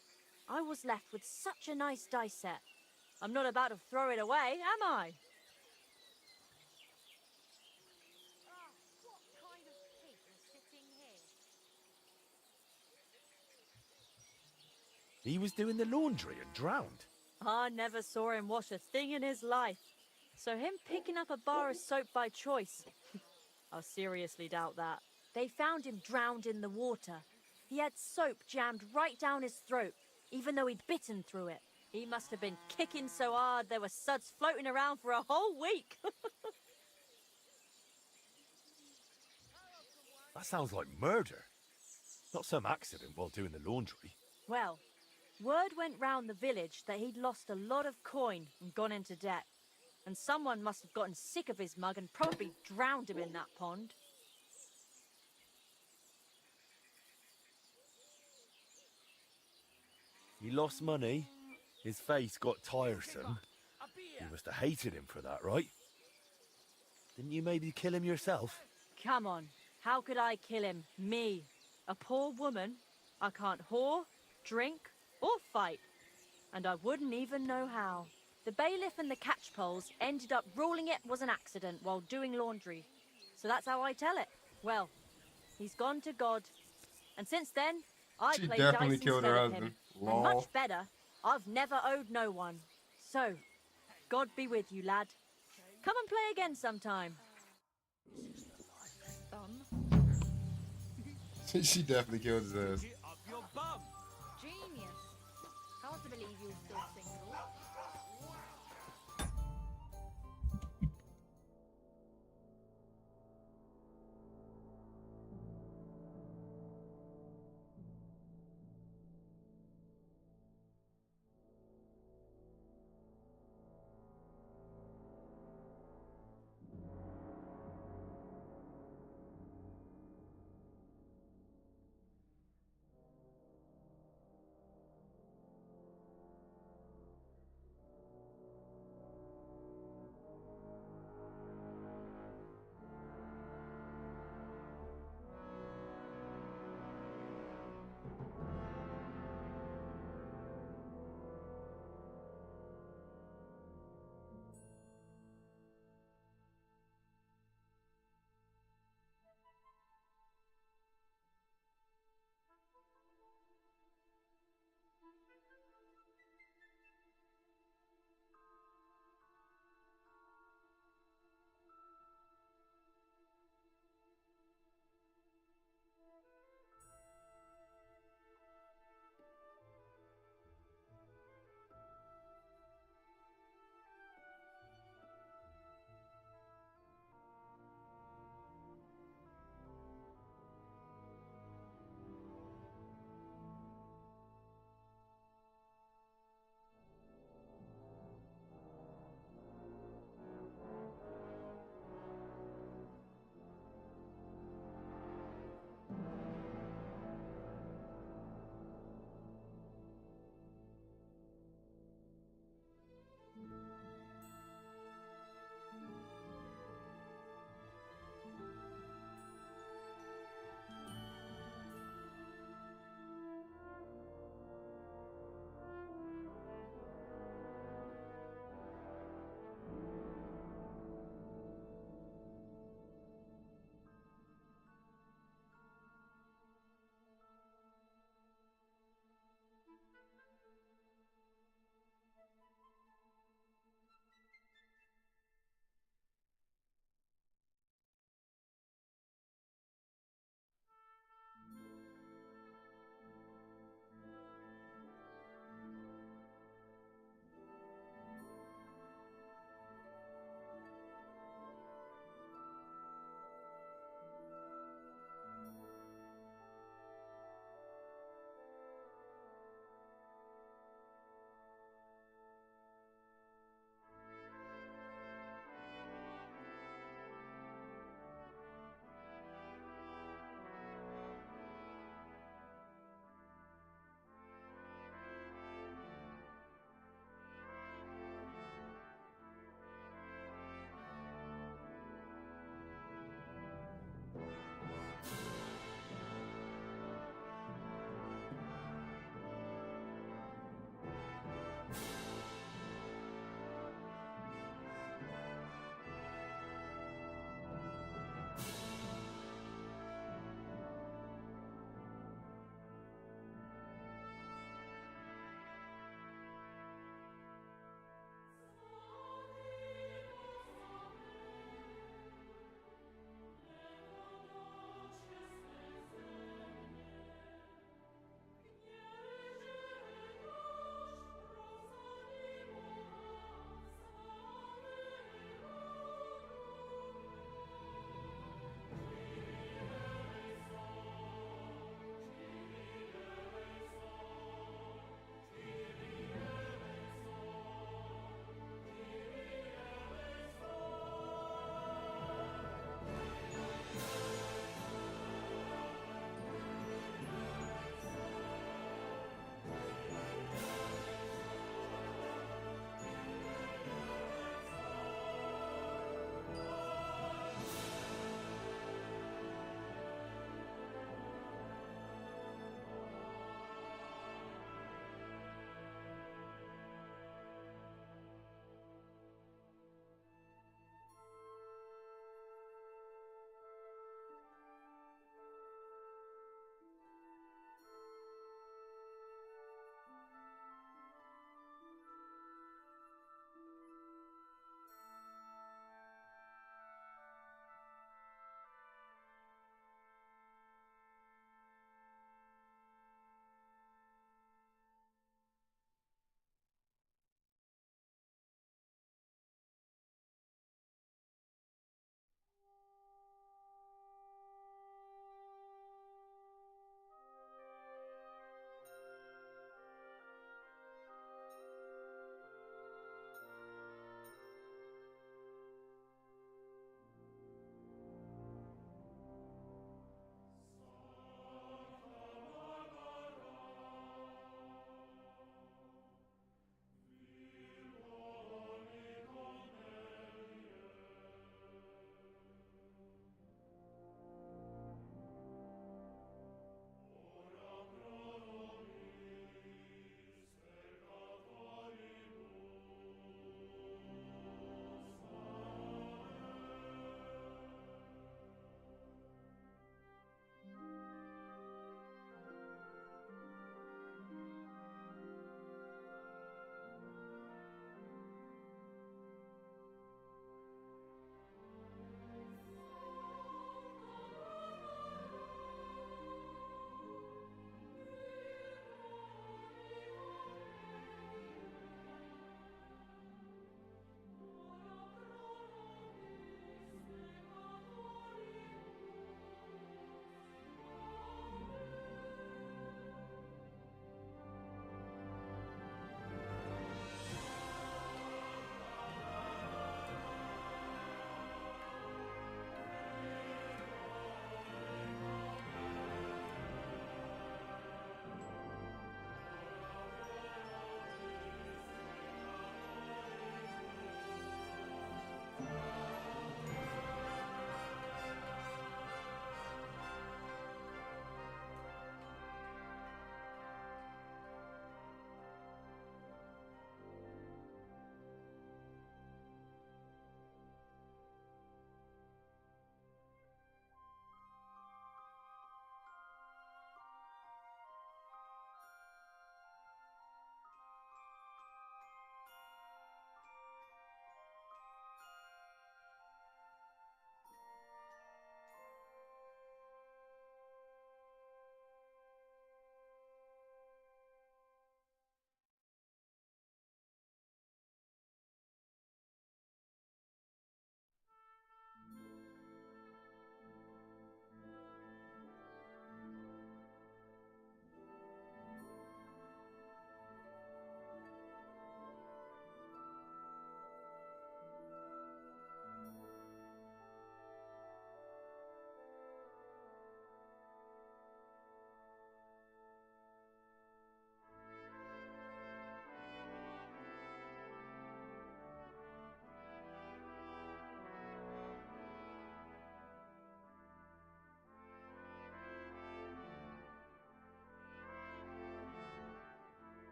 Speaker 9: I was left with such a nice dice set. I'm not about to throw it away, am I?
Speaker 2: He was doing the laundry and drowned.
Speaker 9: I never saw him wash a thing in his life. So him picking up a bar of soap by choice, I seriously doubt that. They found him drowned in the water. He had soap jammed right down his throat, even though he'd bitten through it. He must have been kicking so hard there were suds floating around for a whole week.
Speaker 2: That sounds like murder. Not some accident while doing the laundry.
Speaker 9: Well, word went round the village that he'd lost a lot of coin and gone into debt. And someone must have gotten sick of his mug and probably drowned him in that pond.
Speaker 2: He lost money. His face got tiresome. You must have hated him for that, right? Didn't you maybe kill him yourself?
Speaker 9: Come on, how could I kill him? Me, a poor woman? I can't whore, drink, or fight. And I wouldn't even know how. The bailiff and the catchpoles ended up ruling it was an accident while doing laundry. So that's how I tell it. Well, he's gone to God. And since then, I
Speaker 16: She
Speaker 9: play
Speaker 16: definitely
Speaker 9: dice
Speaker 16: killed
Speaker 9: instead
Speaker 16: her
Speaker 9: of him.
Speaker 16: husband.
Speaker 9: And
Speaker 16: Lol.
Speaker 9: much better, I've never owed no one. So, God be with you, lad. Come and play again sometime.
Speaker 16: She definitely killed his ass.
Speaker 3: Genius.
Speaker 9: Hard to believe you're still single.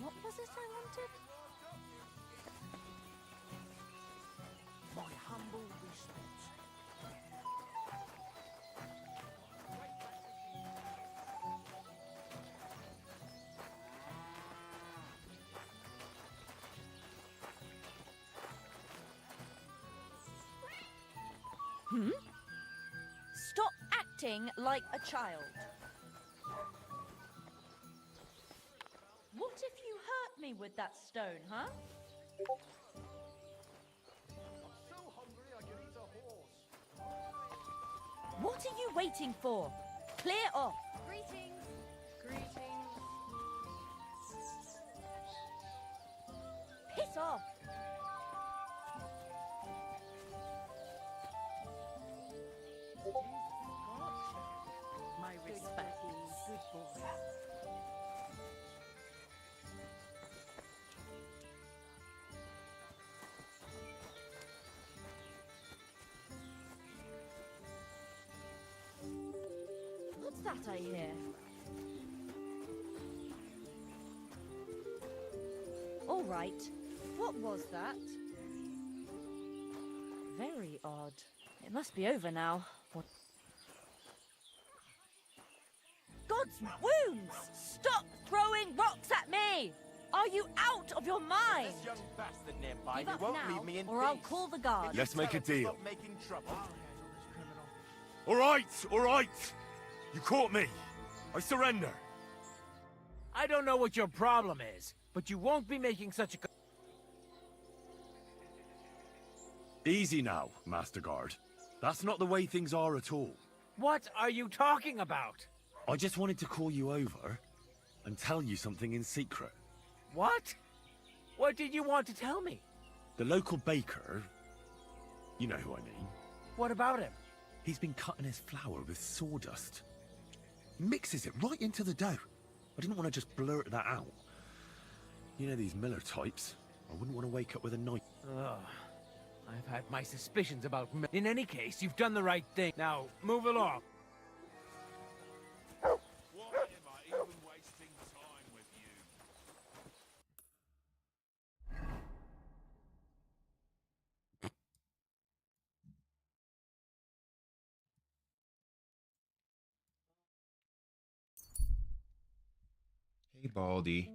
Speaker 9: What was it I wanted?
Speaker 5: My humble respects.
Speaker 9: Stop acting like a child. What if you hurt me with that stone, huh?
Speaker 5: I'm so hungry I could eat a horse.
Speaker 9: you waiting for? Clear off.
Speaker 3: Greetings. Greetings.
Speaker 9: Piss off.
Speaker 3: My respect. Good boy.
Speaker 9: What's that I hear? All right. What was that? Very odd. It must be over now. What? God's wounds! Stop throwing rocks at me! Are you out of your mind?
Speaker 6: This young bastard nearby,
Speaker 9: Give
Speaker 6: he
Speaker 9: up
Speaker 6: won't
Speaker 9: now,
Speaker 6: leave me in
Speaker 9: or I'll
Speaker 6: peace.
Speaker 9: call the guards.
Speaker 4: Let's make a deal.
Speaker 6: Stop making trouble.
Speaker 4: All right. You caught me. I surrender.
Speaker 11: I don't know what your problem is, but you won't be making such a...
Speaker 4: Easy now, Master Guard. That's not the way things are at all.
Speaker 11: What are you talking about?
Speaker 4: I just wanted to call you over and tell you something in secret.
Speaker 11: What? What did you want to tell me?
Speaker 4: The local baker, you know who I mean.
Speaker 11: What about him?
Speaker 4: He's been cutting his flour with sawdust. Mixes it right into the dough. I didn't want to just blurt that out. You know these Miller types. I wouldn't want to wake up with a knife.
Speaker 11: Ugh. I've had my suspicions about... In any case, you've done the right thing. Now, move along.
Speaker 8: Why am I even wasting time with you?
Speaker 1: Hey, Baldy.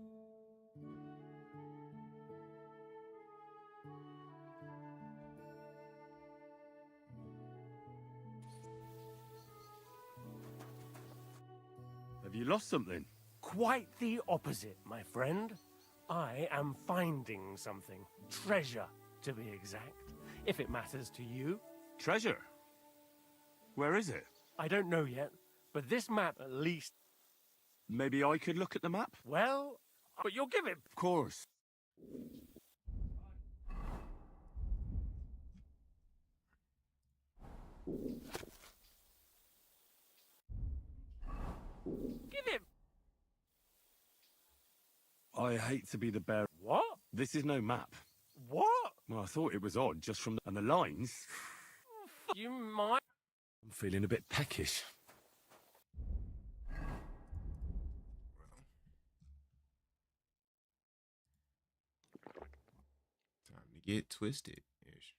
Speaker 4: Have you lost something?
Speaker 22: Quite the opposite, my friend. I am finding something. Treasure, to be exact. If it matters to you.
Speaker 4: Treasure? Where is it?
Speaker 22: I don't know yet, but this map at least...
Speaker 4: Maybe I could look at the map?
Speaker 22: Well, but you'll give it...
Speaker 4: Of course.
Speaker 22: Give it...
Speaker 4: I hate to be the bearer.
Speaker 22: What?
Speaker 4: This is no map.
Speaker 22: What?
Speaker 4: Well, I thought it was odd just from the... And the lines...
Speaker 22: You might...
Speaker 4: I'm feeling a bit peckish.
Speaker 1: Time to get twisted. Ish.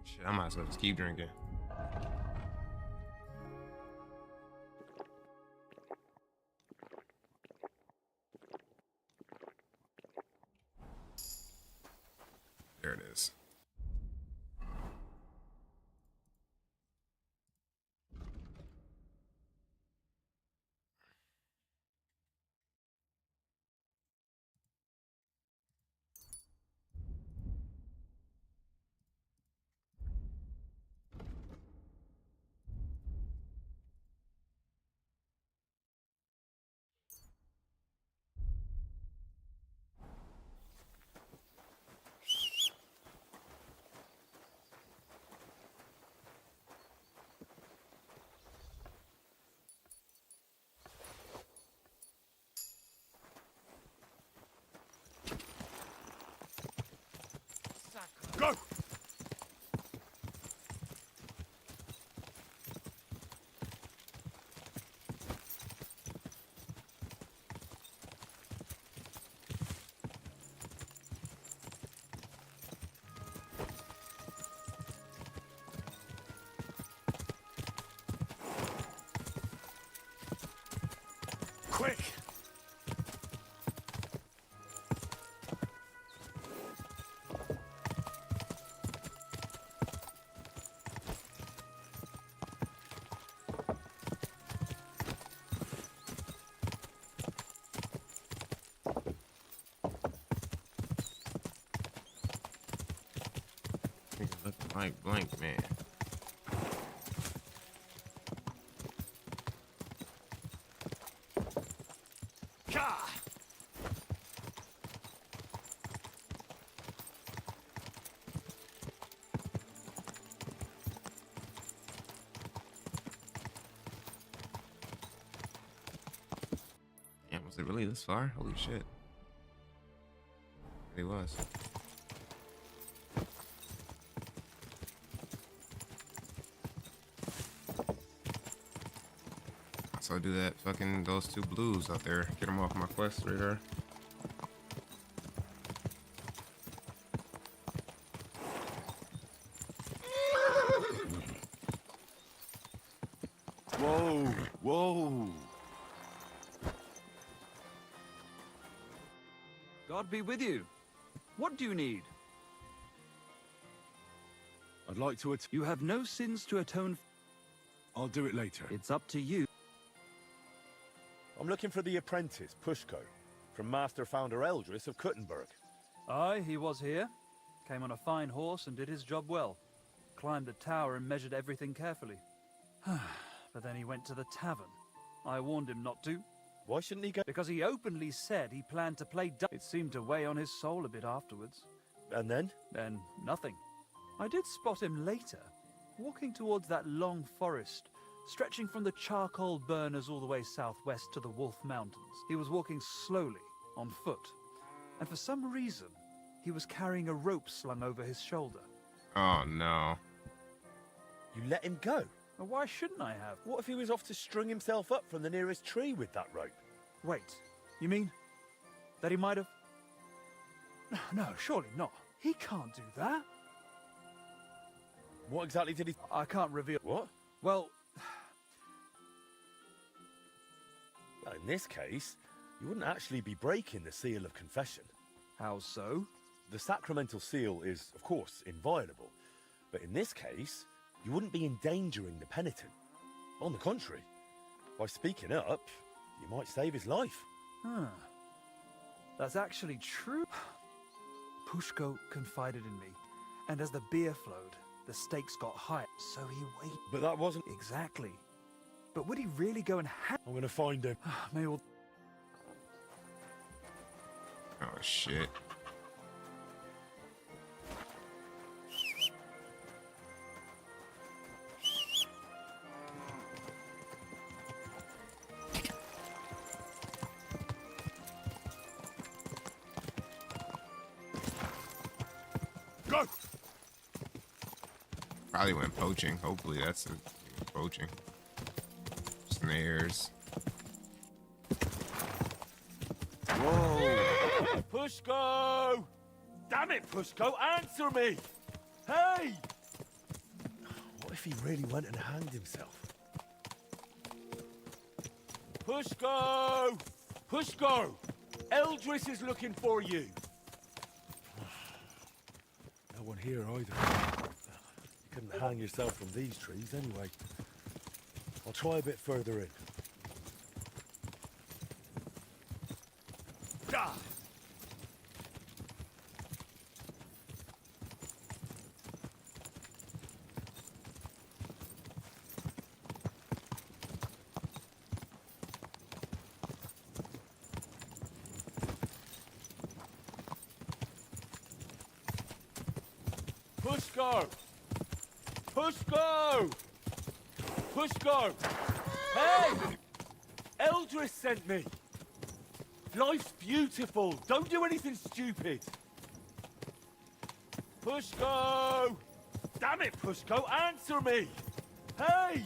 Speaker 1: Shit, I might as well just keep drinking. There it is.
Speaker 2: quick!
Speaker 1: Nigga looking like blank, man. Damn, was it really this far? Holy shit. It was. So I do that fucking those two blues out there. Get them off my quest radar.
Speaker 2: Whoa, whoa.
Speaker 12: God be with you. What do you need?
Speaker 2: I'd like to
Speaker 12: You have no sins to atone.
Speaker 2: I'll do it later.
Speaker 12: It's up to you.
Speaker 4: I'm looking for the apprentice, Pushko, from Master Founder Eldris of Kuttenburg.
Speaker 12: Aye, he was here. Came on a fine horse and did his job well. Climbed the tower and measured everything carefully. But then he went to the tavern. I warned him not to.
Speaker 4: Why shouldn't he go?
Speaker 12: Because he openly said he planned to play It seemed to weigh on his soul a bit afterwards.
Speaker 4: And then?
Speaker 12: Then nothing. I did spot him later, walking towards that long forest, stretching from the charcoal burners all the way southwest to the Wolf Mountains. He was walking slowly, on foot, and for some reason, he was carrying a rope slung over his shoulder.
Speaker 1: Oh no.
Speaker 4: You let him go?
Speaker 12: Well, why shouldn't I have?
Speaker 4: What if he was off to string himself up from the nearest tree with that rope?
Speaker 12: Wait, you mean that he might have... No, surely not. He can't do that.
Speaker 4: What exactly did he...
Speaker 12: I can't reveal...
Speaker 4: What?
Speaker 12: Well...
Speaker 4: In this case, you wouldn't actually be breaking the seal of confession.
Speaker 12: How so?
Speaker 4: The sacramental seal is, of course, inviolable. But in this case, you wouldn't be endangering the penitent. On the contrary, by speaking up, you might save his life.
Speaker 12: That's actually true. Pushko confided in me, and as the beer flowed, the stakes got higher, so he waited.
Speaker 4: But that wasn't...
Speaker 12: Exactly. But would he really go and
Speaker 4: I'm gonna find him.
Speaker 12: Maybe we'll...
Speaker 1: Oh shit.
Speaker 2: Go!
Speaker 1: Probably went poaching. Hopefully that's poaching. Snares.
Speaker 4: Whoa! Pushko! Damn it, Pushko, answer me! Hey! What if he really went and hanged himself? Pushko! Pushko! Eldris is looking for you! No one here either. You couldn't hang yourself from these trees anyway. I'll try a bit further in. Pushko! Pushko! Pushko! Hey! Eldris sent me! Life's beautiful! Don't do anything stupid! Pushko! Damn it, Pushko, answer me! Hey!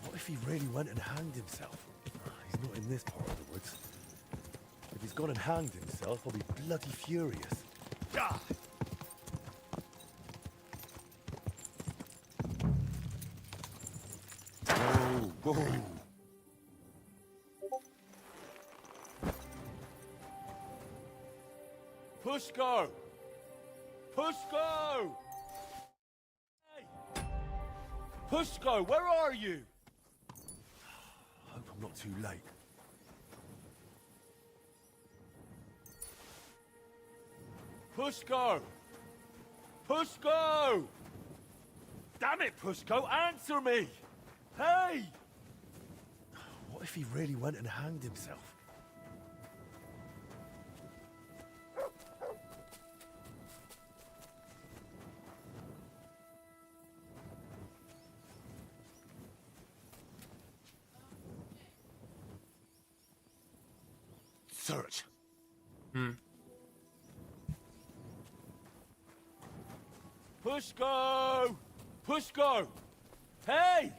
Speaker 4: What if he really went and hanged himself? He's not in this part of the woods. If he's gone and hanged himself, I'll be bloody furious. Ah! Whoa.
Speaker 2: Pushko! Pushko! Hey! Pushko, where are you? Hope I'm not too late. Pushko! Pushko! Damn it, Pushko, answer me! Hey! What if he really went and hanged himself? Search. Pushko! Pushko! Hey!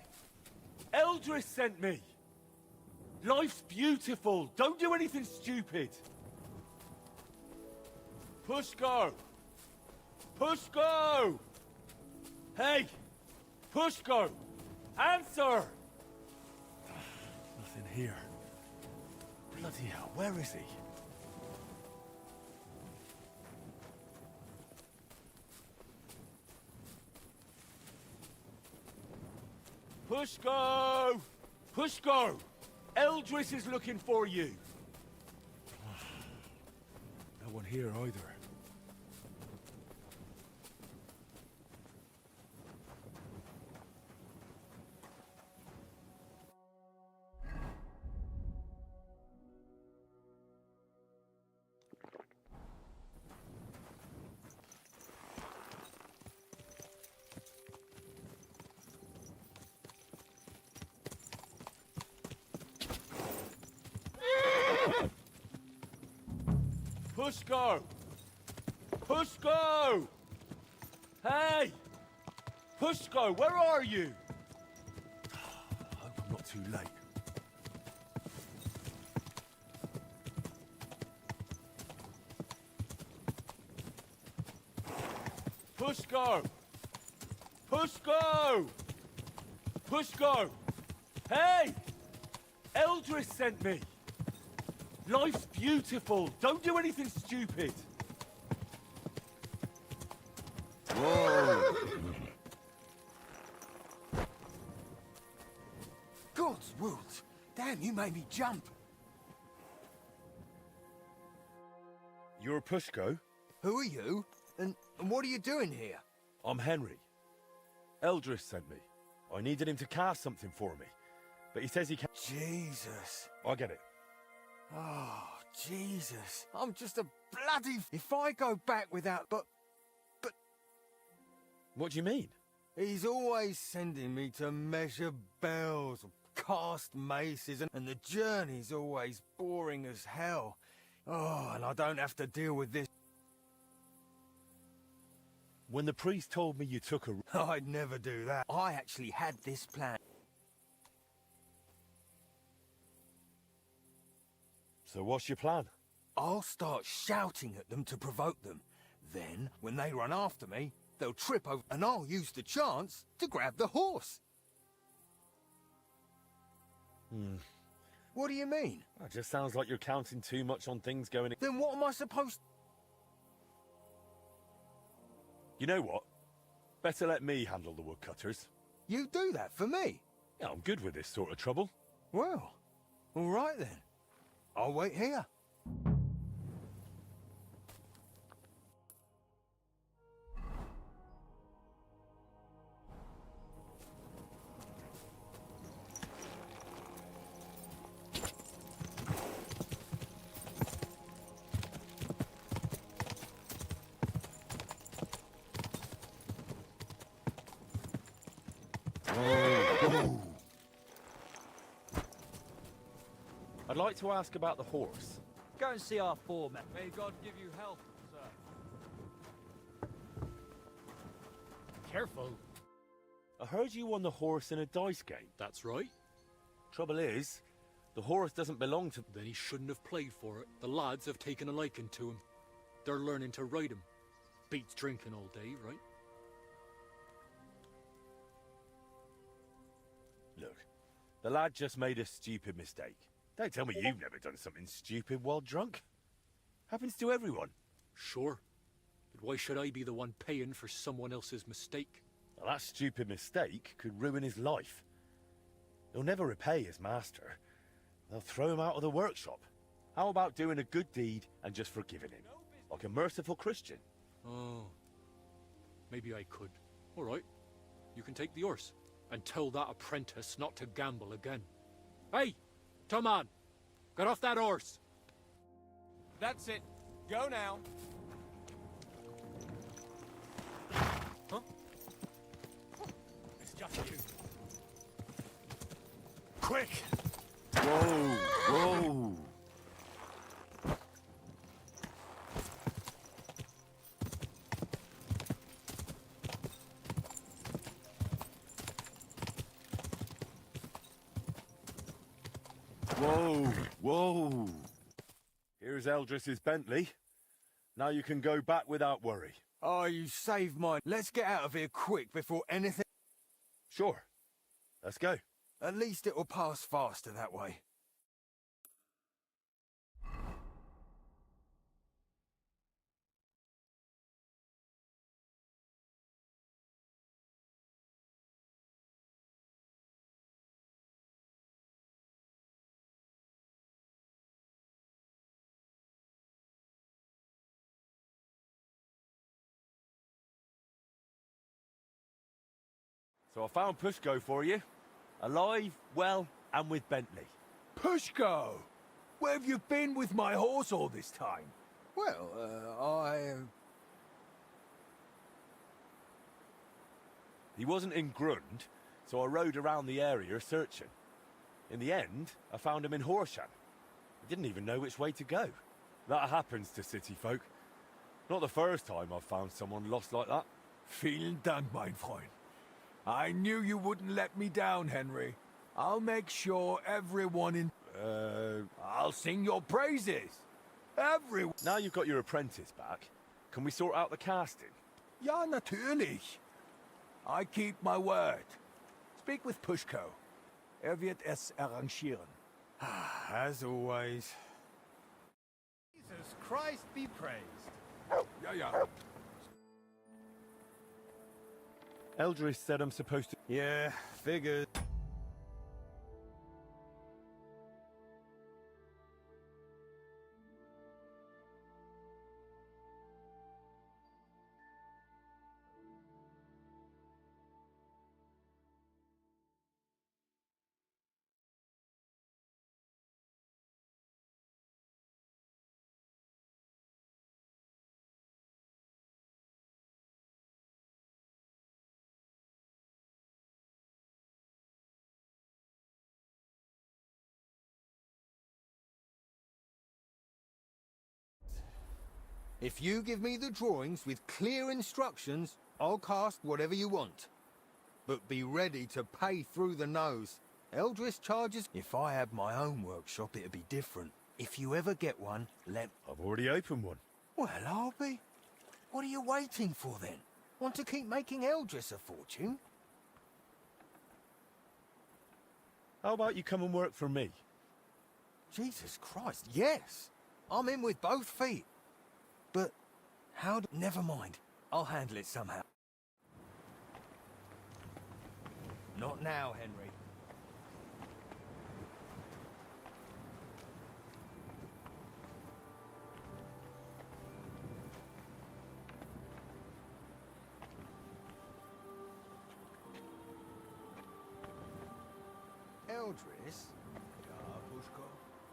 Speaker 2: Eldris sent me! Life's beautiful! Don't do anything stupid! Pushko! Pushko! Hey! Pushko! Answer! Nothing here. Bloody hell, where is he? Pushko! Pushko! Eldris is looking for you! No one here either. Pushko! Pushko! Hey! Pushko, where are you? Hope I'm not too late. Pushko! Pushko! Pushko! Hey! Eldris sent me! Life's beautiful. Don't do anything stupid.
Speaker 5: Whoa. God's rules. Damn, you made me jump.
Speaker 2: You're Pushko?
Speaker 5: Who are you? And what are you doing here?
Speaker 2: I'm Henry. Eldris sent me. I needed him to cast something for me. But he says he can't.
Speaker 5: Jesus.
Speaker 2: I get it.
Speaker 5: Oh, Jesus. I'm just a bloody... If I go back without... But...
Speaker 2: What do you mean?
Speaker 5: He's always sending me to measure bells, cast maces, and the journey's always boring as hell. Oh, and I don't have to deal with this.
Speaker 2: When the priest told me you took a...
Speaker 5: I'd never do that. I actually had this plan.
Speaker 2: So what's your plan?
Speaker 5: I'll start shouting at them to provoke them. Then, when they run after me, they'll trip over, and I'll use the chance to grab the horse. What do you mean?
Speaker 2: It just sounds like you're counting too much on things going...
Speaker 5: Then what am I supposed...
Speaker 2: You know what? Better let me handle the woodcutters.
Speaker 5: You do that for me?
Speaker 2: Yeah, I'm good with this sort of trouble.
Speaker 5: Well, all right then. I'll wait here.
Speaker 2: I'd like to ask about the horse.
Speaker 12: Go and see our foreman. May God give you health, sir.
Speaker 15: Careful.
Speaker 2: I heard you won the horse in a dice game.
Speaker 15: That's right.
Speaker 2: Trouble is, the horse doesn't belong to...
Speaker 15: Then he shouldn't have played for it. The lads have taken a liking to him. They're learning to ride him. Beats drinking all day, right?
Speaker 2: Look, the lad just made a stupid mistake. Don't tell me you've never done something stupid while drunk. Happens to everyone.
Speaker 15: Sure. But why should I be the one paying for someone else's mistake?
Speaker 4: Well, that stupid mistake could ruin his life. He'll never repay his master. They'll throw him out of the workshop. How about doing a good deed and just forgiving him? Like a merciful Christian.
Speaker 15: Oh. Maybe I could. All right. You can take the horse. And tell that apprentice not to gamble again. Hey! Come on! Get off that horse!
Speaker 6: That's it. Go now.
Speaker 15: Huh? It's just you.
Speaker 4: Quick! Whoa! Whoa! Whoa! Whoa! Here's Eldris's Bentley. Now you can go back without worry.
Speaker 5: Oh, you saved mine. Let's get out of here quick before anything...
Speaker 4: Sure. Let's go.
Speaker 5: At least it'll pass faster that way.
Speaker 4: So I found Pushko for you. Alive, well, and with Bentley.
Speaker 13: Pushko! Where have you been with my horse all this time?
Speaker 5: Well,
Speaker 4: He wasn't in Grund, so I rode around the area searching. In the end, I found him in Horsham. I didn't even know which way to go. That happens to city folk. Not the first time I've found someone lost like that.
Speaker 13: Vielen Dank, mein Freund. I knew you wouldn't let me down, Henry. I'll make sure everyone in... I'll sing your praises. Everyone...
Speaker 4: Now you've got your apprentice back, can we sort out the casting?
Speaker 13: Ja, natürlich. I keep my word. Speak with Pushko. Wird es arrangieren.
Speaker 5: As always.
Speaker 7: Jesus Christ be praised.
Speaker 13: Ja, ja.
Speaker 4: Eldris said I'm supposed to...
Speaker 5: Yeah, figured. If you give me the drawings with clear instructions, I'll cast whatever you want. But be ready to pay through the nose. Eldris charges... If I had my own workshop, it'd be different. If you ever get one, let...
Speaker 4: I've already opened one.
Speaker 5: Well, I'll be... What are you waiting for, then? Want to keep making Eldris a fortune?
Speaker 4: How about you come and work for me?
Speaker 5: Jesus Christ, yes! I'm in with both feet. But how do... Never mind. I'll handle it somehow. Not now, Henry. Eldris?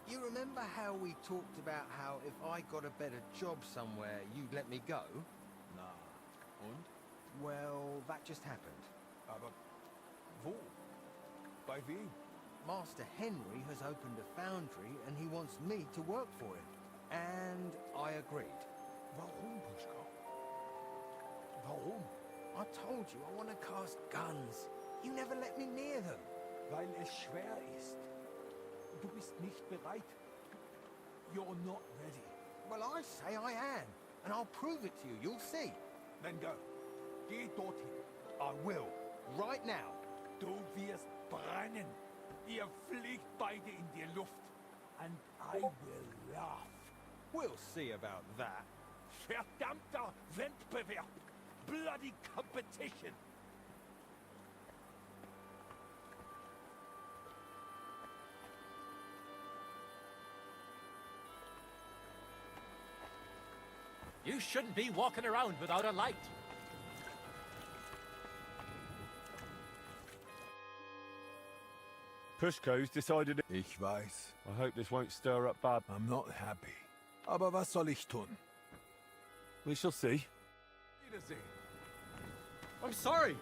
Speaker 5: You remember how we talked about how if I got a better job somewhere, you'd let me go?
Speaker 13: Na, und?
Speaker 5: Well, that just happened.
Speaker 13: Aber wo? Bei wem?
Speaker 5: Master Henry has opened a foundry and he wants me to work for him. And I agreed.
Speaker 13: Warum, Pushko? Warum?
Speaker 5: I told you I want to cast guns. You never let me near them.
Speaker 13: Weil es schwer ist. Du bist nicht bereit. You're not ready.
Speaker 5: Well, I say I am. And I'll prove it to you. You'll see.
Speaker 13: Then go. Geh dorthin.
Speaker 5: I will. Right now.
Speaker 13: Du wirst brennen. Ihr fliegt beide in die Luft. And I will laugh.
Speaker 5: We'll see about that.
Speaker 13: Fertig.
Speaker 10: verdammter Wettbewerb! Bloody competition!
Speaker 15: You shouldn't be walking around without a light.
Speaker 4: Pushko's decided it.
Speaker 13: Ich weiß.
Speaker 4: I hope this won't stir up bad.
Speaker 13: I'm not happy. Aber was soll ich tun?
Speaker 4: We shall see.
Speaker 13: Wiedersehen.
Speaker 15: I'm sorry.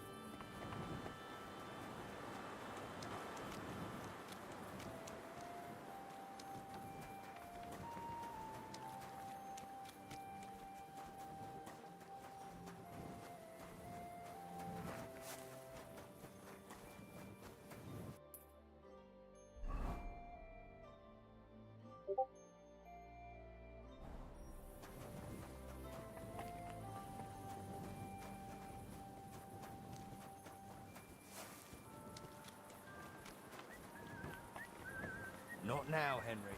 Speaker 5: Not now, Henry.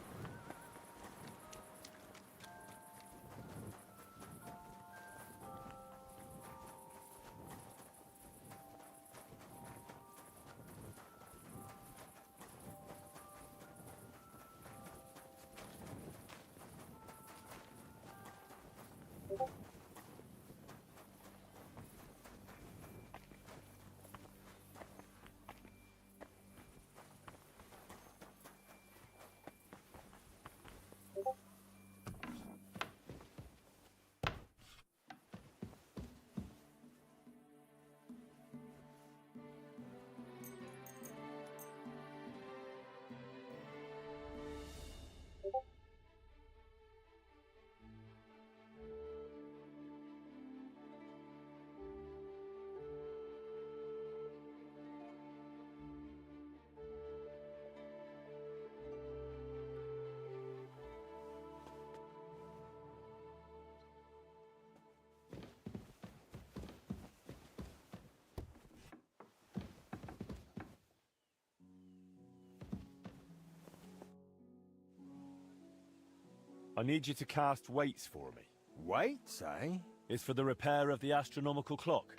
Speaker 4: I need you to cast weights for me.
Speaker 5: Weights, eh?
Speaker 4: It's for the repair of the astronomical clock.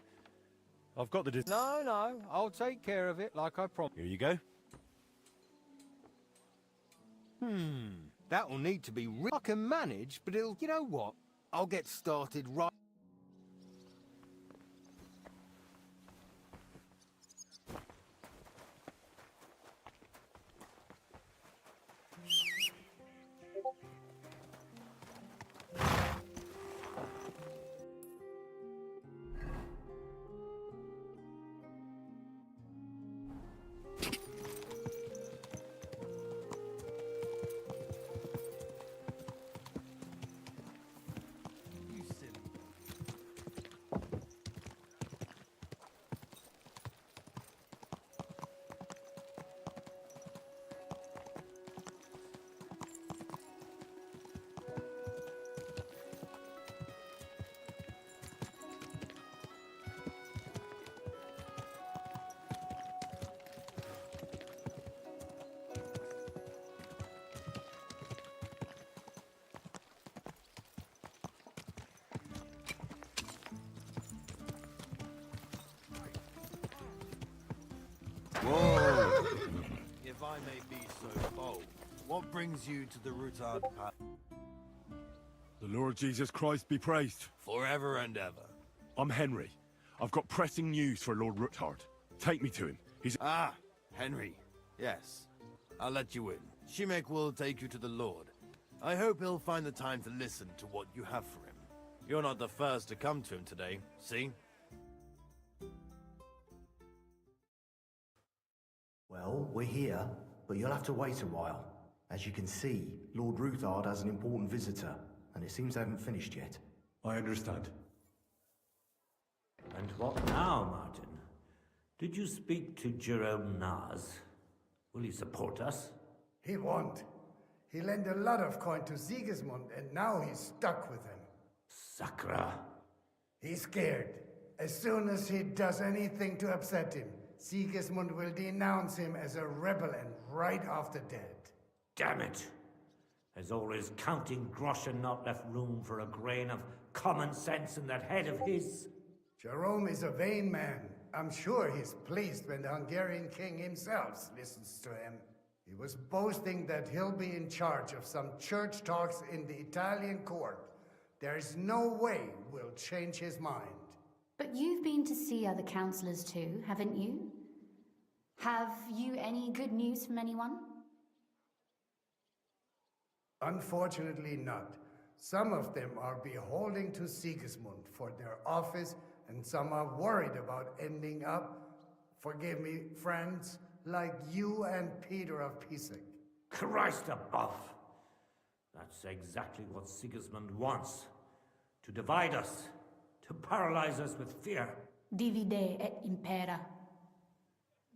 Speaker 4: I've got the...
Speaker 5: No, I'll take care of it like I promised.
Speaker 4: Here you go.
Speaker 5: That'll need to be I can manage, but it'll... You know what? I'll get started right...
Speaker 20: Whoa! If I may be so bold, what brings you to the Rutard path?
Speaker 2: The Lord Jesus Christ be praised.
Speaker 20: Forever and ever.
Speaker 2: I'm Henry. I've got pressing news for Lord Rutard. Take me to him. He's...
Speaker 20: Ah, Henry. Yes. I'll let you in. Shimek will take you to the Lord. I hope he'll find the time to listen to what you have for him. You're not the first to come to him today, see?
Speaker 21: Well, we're here, but you'll have to wait a while. As you can see, Lord Ruthard has an important visitor, and it seems they haven't finished yet.
Speaker 2: I understand.
Speaker 18: And what now, Martin? Did you speak to Jerome Nas? Will he support us?
Speaker 23: He won't. He lent a lot of coin to Sigismund, and now he's stuck with him.
Speaker 18: Sakra.
Speaker 23: He's scared. As soon as he does anything to upset him, Sigismund will denounce him as a rebel and right after dead.
Speaker 18: Damn it! As always, counting groschen not left room for a grain of common sense in that head of his?
Speaker 23: Jerome is a vain man. I'm sure he's pleased when the Hungarian king himself listens to him. He was boasting that he'll be in charge of some church talks in the Italian court. There's no way we'll change his mind.
Speaker 14: But you've been to see other councillors too, haven't you? Have you any good news from anyone?
Speaker 23: Unfortunately not. Some of them are beholden to Sigismund for their office, and some are worried about ending up, forgive me, friends, like you and Peter of Pisek.
Speaker 18: Christ above! That's exactly what Sigismund wants. To divide us. To paralyze us with fear.
Speaker 14: Divide et impera.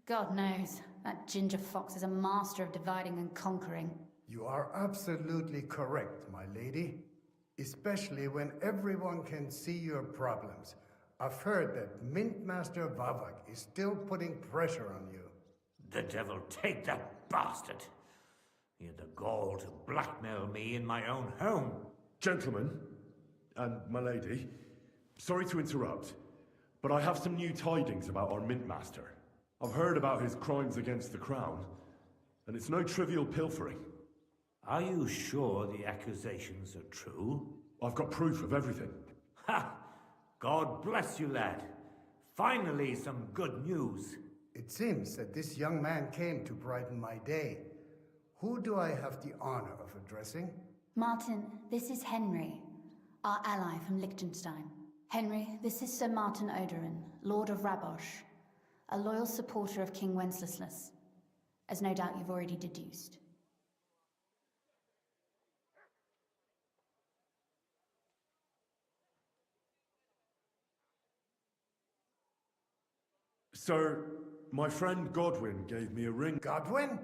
Speaker 14: God knows, that ginger fox is a master of dividing and conquering.
Speaker 23: You are absolutely correct, my lady. Especially when everyone can see your problems. I've heard that Mint Master Vavak is still putting pressure on you.
Speaker 18: The devil take that bastard! He had the gall to blackmail me in my own home.
Speaker 2: Gentlemen, and my lady, sorry to interrupt, but I have some new tidings about our Mint Master. I've heard about his crimes against the crown, and it's no trivial pilfering.
Speaker 18: Are you sure the accusations are true?
Speaker 2: I've got proof of everything.
Speaker 18: Ha! God bless you, lad. Finally, some good news.
Speaker 23: It seems that this young man came to brighten my day. Who do I have the honor of addressing?
Speaker 14: Martin, this is Henry, our ally from Liechtenstein. Henry, this is Sir Martin Oderin, Lord of Rabosh, a loyal supporter of King Wenceslas, as no doubt you've already deduced.
Speaker 2: So, my friend Godwin gave me a ring.
Speaker 23: Godwin?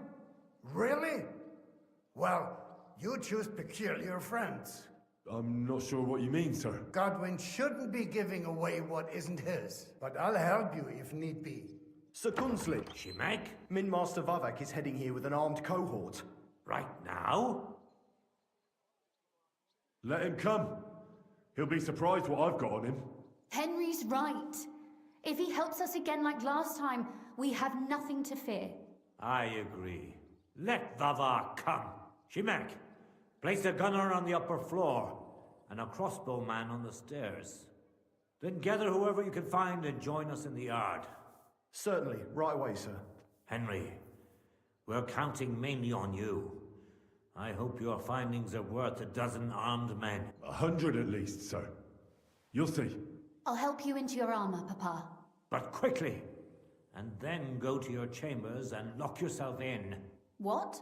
Speaker 23: Really? Well, you choose peculiar friends.
Speaker 2: I'm not sure what you mean, sir.
Speaker 23: Godwin shouldn't be giving away what isn't his, but I'll help you if need be.
Speaker 17: Sir Kunsley.
Speaker 18: Shimek?
Speaker 17: Min Master Vavak is heading here with an armed cohort.
Speaker 18: Right now?
Speaker 2: Let him come. He'll be surprised what I've got on him.
Speaker 14: Henry's right. If he helps us again like last time, we have nothing to fear.
Speaker 18: I agree. Let Vavar come. Shimek, place a gunner on the upper floor and a crossbowman on the stairs. Then gather whoever you can find and join us in the yard.
Speaker 17: Certainly, right away, sir.
Speaker 18: Henry, we're counting mainly on you. I hope your findings are worth 12 armed men.
Speaker 2: 100 at least, sir. You'll see.
Speaker 14: I'll help you into your armor, Papa.
Speaker 18: But quickly, and then go to your chambers and lock yourself in.
Speaker 14: What?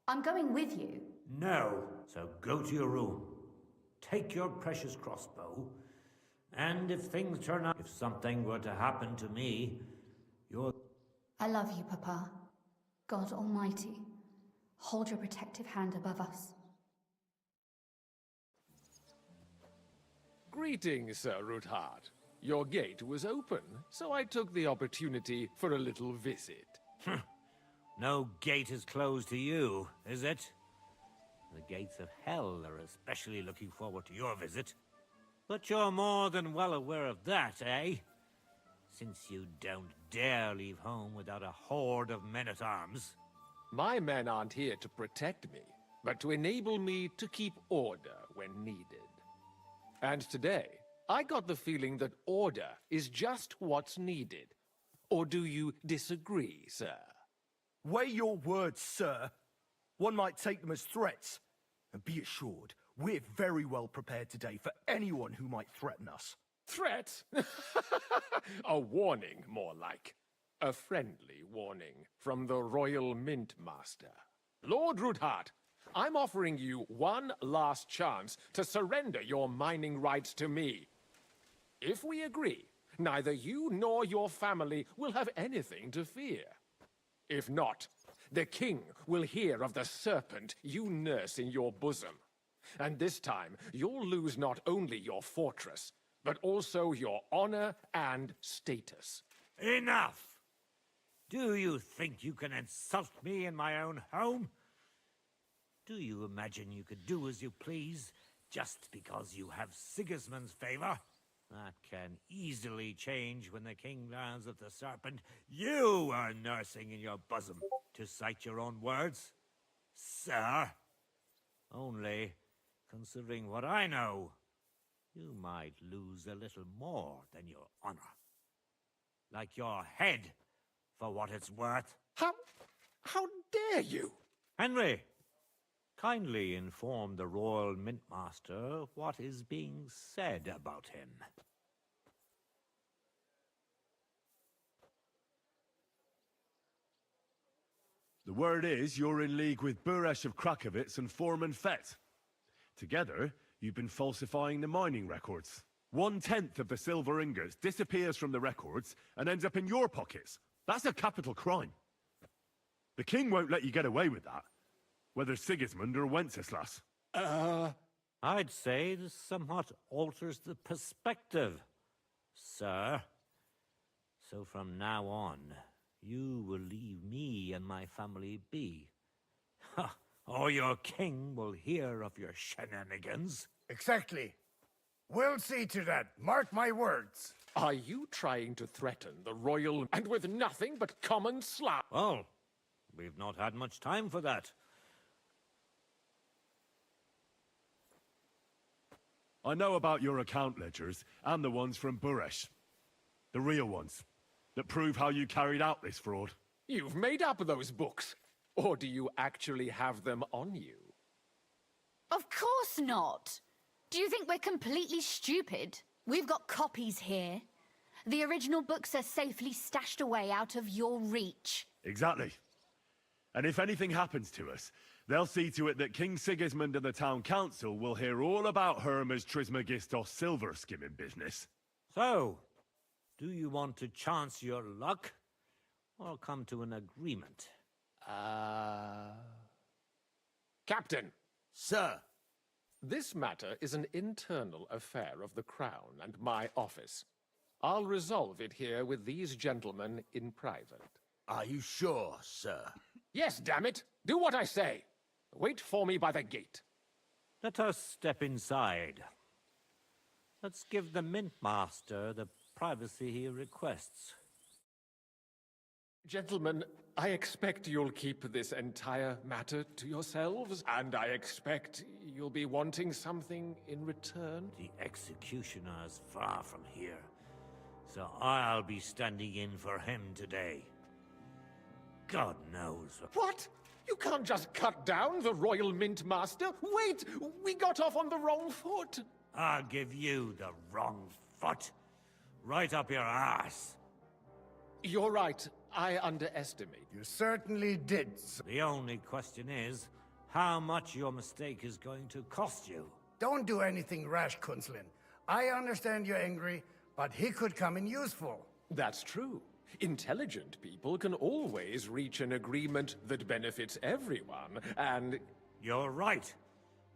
Speaker 14: I'm going with you.
Speaker 18: No, so go to your room. Take your precious crossbow, and if things turn out, if something were to happen to me, you're...
Speaker 14: I love you, Papa. God Almighty, hold your protective hand above us.
Speaker 19: Greetings, Sir Ruthard. Your gate was open, so I took the opportunity for a little visit.
Speaker 18: No gate is closed to you, is it? The gates of hell are especially looking forward to your visit. But you're more than well aware of that, eh? Since you don't dare leave home without a horde of men-at-arms.
Speaker 19: My men aren't here to protect me, but to enable me to keep order when needed. And today, I got the feeling that order is just what's needed. Or do you disagree, sir?
Speaker 17: Weigh your words, sir. One might take them as threats. And be assured, we're very well prepared today for anyone who might threaten us.
Speaker 19: Threat? A warning, more like. A friendly warning from the Royal Mint Master. Lord Ruthard, I'm offering you one last chance to surrender your mining rights to me. If we agree, neither you nor your family will have anything to fear. If not, the king will hear of the serpent you nurse in your bosom. And this time, you'll lose not only your fortress, but also your honor and status.
Speaker 18: Enough! Do you think you can insult me in my own home? Do you imagine you could do as you please, just because you have Sigismund's favor. That can easily change when the king learns of the serpent you are nursing in your bosom, to cite your own words, sir. Only, considering what I know, you might lose a little more than your honor. Like your head, for what it's worth.
Speaker 19: How dare you?
Speaker 18: Henry, kindly inform the Royal Mintmaster what is being said about him.
Speaker 2: The word is you're in league with Buresh of Krakowitz and Foreman Fett. Together, you've been falsifying the mining records. 1/10 of the silver ingots disappears from the records and ends up in your pockets. That's a capital crime. The king won't let you get away with that, whether Sigismund or Wenceslas.
Speaker 18: I'd say this somewhat alters the perspective, sir. So from now on, you will leave me and my family be. Or your king will hear of your shenanigans.
Speaker 23: Exactly. We'll see to that. Mark my words.
Speaker 19: Are you trying to threaten the royal, and with nothing but common slap?
Speaker 18: Well, we've not had much time for that.
Speaker 2: I know about your account ledgers and the ones from Buresh. The real ones, that prove how you carried out this fraud.
Speaker 19: You've made up those books. Or do you actually have them on you?
Speaker 3: Of course not. Do you think we're completely stupid? We've got copies here. The original books are safely stashed away out of your reach.
Speaker 2: Exactly. And if anything happens to us, they'll see to it that King Sigismund and the town council will hear all about Herma's Trismegistos silver skimming business.
Speaker 18: So, do you want to chance your luck, or come to an agreement?
Speaker 19: Captain!
Speaker 20: Sir!
Speaker 19: This matter is an internal affair of the Crown and my office. I'll resolve it here with these gentlemen in private.
Speaker 20: Are you sure, sir?
Speaker 19: Yes, damn it! Do what I say! Wait for me by the gate.
Speaker 18: Let us step inside. Let's give the Mintmaster the privacy he requests.
Speaker 19: Gentlemen, I expect you'll keep this entire matter to yourselves, and I expect you'll be wanting something in return.
Speaker 18: The executioner is far from here, so I'll be standing in for him today. God knows.
Speaker 19: What? You can't just cut down the Royal Mintmaster? Wait! We got off on the wrong foot!
Speaker 18: I'll give you the wrong foot. Right up your ass.
Speaker 19: You're right. I underestimate.
Speaker 23: You certainly did, sir.
Speaker 18: The only question is, how much your mistake is going to cost you.
Speaker 23: Don't do anything rash, Kunslin. I understand you're angry, but he could come in useful.
Speaker 19: That's true. Intelligent people can always reach an agreement that benefits everyone, and...
Speaker 18: You're right.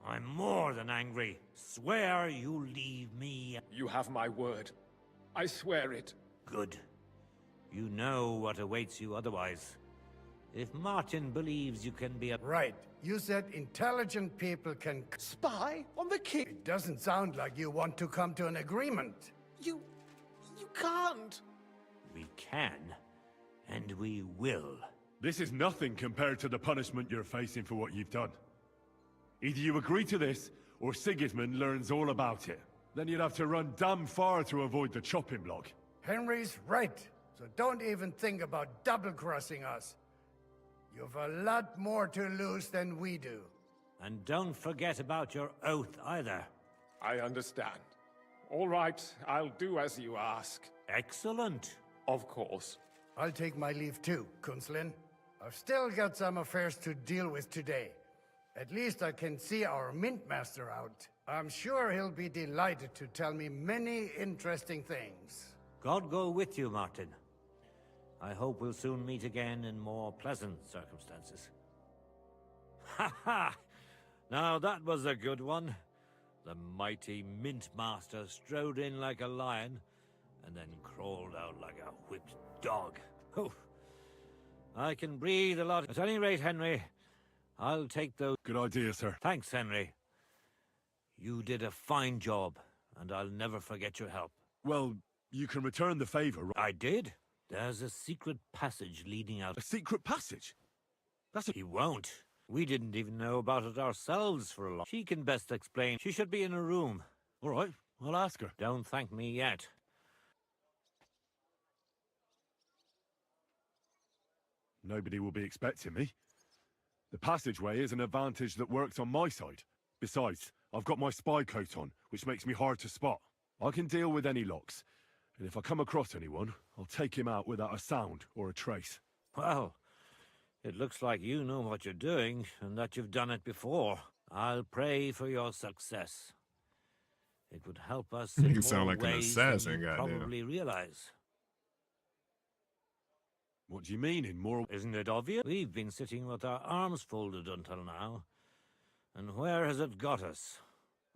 Speaker 18: I'm more than angry. Swear you leave me.
Speaker 19: You have my word. I swear it.
Speaker 18: Good. You know what awaits you otherwise. If Martin believes you can be a...
Speaker 23: Right. You said intelligent people can...
Speaker 19: Spy on the king?
Speaker 23: It doesn't sound like you want to come to an agreement.
Speaker 19: You can't.
Speaker 18: We can, and we will.
Speaker 2: This is nothing compared to the punishment you're facing for what you've done. Either you agree to this, or Sigismund learns all about it. Then you'd have to run damn far to avoid the chopping block.
Speaker 23: Henry's right. So don't even think about double-crossing us. You've a lot more to lose than we do.
Speaker 18: And don't forget about your oath either.
Speaker 19: I understand. All right, I'll do as you ask.
Speaker 18: Excellent.
Speaker 19: Of course.
Speaker 23: I'll take my leave too, Kunslin. I've still got some affairs to deal with today. At least I can see our Mintmaster out. I'm sure he'll be delighted to tell me many interesting things.
Speaker 18: God go with you, Martin. I hope we'll soon meet again in more pleasant circumstances. Ha ha! Now that was a good one. The mighty Mintmaster strode in like a lion, and then crawled out like a whipped dog. Oof. I can breathe a lot. At any rate, Henry, I'll take those...
Speaker 2: Good idea, sir.
Speaker 18: Thanks, Henry. You did a fine job, and I'll never forget your help.
Speaker 2: Well, you can return the favor.
Speaker 18: I did. There's a secret passage leading out.
Speaker 2: A secret passage?
Speaker 18: He won't. We didn't even know about it ourselves for a long. She can best explain. She should be in a room.
Speaker 2: All right, I'll ask her.
Speaker 18: Don't thank me yet.
Speaker 2: Nobody will be expecting me. The passageway is an advantage that works on my side. Besides, I've got my spy coat on, which makes me hard to spot. I can deal with any locks, and if I come across anyone, I'll take him out without a sound or a trace.
Speaker 18: Well, it looks like you know what you're doing, and that you've done it before. I'll pray for your success. It would help us in
Speaker 1: You
Speaker 18: more
Speaker 1: sound like an
Speaker 18: ways
Speaker 1: assassin,
Speaker 18: than you
Speaker 1: goddamn.
Speaker 18: probably realize.
Speaker 2: What do you mean in more?
Speaker 18: Isn't it obvious? We've been sitting with our arms folded until now. And where has it got us?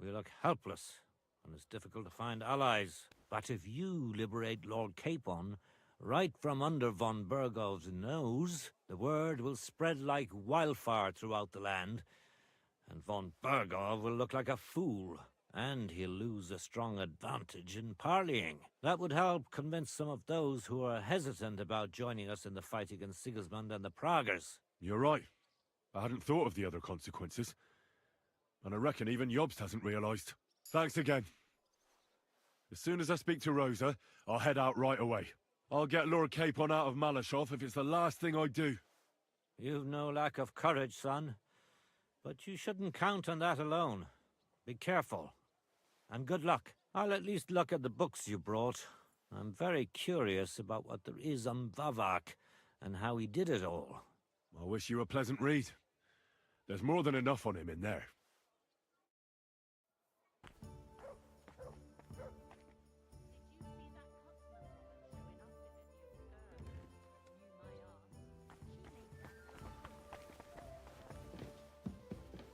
Speaker 18: We look helpless, and it's difficult to find allies. But if you liberate Lord Capon, right from under von Bergov's nose, the word will spread like wildfire throughout the land, and von Bergov will look like a fool. And he'll lose a strong advantage in parleying. That would help convince some of those who are hesitant about joining us in the fight against Sigismund and the Praguers.
Speaker 2: You're right. I hadn't thought of the other consequences. And I reckon even Jobst hasn't realized. Thanks again. As soon as I speak to Rosa, I'll head out right away. I'll get Lord Capon out of Malashov if it's the last thing I do.
Speaker 18: You've no lack of courage, son. But you shouldn't count on that alone. Be careful. And good luck. I'll at least look at the books you brought. I'm very curious about what there is on Vavak and how he did it all.
Speaker 2: I wish you a pleasant read. There's more than enough on him in there.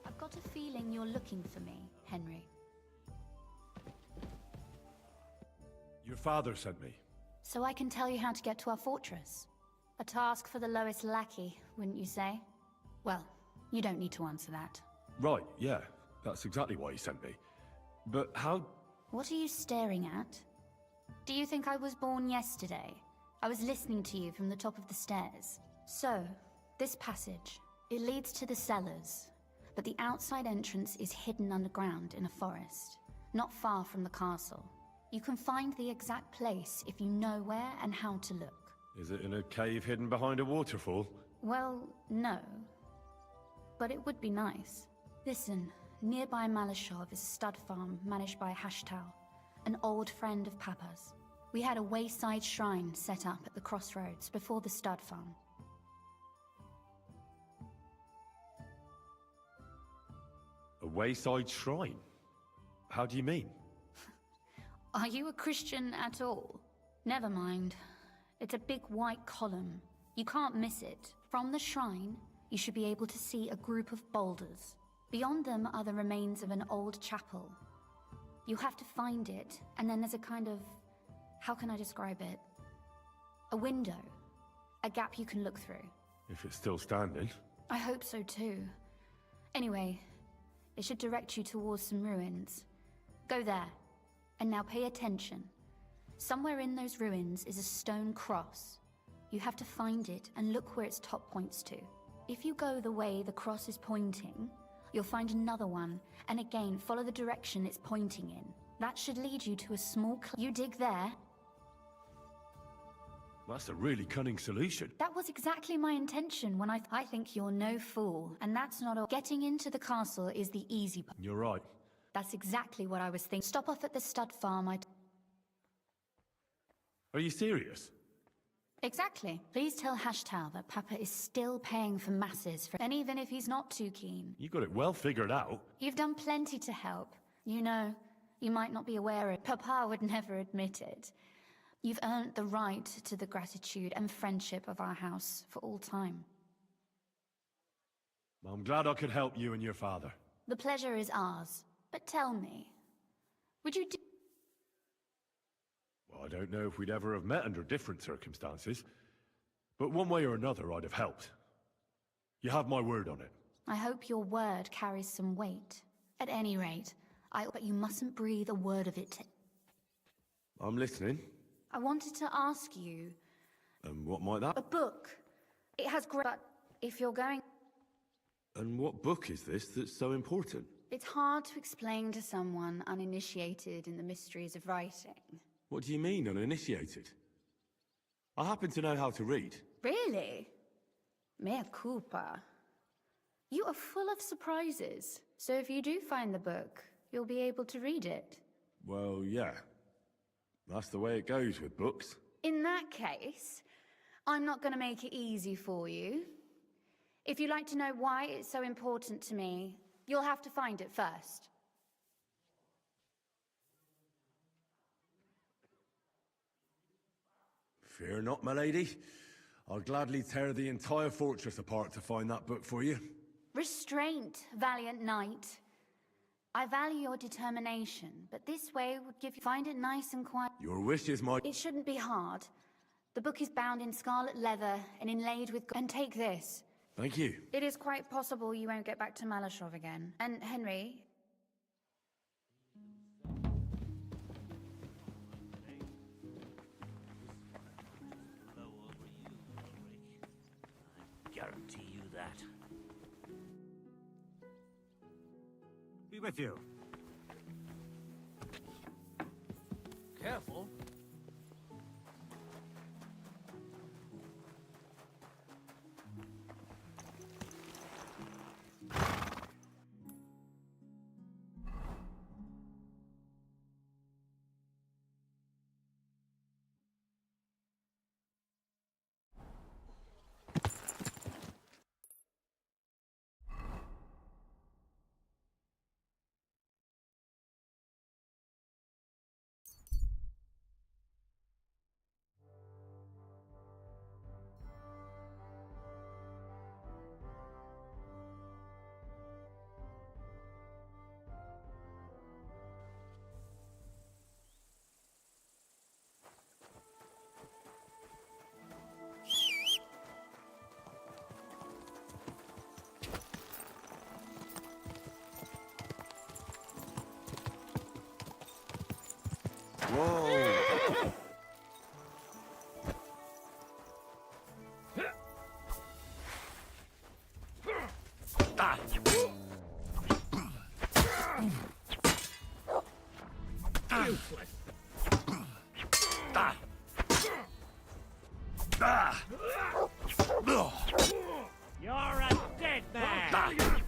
Speaker 14: I've got a feeling you're looking for me, Henry.
Speaker 2: Your father sent me.
Speaker 14: So I can tell you how to get to our fortress. A task for the lowest lackey, wouldn't you say? Well, you don't need to answer that.
Speaker 2: Right, yeah. That's exactly why he sent me. But how...
Speaker 14: What are you staring at? Do you think I was born yesterday? I was listening to you from the top of the stairs. So, this passage, it leads to the cellars, but the outside entrance is hidden underground in a forest, not far from the castle. You can find the exact place if you know where and how to look.
Speaker 2: Is it in a cave hidden behind a waterfall?
Speaker 14: Well, no. But it would be nice. Listen, nearby Malashov is a stud farm managed by Hashtal, an old friend of Papa's. We had a wayside shrine set up at the crossroads before the stud farm.
Speaker 2: A wayside shrine? How do you mean?
Speaker 14: Are you a Christian at all? Never mind. It's a big white column. You can't miss it. From the shrine, you should be able to see a group of boulders. Beyond them are the remains of an old chapel. You have to find it, and then there's a kind of... how can I describe it? A window. A gap you can look through.
Speaker 2: If it's still standing.
Speaker 14: I hope so too. Anyway, it should direct you towards some ruins. Go there. And now pay attention. Somewhere in those ruins is a stone cross. You have to find it and look where its top points to. If you go the way the cross is pointing, you'll find another one, and again follow the direction it's pointing in. That should lead you to a small you dig there.
Speaker 2: That's a really cunning solution.
Speaker 14: That was exactly my intention when I think you're no fool, and that's not all. Getting into the castle is the easy part.
Speaker 2: You're right.
Speaker 14: That's exactly what I was thinking. Stop off at the stud farm.
Speaker 2: Are you serious?
Speaker 14: Exactly. Please tell Hashtal that Papa is still paying for masses and even if he's not too keen.
Speaker 2: You got it well figured out.
Speaker 14: You've done plenty to help. You know, you might not be aware of Papa would never admit it. You've earned the right to the gratitude and friendship of our house for all time.
Speaker 2: I'm glad I could help you and your father.
Speaker 14: The pleasure is ours. But tell me, would you do...
Speaker 2: Well, I don't know if we'd ever have met under different circumstances, but one way or another I'd have helped. You have my word on it.
Speaker 14: I hope your word carries some weight. At any rate, But you mustn't breathe a word of it.
Speaker 4: I'm listening.
Speaker 14: I wanted to ask you...
Speaker 4: And what might that?
Speaker 14: A book. It has great... But if you're going...
Speaker 4: And what book is this that's so important?
Speaker 14: It's hard to explain to someone uninitiated in the mysteries of writing.
Speaker 4: What do you mean, uninitiated? I happen to know how to read.
Speaker 14: Really? Mea culpa. You are full of surprises. So if you do find the book, you'll be able to read it.
Speaker 4: Well, yeah. That's the way it goes with books.
Speaker 14: In that case, I'm not going to make it easy for you. If you'd like to know why it's so important to me, you'll have to find it first.
Speaker 4: Fear not, my lady. I'll gladly tear the entire fortress apart to find that book for you.
Speaker 14: Restraint, valiant knight. I value your determination, but this way would give you... Find it nice and quiet.
Speaker 4: Your wish is my...
Speaker 14: It shouldn't be hard. The book is bound in scarlet leather and inlaid with... And take this.
Speaker 4: Thank you.
Speaker 14: It is quite possible you won't get back to Malashov again. And Henry...
Speaker 18: Guarantee you that.
Speaker 9: Be with you.
Speaker 6: Careful.
Speaker 4: Whoa!
Speaker 22: You're a dead man!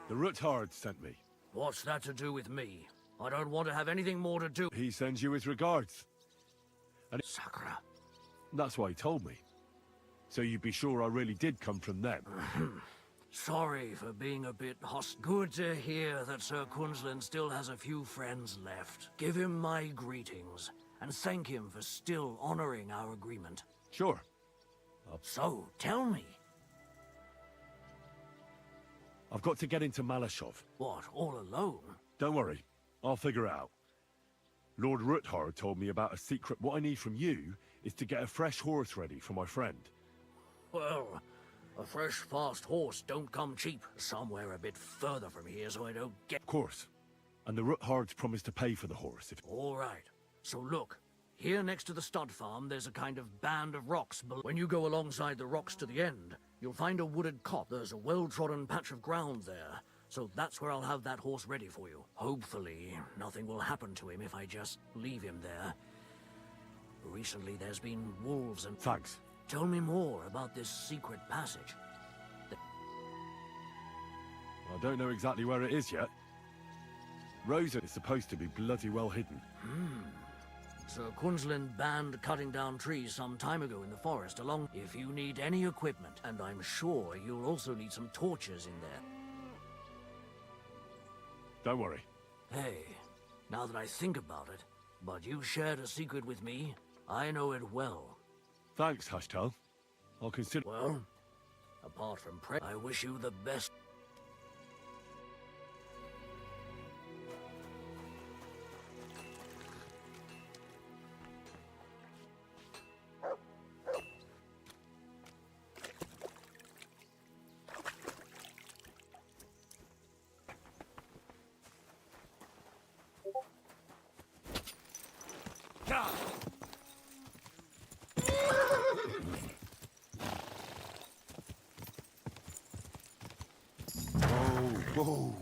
Speaker 2: The Ruthard sent me.
Speaker 8: What's that to do with me? I don't want to have anything more to do.
Speaker 2: He sends you his regards. And
Speaker 8: Sakura.
Speaker 2: That's what he told me. So you'd be sure I really did come from them.
Speaker 8: Sorry for being a bit hostile. Good to hear that Sir Quinlan still has a few friends left. Give him my greetings, and thank him for still honoring our agreement.
Speaker 2: Sure.
Speaker 8: So, tell me.
Speaker 2: I've got to get into Malashov.
Speaker 8: What, all alone?
Speaker 2: Don't worry. I'll figure it out. Lord Ruthard told me about a secret. What I need from you is to get a fresh horse ready for my friend.
Speaker 8: Well, a fresh, fast horse don't come cheap. Somewhere a bit further from here so I don't get...
Speaker 2: Of course. And the Ruthards promised to pay for the horse if...
Speaker 8: All right. So look, here next to the stud farm, there's a kind of band of rocks. When you go alongside the rocks to the end, you'll find a wooded copse. There's a well-trodden patch of ground there. So that's where I'll have that horse ready for you. Hopefully, nothing will happen to him if I just leave him there. Recently, there's been wolves and...
Speaker 2: Thanks.
Speaker 8: Tell me more about this secret passage.
Speaker 2: I don't know exactly where it is yet. Rosa is supposed to be bloody well hidden.
Speaker 8: Sir Quinlan banned cutting down trees some time ago in the forest along... If you need any equipment, and I'm sure you'll also need some torches in there.
Speaker 2: Don't worry.
Speaker 8: Hey, now that I think about it, but you shared a secret with me, I know it well.
Speaker 2: Thanks, Hashtal. I'll consider...
Speaker 8: Well, apart from I wish you the best.
Speaker 2: Whoa.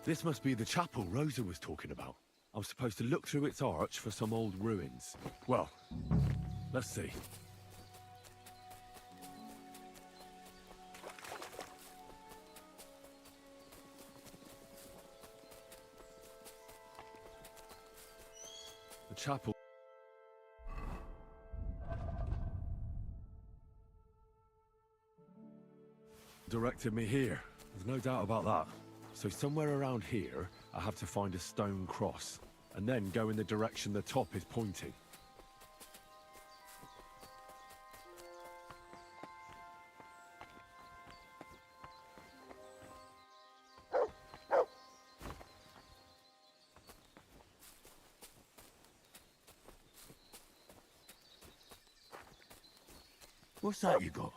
Speaker 2: This must be the chapel Rosa was talking about. I'm supposed to look through its arch for some old ruins. Well, let's see. The chapel... directed me here. There's no doubt about that. So somewhere around here, I have to find a stone cross, and then go in the direction the top is pointing. What's that you got?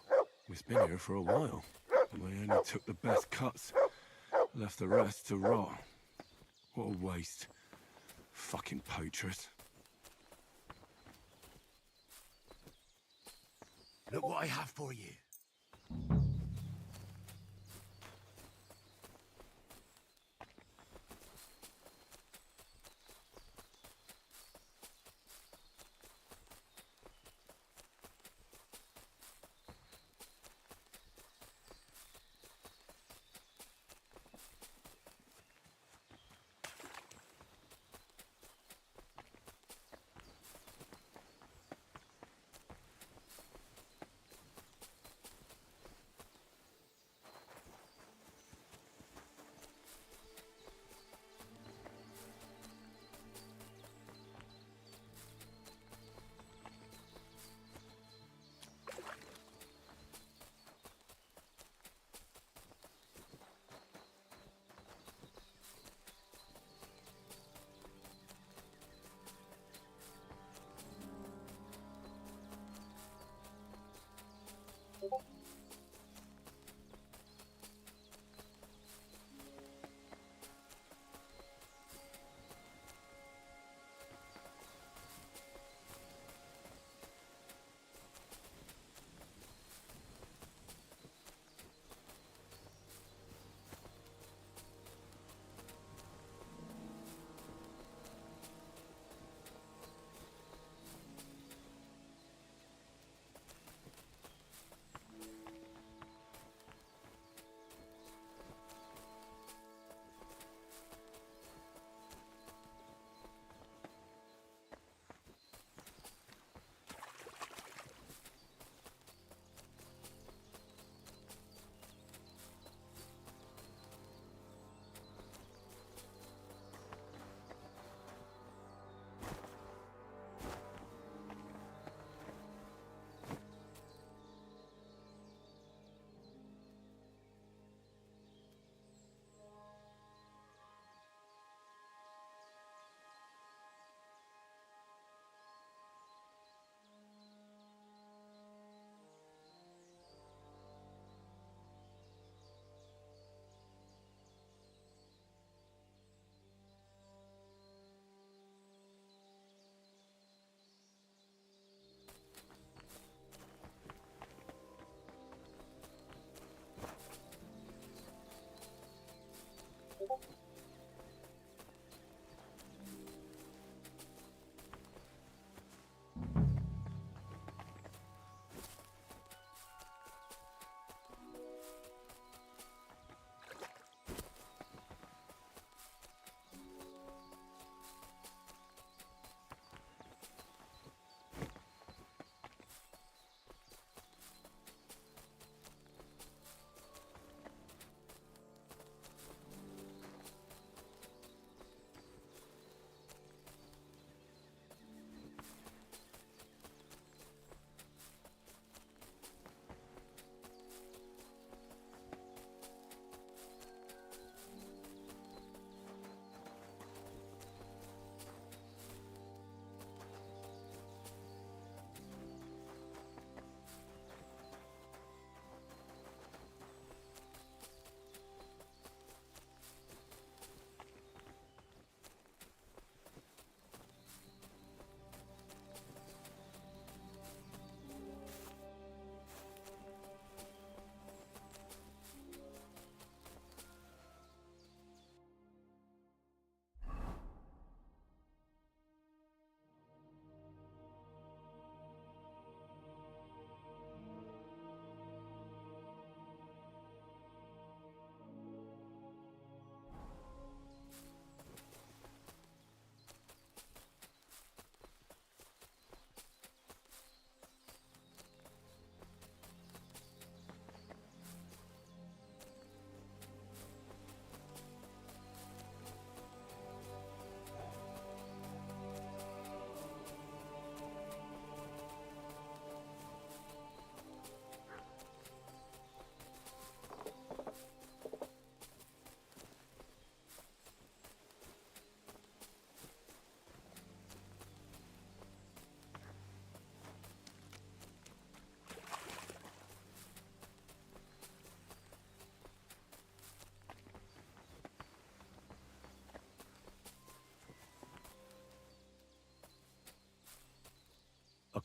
Speaker 2: We've been here for a while, and we only took the best cuts. Left the rest to rot. What a waste. Fucking poachers.
Speaker 17: Look what I have for you.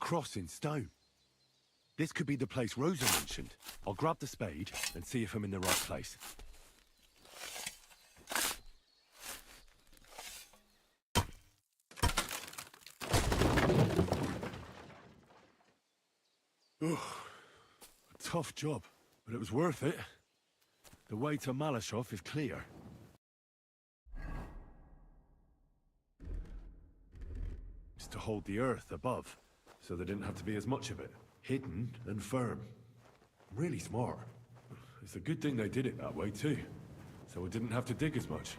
Speaker 2: cross in stone. This could be the place Rosa mentioned. I'll grab the spade and see if I'm in the right place. Ugh. A tough job, but it was worth it. The way to Malashov is clear. It's to hold the earth above, so there didn't have to be as much of it. Hidden and firm. Really smart. It's a good thing they did it that way too, so we didn't have to dig as much.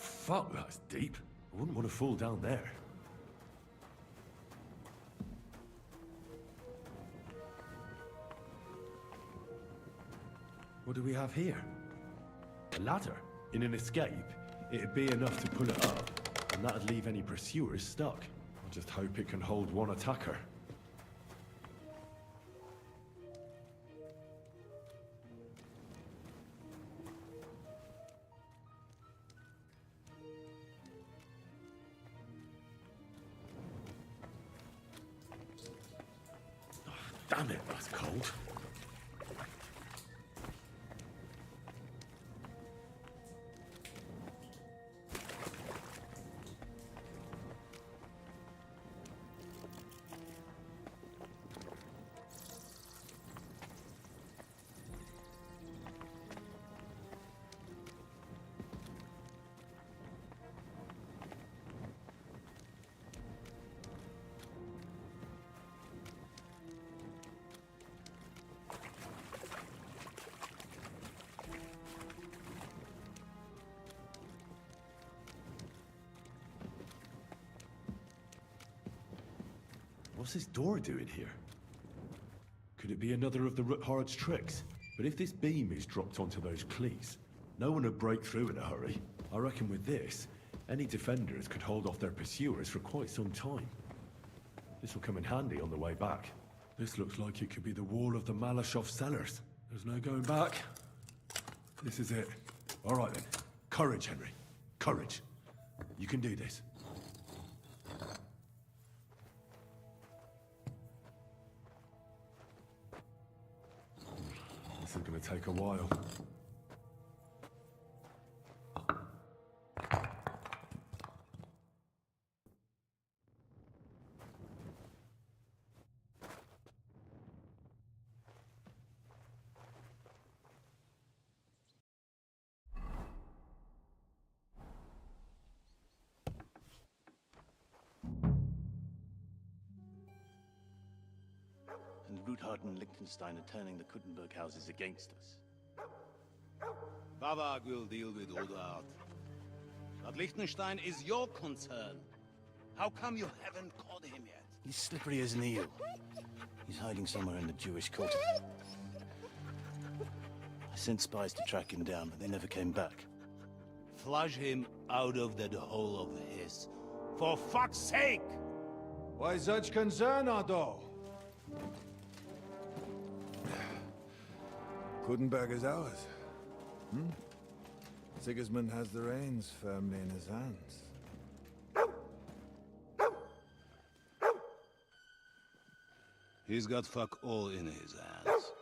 Speaker 2: Fuck, that's deep. I wouldn't want to fall down there. What do we have here? A ladder. In an escape, it'd be enough to pull it up, and that'd leave any pursuers stuck. I just hope it can hold one attacker. Damn it, that's cold. What's this door doing here? Could it be another of the Ruthard's tricks? But if this beam is dropped onto those cleats, no one would break through in a hurry. I reckon with this, any defenders could hold off their pursuers for quite some time. This will come in handy on the way back. This looks like it could be the wall of the Malashov cellars. There's no going back. This is it. All right then. Courage, Henry. Courage. You can do this. This is going to take a while.
Speaker 11: And Ruthard and Liechtenstein are turning the Kuttenburg houses against us.
Speaker 12: Bavag will deal with Ruthard. But Liechtenstein is your concern. How come you haven't caught him yet?
Speaker 11: He's slippery as an eel. He's hiding somewhere in the Jewish quarter. I sent spies to track him down, but they never came back.
Speaker 12: Flush him out of that hole of his. For fuck's sake!
Speaker 13: Why such concern, Otto? Kuttenberg is ours. Sigismund has the reins firmly in his hands.
Speaker 12: He's got fuck all in his hands.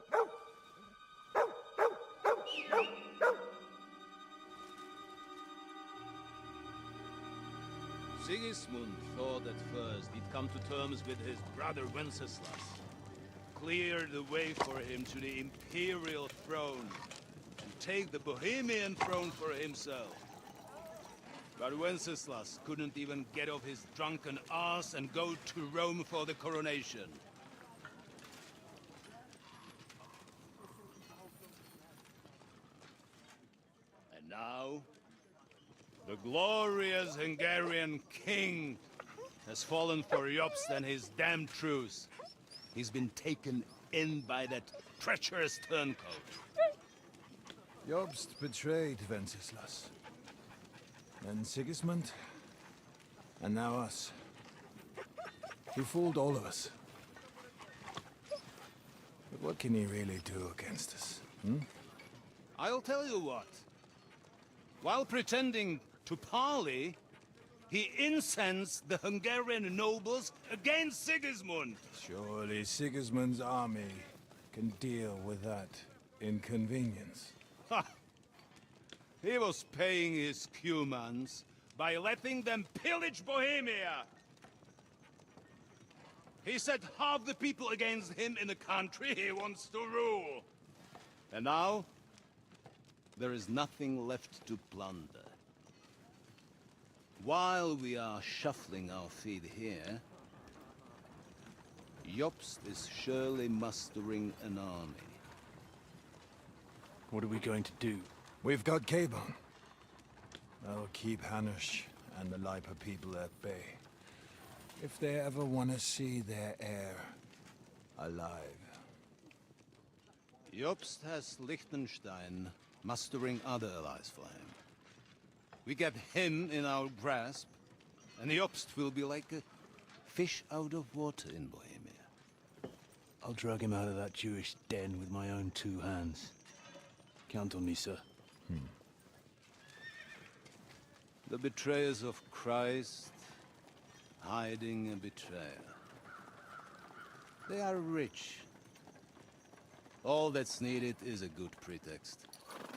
Speaker 12: Sigismund thought at first he'd come to terms with his brother Wenceslas. Clear the way for him to the imperial throne and take the Bohemian throne for himself. But Wenceslas couldn't even get off his drunken ass and go to Rome for the coronation. And now, The glorious Hungarian king has fallen for Jobst and his damned truce. He's been taken in by that treacherous turncoat.
Speaker 13: Jobst betrayed Wenceslas. Then Sigismund. And now us. He fooled all of us. But what can he really do against us?
Speaker 12: I'll tell you what. While pretending to parley, he incensed the Hungarian nobles against Sigismund.
Speaker 13: Surely Sigismund's army can deal with that inconvenience.
Speaker 12: Ha! He was paying his Cumans by letting them pillage Bohemia. He set half the people against him in the country he wants to rule. And now, there is nothing left to plunder. While we are shuffling our feet here, Jobst is surely mustering an army.
Speaker 13: What are we going to do? We've got Cabon. That'll keep Hanush and the Lipa people at bay. If they ever want to see their heir alive.
Speaker 12: Jobst has Liechtenstein mustering other allies for him. We get him in our grasp, and Jobst will be like a fish out of water in Bohemia.
Speaker 11: I'll drag him out of that Jewish den with my own 2 hands. Count on me, sir.
Speaker 12: The betrayers of Christ, hiding a betrayer. They are rich. All that's needed is a good pretext.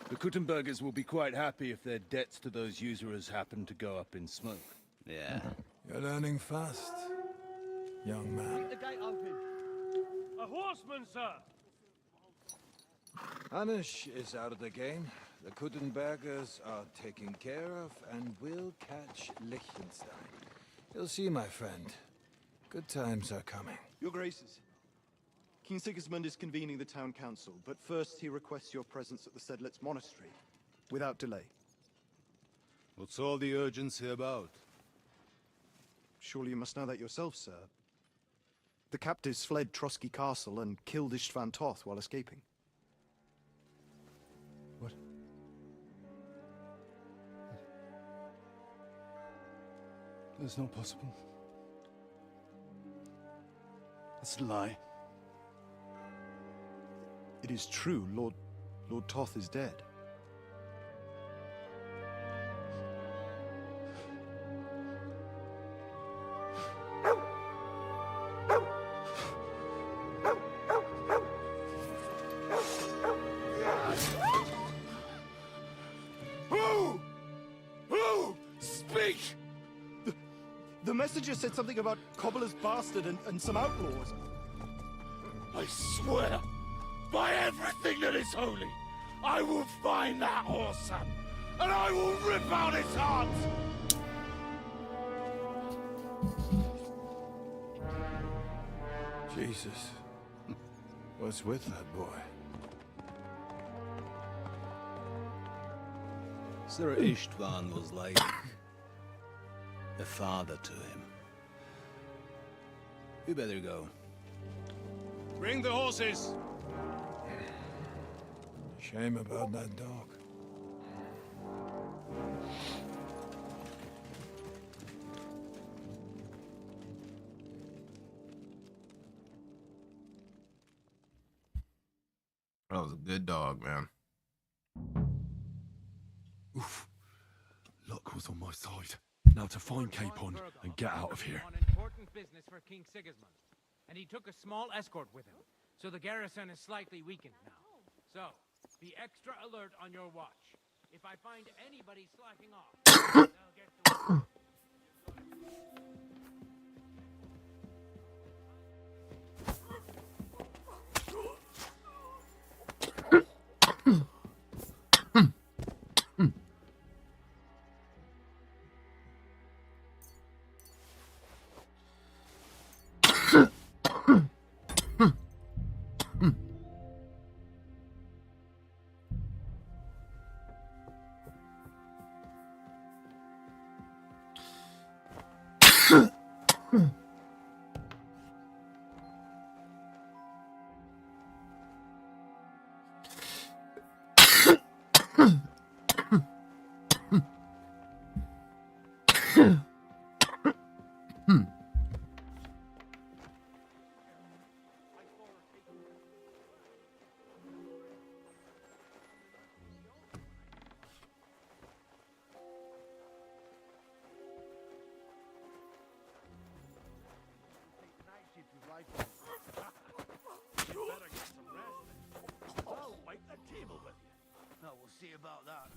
Speaker 20: The Kuttenbergers will be quite happy if their debts to those usurers happen to go up in smoke.
Speaker 12: Yeah.
Speaker 13: You're learning fast, young man.
Speaker 22: Keep the gate open. A horseman, sir!
Speaker 13: Hanush is out of the game. The Kuttenbergers are taken care of, and we'll catch Liechtenstein. You'll see, my friend. Good times are coming.
Speaker 7: Your Graces, King Sigismund is convening the town council, but first he requests your presence at the Sedlitz monastery, without delay.
Speaker 12: What's all the urgency about?
Speaker 7: Surely you must know that yourself, sir. The captives fled Trotsky Castle and killed Istvan Toth while escaping.
Speaker 13: What?
Speaker 7: That's not possible. That's a lie. It is true, Lord Toth is dead.
Speaker 17: Who? Speak! The messenger said something about Cobbler's bastard and some outlaws.
Speaker 19: I swear, by everything that is holy, I will find that whoreson, and I will rip out its heart!
Speaker 13: Jesus. What's with that boy?
Speaker 12: Sir Istvan was like a father to him. We better go. Bring the horses!
Speaker 13: Shame about that dog.
Speaker 1: That was a good dog, man.
Speaker 2: Oof. Luck was on my side. Now to find Capon and get out of here.
Speaker 10: On important business for King Sigismund, and he took a small escort with him, so the garrison is slightly weakened now. So, be extra alert on your watch. If I find anybody slacking off, they'll get to work.
Speaker 12: I'll wipe the table with you. Now we'll see about that.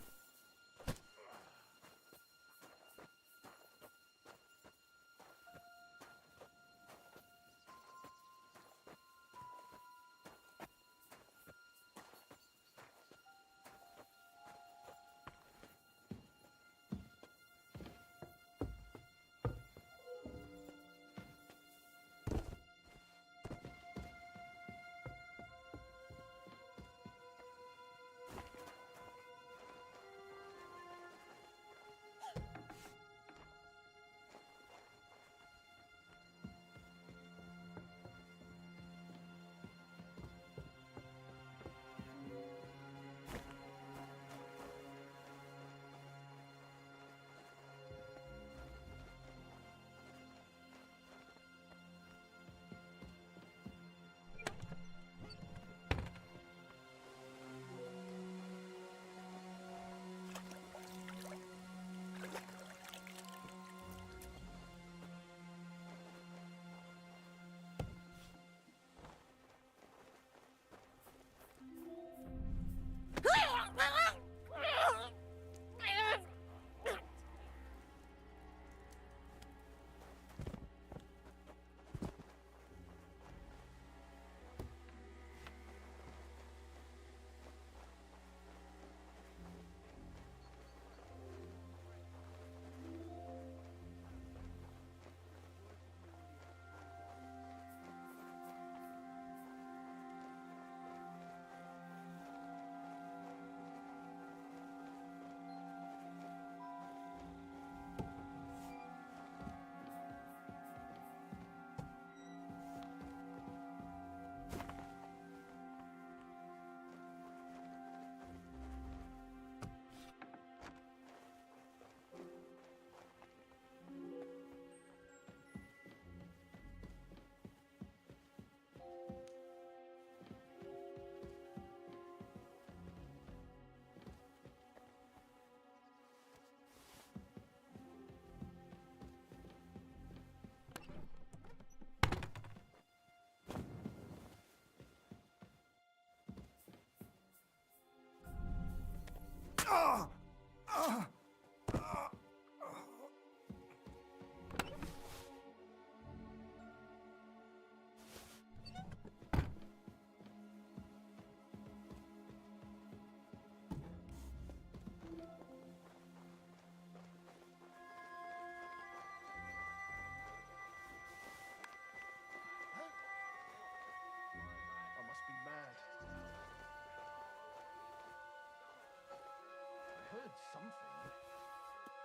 Speaker 17: heard something.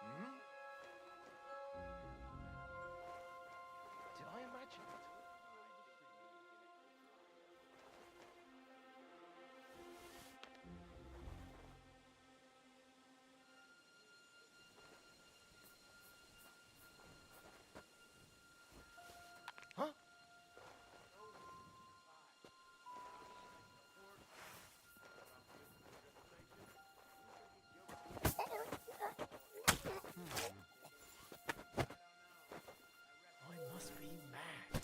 Speaker 17: Hmm? Did I imagine it? Huh? I must be mad.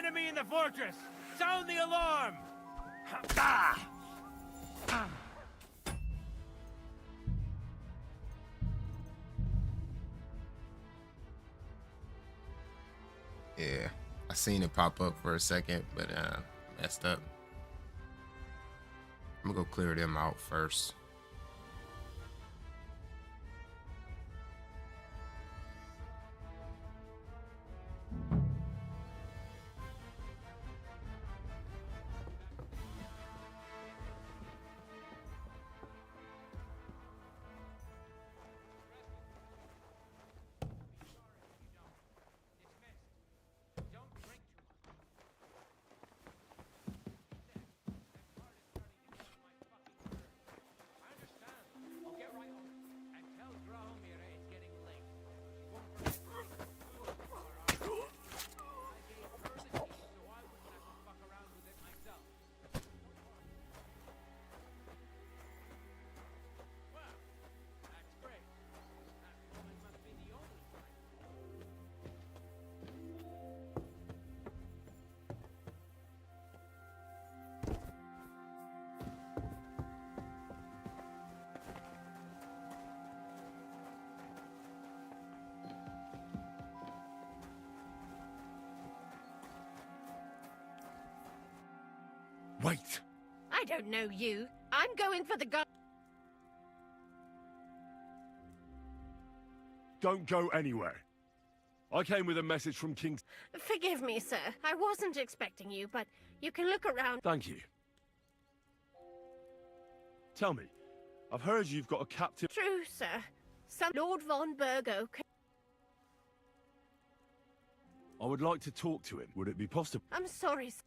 Speaker 10: enemy in the fortress! Sound the alarm!
Speaker 1: Yeah, I seen it pop up for a second, but messed up. I'm gonna go clear them out first.
Speaker 2: Wait!
Speaker 5: I don't know you. I'm going for the gun.
Speaker 2: Don't go anywhere. I came with a message from King...
Speaker 5: Forgive me, sir. I wasn't expecting you, but you can look around.
Speaker 2: Thank you. Tell me, I've heard you've got a captive...
Speaker 5: True, sir. Some Lord von Burgo...
Speaker 2: I would like to talk to him. Would it be possible?
Speaker 5: I'm sorry, sir.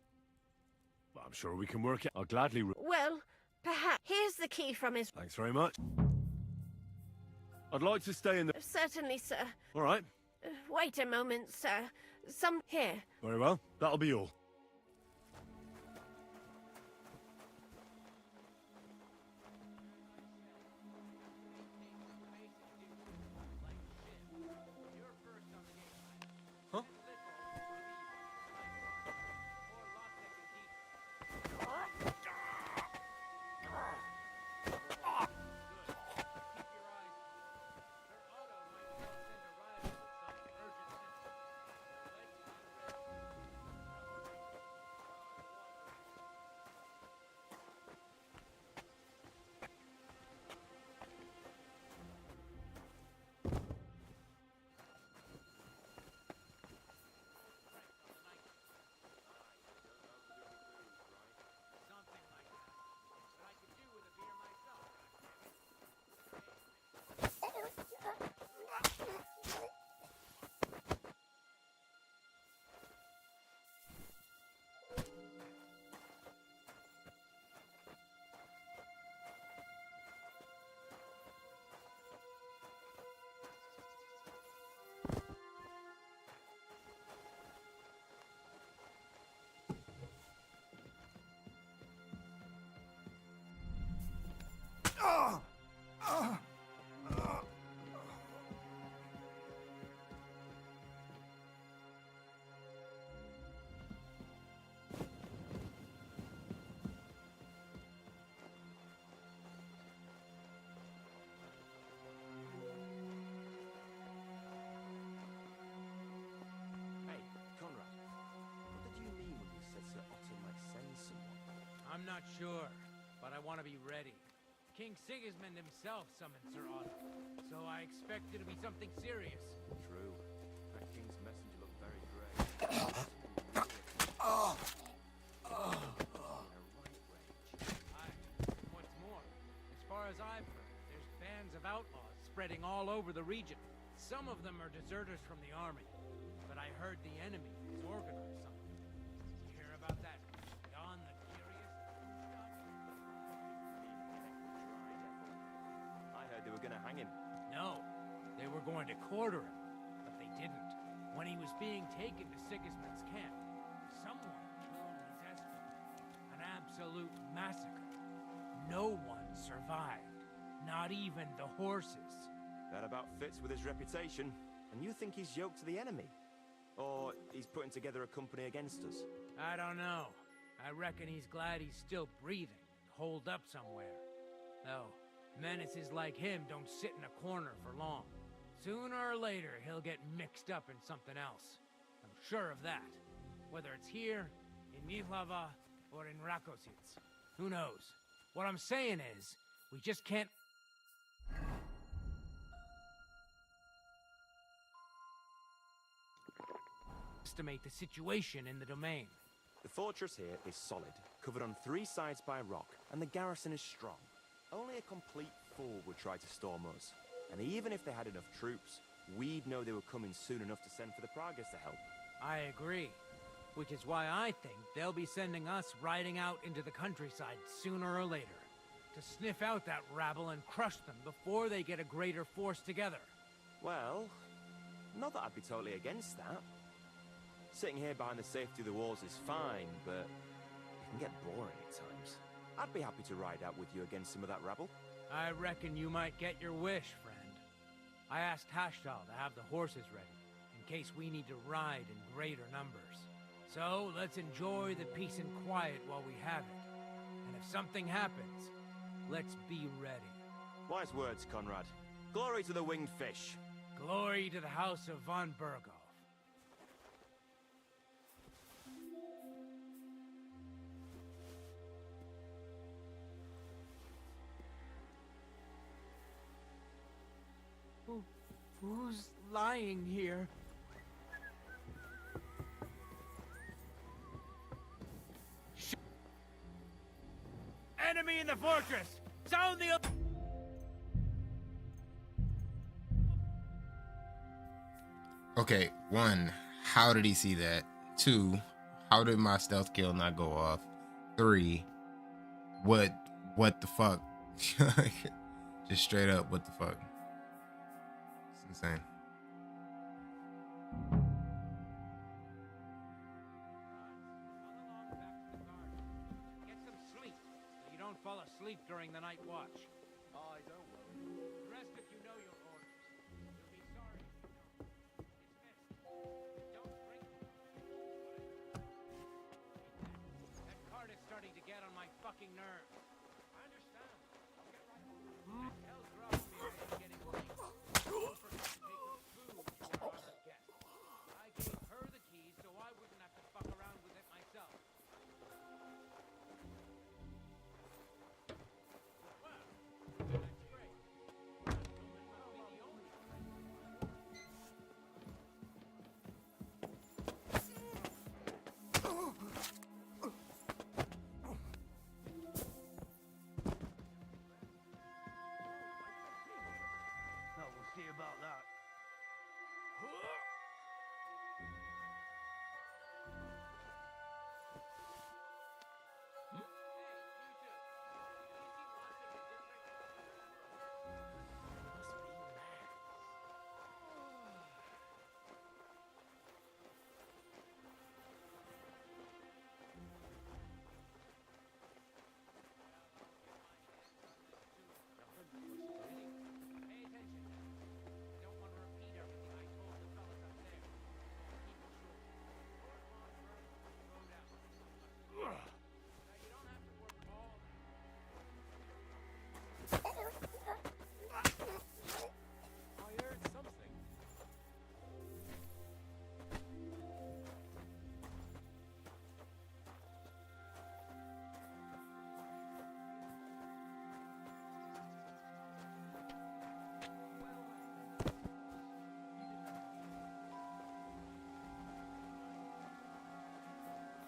Speaker 2: I'm sure we can work it. I'll gladly...
Speaker 5: Well, perhaps. Here's the key from his...
Speaker 2: Thanks very much. I'd like to stay in the...
Speaker 5: Certainly, sir.
Speaker 2: All right.
Speaker 5: Wait a moment, sir. Here.
Speaker 2: Very well. That'll be all.
Speaker 10: I'm not sure, but I want to be ready. King Sigismund himself summoned Sir Otto, so I expect it to be something serious.
Speaker 20: True. That king's messenger looked very grey.
Speaker 10: What's more, as far as I've heard, there's bands of outlaws spreading all over the region. Some of them are deserters from the army, but I heard the enemy has organized something. You hear about that? Don the Curious?
Speaker 20: I heard they were going to hang him.
Speaker 10: No, they were going to quarter him, but they didn't. When he was being taken to Sigismund's camp, someone killed his escort. An absolute massacre. No one survived. Not even the horses.
Speaker 20: That about fits with his reputation. And you think he's yoked to the enemy?
Speaker 15: Or he's putting together a company against us?
Speaker 10: I don't know. I reckon he's glad he's still breathing and holed up somewhere. Though, menaces like him don't sit in a corner for long. Sooner or later, he'll get mixed up in something else. I'm sure of that. Whether it's here, in Mihlava, or in Rakositz. Who knows? What I'm saying is, we just can't... estimate the situation in the domain.
Speaker 15: The fortress here is solid, covered on 3 sides by rock, and the garrison is strong. Only a complete fool would try to storm us. And even if they had enough troops, we'd know they were coming soon enough to send for the Pragas to help.
Speaker 10: I agree. Which is why I think they'll be sending us riding out into the countryside sooner or later. To sniff out that rabble and crush them before they get a greater force together.
Speaker 15: Well, not that I'd be totally against that. Sitting here behind the safety of the walls is fine, but it can get boring at times. I'd be happy to ride out with you against some of that rabble.
Speaker 10: I reckon you might get your wish, friend. I asked Hashtal to have the horses ready, in case we need to ride in greater numbers. So, let's enjoy the peace and quiet while we have it. And if something happens, let's be ready.
Speaker 15: Wise words, Conrad. Glory to the winged fish.
Speaker 10: Glory to the house of von Burgov. Who's lying here? Enemy in the fortress! Sound the...
Speaker 1: Okay, 1, how did he see that? 2, how did my stealth kill not go off? 3, what the fuck? Just straight up, what the fuck? It's insane.
Speaker 10: Get some sleep, so you don't fall asleep during the night watch.
Speaker 2: I don't worry.
Speaker 10: The rest of you know your orders. You'll be sorry if you don't. Dismissed. Don't drink. That cart is starting to get on my fucking nerves. I understand. I'll get right on it. And tell Grosmir it's getting late. Don't forget to take the food to our honored guest. I gave her the keys so I wouldn't have to fuck around with it myself.
Speaker 17: No, we'll see about that.
Speaker 10: Pay attention. I don't want to repeat everything I told the fellas up there. Keep it short. Slow down. Now, you don't have to work all
Speaker 2: I heard something.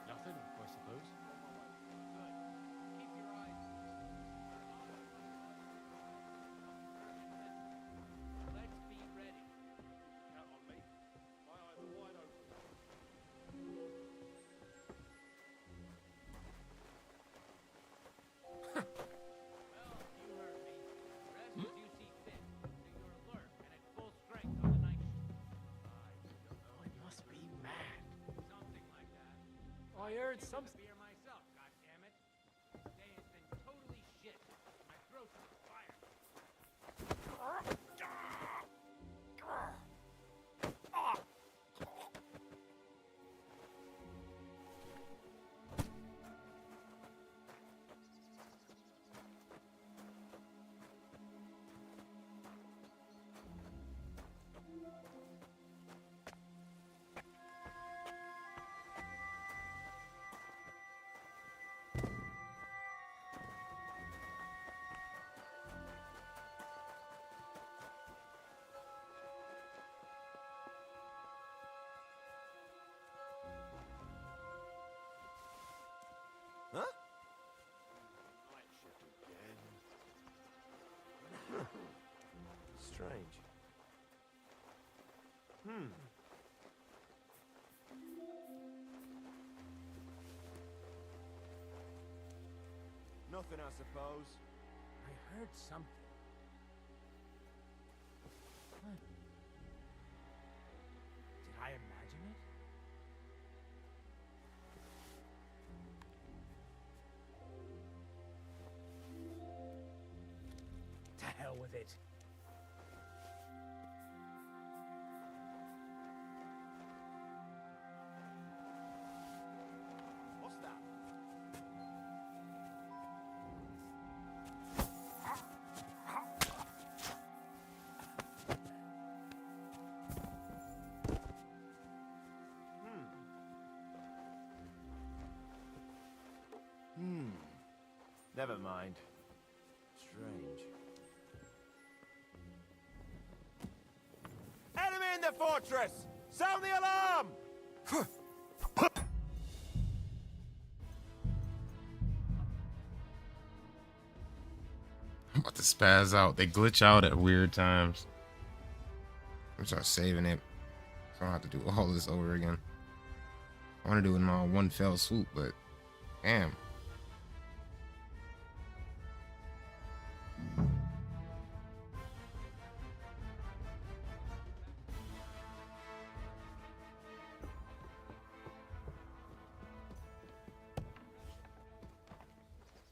Speaker 19: Nothing, I suppose.
Speaker 10: Keep your eyes. Let's be ready.
Speaker 2: Count on me. My eyes are wide open.
Speaker 10: Well, you heard me. Rest as you see fit. So you're alert and at full strength on the night shift.
Speaker 19: I must be mad.
Speaker 10: Something like that.
Speaker 19: I heard
Speaker 10: Some
Speaker 19: something.
Speaker 10: beer myself, goddammit. Today has been totally shit. My throat's on fire.
Speaker 15: Strange. Nothing, I suppose.
Speaker 10: I heard something. Huh. Did I imagine it? To hell with it.
Speaker 15: What's that? Never mind. Strange. Enemy in the fortress! Sound the alarm!
Speaker 1: I'm about to spaz out. They glitch out at weird times. I'm just saving it, so I don't have to do all this over again. I want to do it in all one fell swoop, but damn.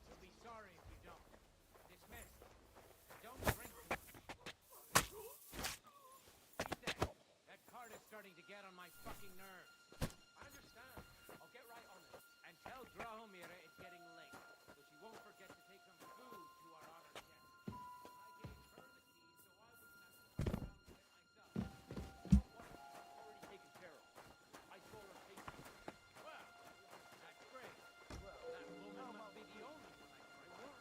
Speaker 10: You'll be sorry if you don't. Dismissed. Don't drink. Reset. That card is starting to get on my fucking nerves. I understand. I'll get right on it. And tell Drahomira it's getting late, so she won't forget to take some food to our honored guest. I gave her the keys so I wouldn't have to fuck around with it myself. Don't worry, it's already taken care of. I saw her take it. Well, that's great. Well, that woman must be the only one I work.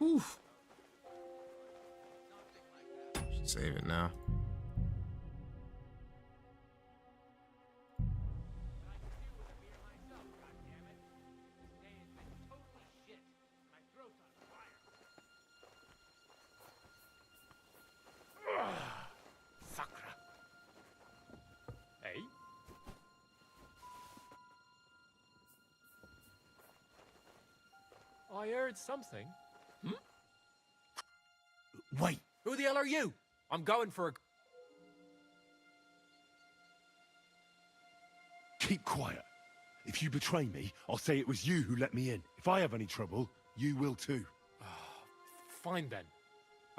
Speaker 1: Whew. Should save it now.
Speaker 19: Sakra. Hey? I heard something.
Speaker 6: Wait, who the hell are you?
Speaker 19: I'm going for a...
Speaker 2: Keep quiet. If you betray me, I'll say it was you who let me in. If I have any trouble, you will too.
Speaker 19: Fine then.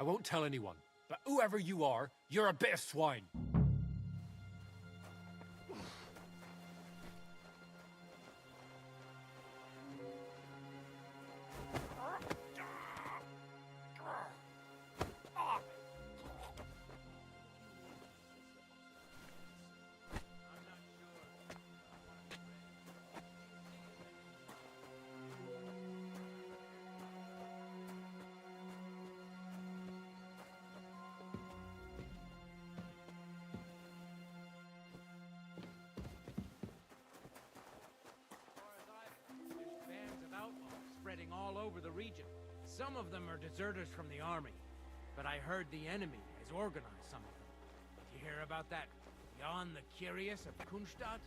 Speaker 19: I won't tell anyone. But whoever you are, you're a bit of swine.
Speaker 10: all over the region. Some of them are deserters from the army, but I heard the enemy has organized some of them. Did you hear about that Jan the Curious of Kunstadt?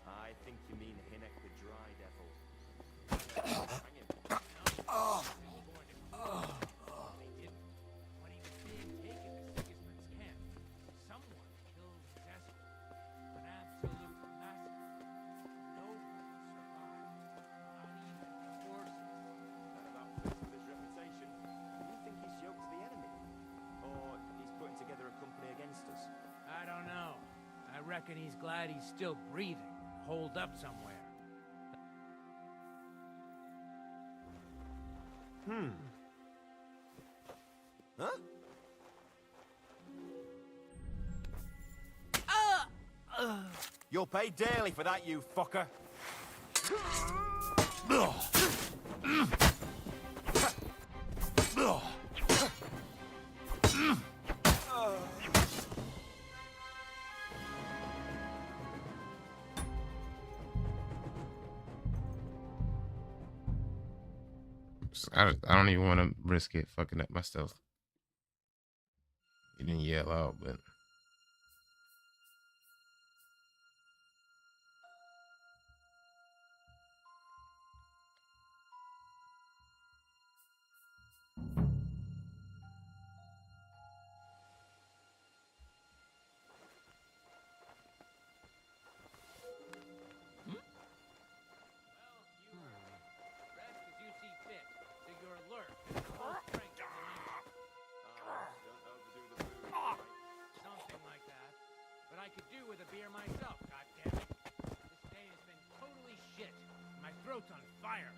Speaker 15: I think you mean Hinnek the Dry Devil. Hang him.
Speaker 10: They didn't. When he was being taken to Sigismund's camp, someone killed his escort. An absolute massacre. No one survived. Not even the horses.
Speaker 15: That about fits with his reputation. You think he's yoked to the enemy? Or he's putting together a company against us?
Speaker 10: I don't know. I reckon he's glad he's still breathing, holed up somewhere.
Speaker 15: Huh? You'll pay dearly for that, you fucker.
Speaker 1: I don't even want to risk it fucking up my stealth. He didn't yell out, but
Speaker 10: Something like that. But I could do with a beer myself, goddammit. This day has been totally shit. My throat's on fire.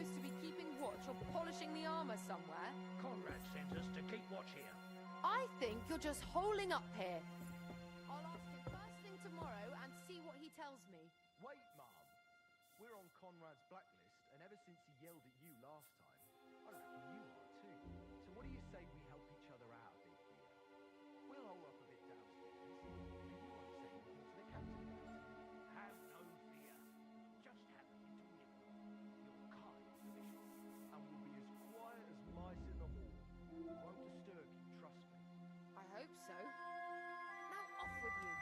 Speaker 3: supposed to be keeping watch or polishing the armor somewhere?
Speaker 8: Conrad sent us to keep watch here.
Speaker 3: I think you're just holing up here. I'll ask him first thing tomorrow and see what he tells me.
Speaker 17: Wait, Mom. We're on Conrad's blacklist, and ever since he yelled at you last time, I reckon you are too. So what do you say we help each other out a bit here? We'll hole up a bit downstairs, and you won't say anything to the captain about it.
Speaker 8: Have no fear. Just have a little nibble. You're kind, Bishop.
Speaker 17: And we'll be as quiet as mice in the hall. We won't disturb you, trust me.
Speaker 3: I hope so. Now off with you.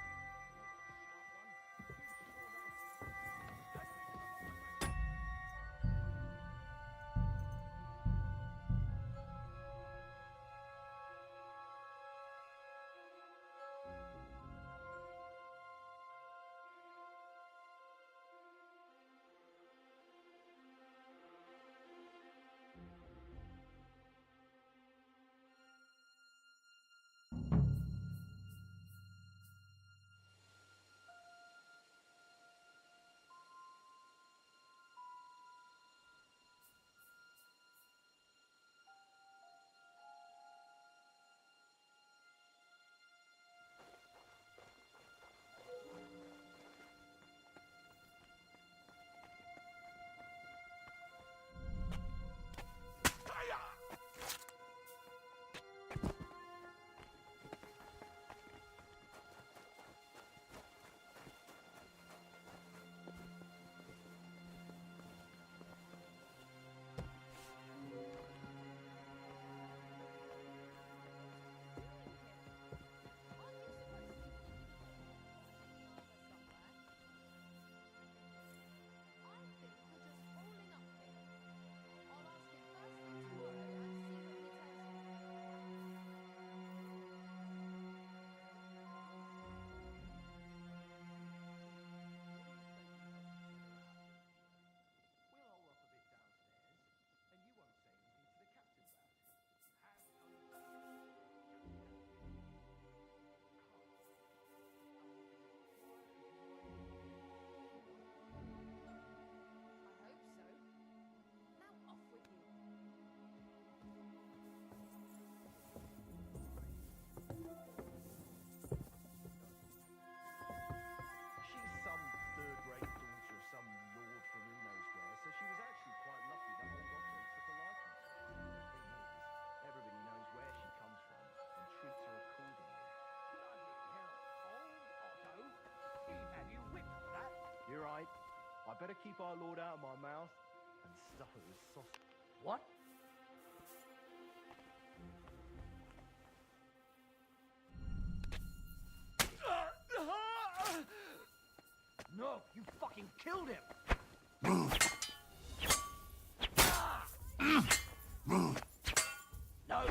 Speaker 17: You're right. I better keep our Lord out of my mouth and stuff it with sausage.
Speaker 8: What?
Speaker 6: No, you fucking killed him!
Speaker 8: No!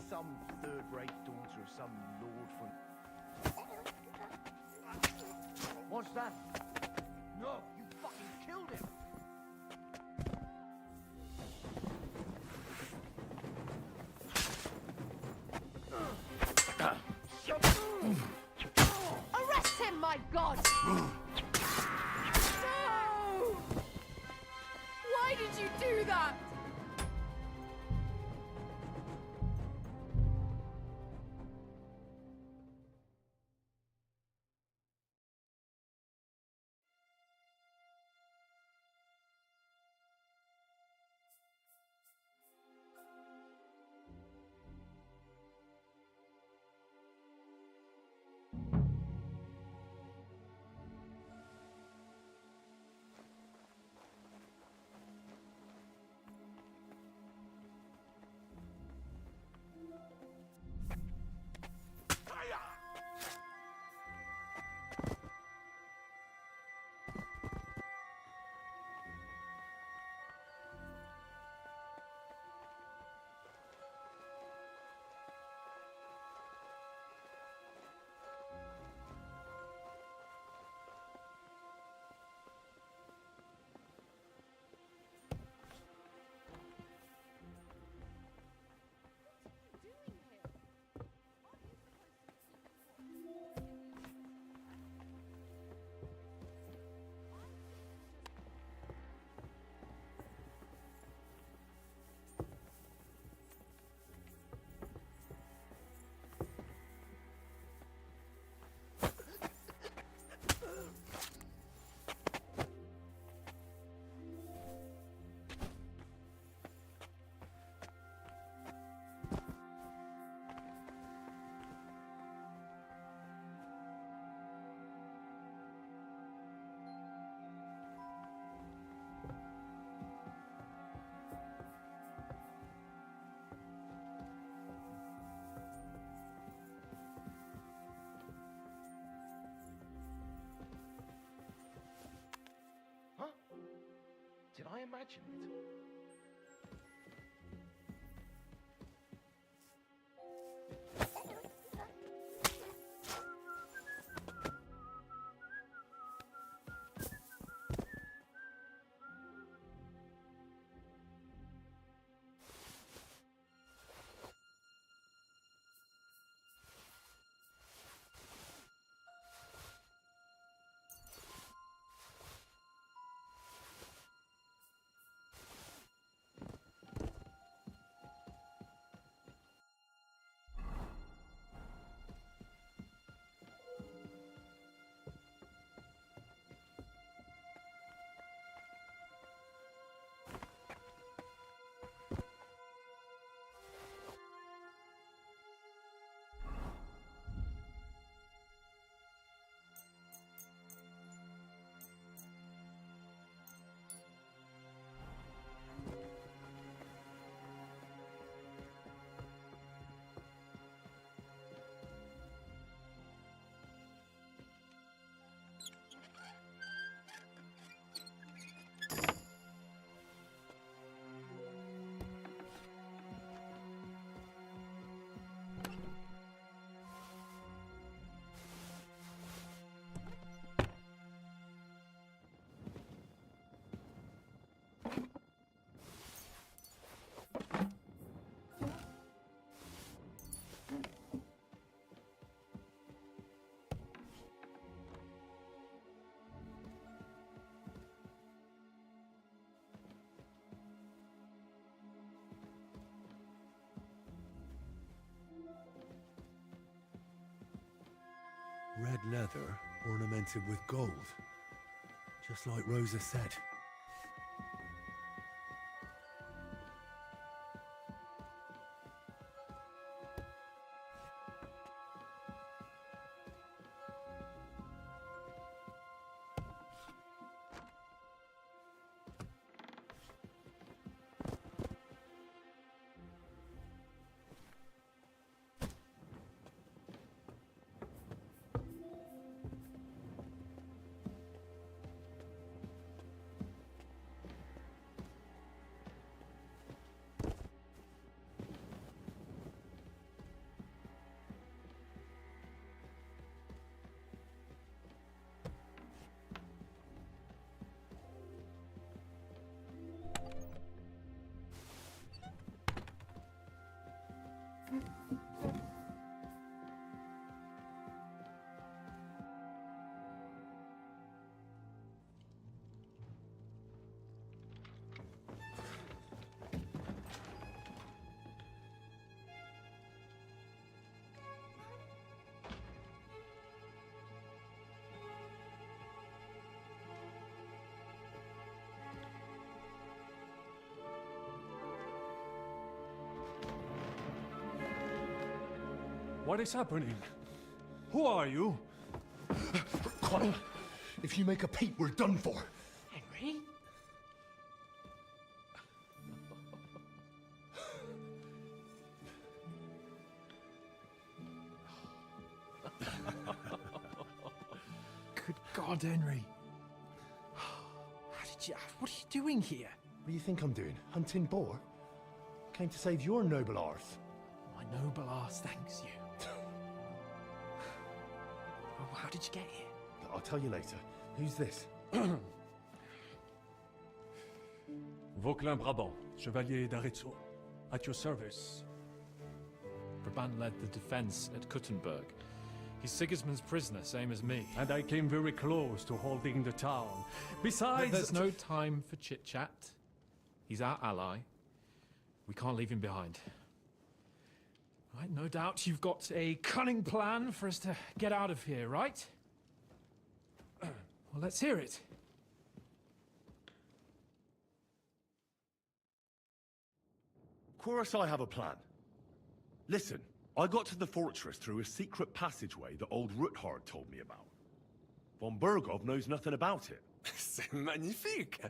Speaker 17: some third-rate daughter of some lord from...
Speaker 8: What's that? No, you fucking killed him!
Speaker 3: Arrest him, my god! No! Why did you do that?
Speaker 17: Did I imagine it?
Speaker 13: Red leather ornamented with gold, just like Rosa said. What is happening? Who are you? Quiet. If you make a peep, we're done for.
Speaker 16: Henry?
Speaker 6: Good God, Henry. What are you doing here?
Speaker 13: What do you think I'm doing? Hunting boar? Came to save your noble arse.
Speaker 6: My noble arse thanks you. Well, how did you get here?
Speaker 13: I'll tell you later. Who's this?
Speaker 21: Vauquelin-Brabant, Chevalier d'Arezzo. At your service.
Speaker 23: Brabant led the defense at Kuttenburg. He's Sigismund's prisoner, same as me.
Speaker 21: And I came very close to holding the town. Besides...
Speaker 23: There's no time for chit-chat. He's our ally. We can't leave him behind. Right, no doubt you've got a cunning plan for us to get out of here, right? Well, let's hear it.
Speaker 2: Of course I have a plan. Listen, I got to the fortress through a secret passageway that old Ruthard told me about. Von Bergov knows nothing about it.
Speaker 22: C'est magnifique!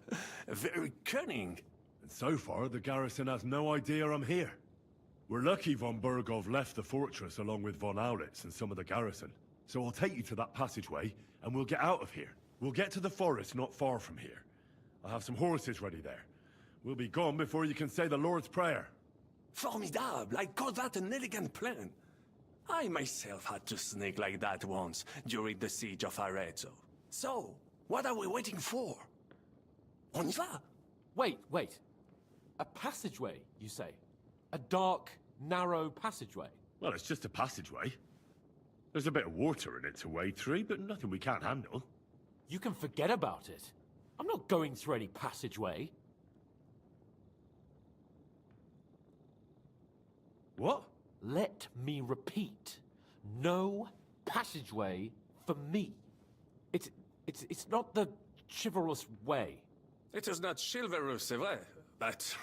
Speaker 22: Very cunning.
Speaker 2: And so far, the garrison has no idea I'm here. We're lucky Von Bergov left the fortress along with Von Aulitz and some of the garrison. So I'll take you to that passageway, and we'll get out of here. We'll get to the forest not far from here. I have some horses ready there. We'll be gone before you can say the Lord's Prayer.
Speaker 22: Formidable! I call that an elegant plan. I myself had to sneak like that once during the siege of Arezzo. So, what are we waiting for? On y va!
Speaker 16: Wait. A passageway, you say? A dark, narrow passageway?
Speaker 2: Well, it's just a passageway. There's a bit of water in it to wade through, but nothing we can't handle.
Speaker 16: You can forget about it. I'm not going through any passageway.
Speaker 2: What?
Speaker 16: Let me repeat. No passageway for me. It's not the chivalrous way.
Speaker 22: It is not chivalrous, c'est vrai, but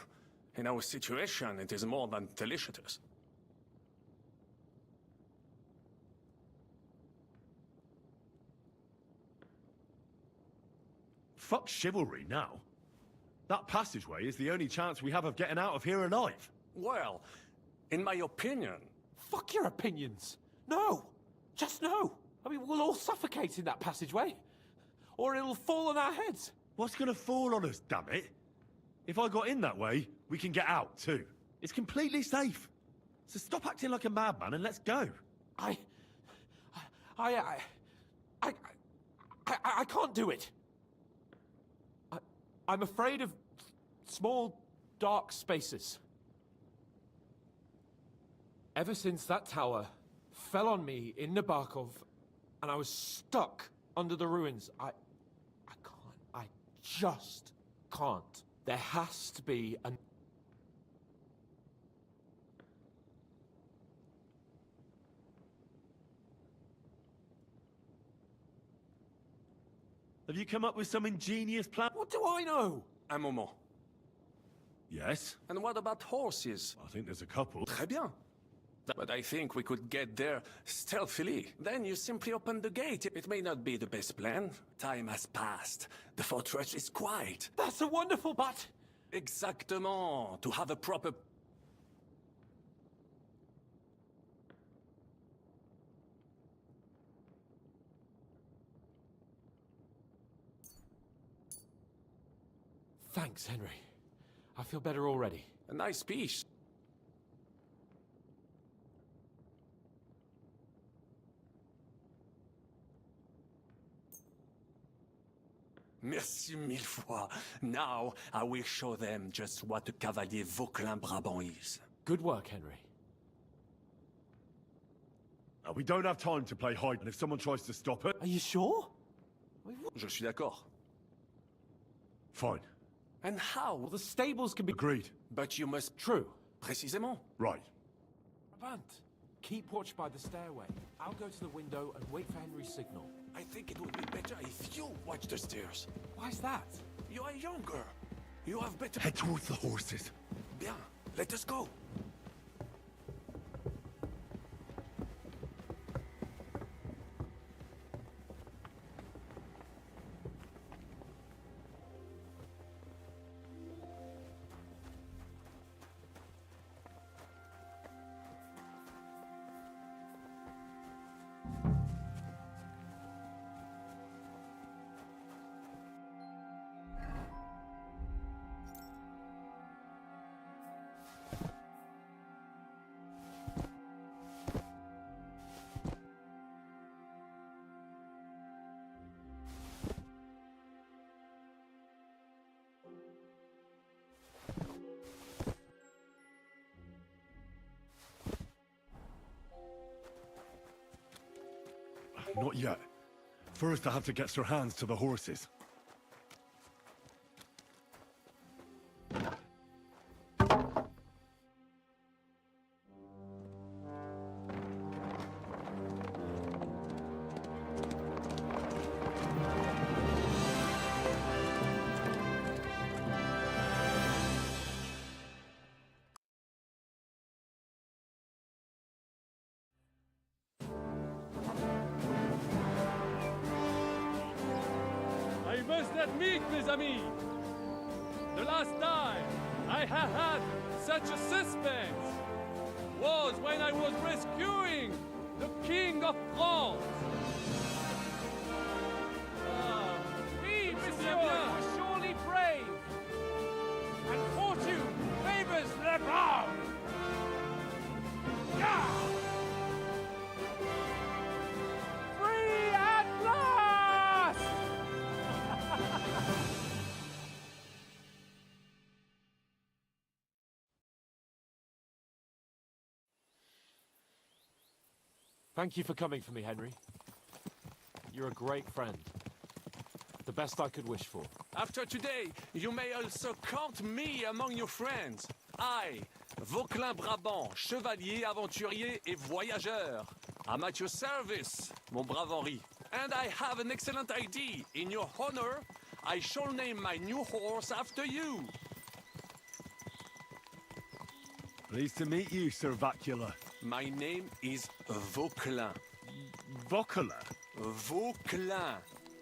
Speaker 22: in our situation, it is more than delicious.
Speaker 2: Fuck chivalry now. That passageway is the only chance we have of getting out of here alive.
Speaker 22: Well, in my opinion...
Speaker 16: Fuck your opinions. No. Just no. I mean, we'll all suffocate in that passageway. Or it'll fall on our heads.
Speaker 2: What's gonna fall on us, damn it? If I got in that way, we can get out, too. It's completely safe. So stop acting like a madman and let's go.
Speaker 16: I can't do it. I'm afraid of small, dark spaces. Ever since that tower fell on me in Nabokov, and I was stuck under the ruins, I just can't. There has to be an...
Speaker 2: Have you come up with some ingenious plan?
Speaker 16: What do I know?
Speaker 22: Un moment.
Speaker 2: Yes?
Speaker 22: And what about horses?
Speaker 2: I think there's a couple.
Speaker 22: Très bien. But I think we could get there stealthily. Then you simply open the gate. It may not be the best plan. Time has passed. The fortress is quiet.
Speaker 16: That's a wonderful but...
Speaker 22: Exactement. To have a proper...
Speaker 16: Thanks, Henry. I feel better already.
Speaker 22: A nice piece. Merci mille fois. Now, I will show them just what a Cavalier Vauquelin-Brabant is.
Speaker 16: Good work, Henry.
Speaker 2: We don't have time to play hide, and if someone tries to stop it...
Speaker 16: Are you sure?
Speaker 22: Je suis d'accord.
Speaker 2: Fine.
Speaker 22: And how?
Speaker 16: Well, the stables can be...
Speaker 2: Agreed.
Speaker 22: But you must...
Speaker 16: True.
Speaker 22: Précisément.
Speaker 2: Right.
Speaker 16: Brabant, keep watch by the stairway. I'll go to the window and wait for Henry's signal.
Speaker 22: I think it would be better if you watch the stairs.
Speaker 16: Why's that?
Speaker 22: You are younger. You have better...
Speaker 2: Head towards the horses.
Speaker 22: Bien. Let us go.
Speaker 2: Not yet. First, I have to get Sir Hans to the horses.
Speaker 21: I must admit, mes amis, the last time I have had such a suspense was when I was rescuing the King of France.
Speaker 10: Oui, monsieur, you are surely brave. And fortune favors the brave. Yeah! Free at last!
Speaker 16: Thank you for coming for me, Henry. You're a great friend. The best I could wish for.
Speaker 22: After today, you may also count me among your friends. I, Vauquelin Brabant, chevalier, aventurier et voyageur. I'm at your service, mon brave Henri. And I have an excellent idea. In your honor, I shall name my new horse after you.
Speaker 2: Pleased to meet you, Sir Vacula.
Speaker 22: My name is Vauquelin.
Speaker 2: Vauquelin?
Speaker 22: Vauquelin.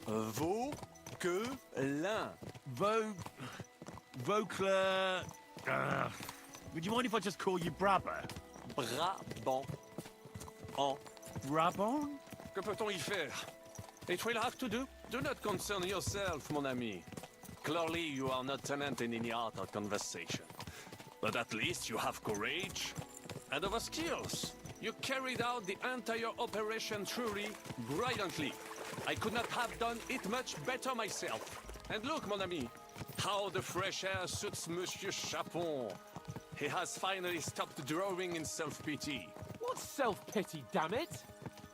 Speaker 22: Vauquelin.
Speaker 20: Vauquelin... would you mind if I just call you Brabber?
Speaker 22: Brabant. En
Speaker 20: Brabant?
Speaker 22: Que peut-on y faire? It will have to do. Do not concern yourself, mon ami. Clearly, you are not tenant in any art or conversation. But at least you have courage and other skills. You carried out the entire operation truly brilliantly. I could not have done it much better myself. And look, mon ami, how the fresh air suits Monsieur Chapon. He has finally stopped drawing in self-pity.
Speaker 16: What self-pity, damn it?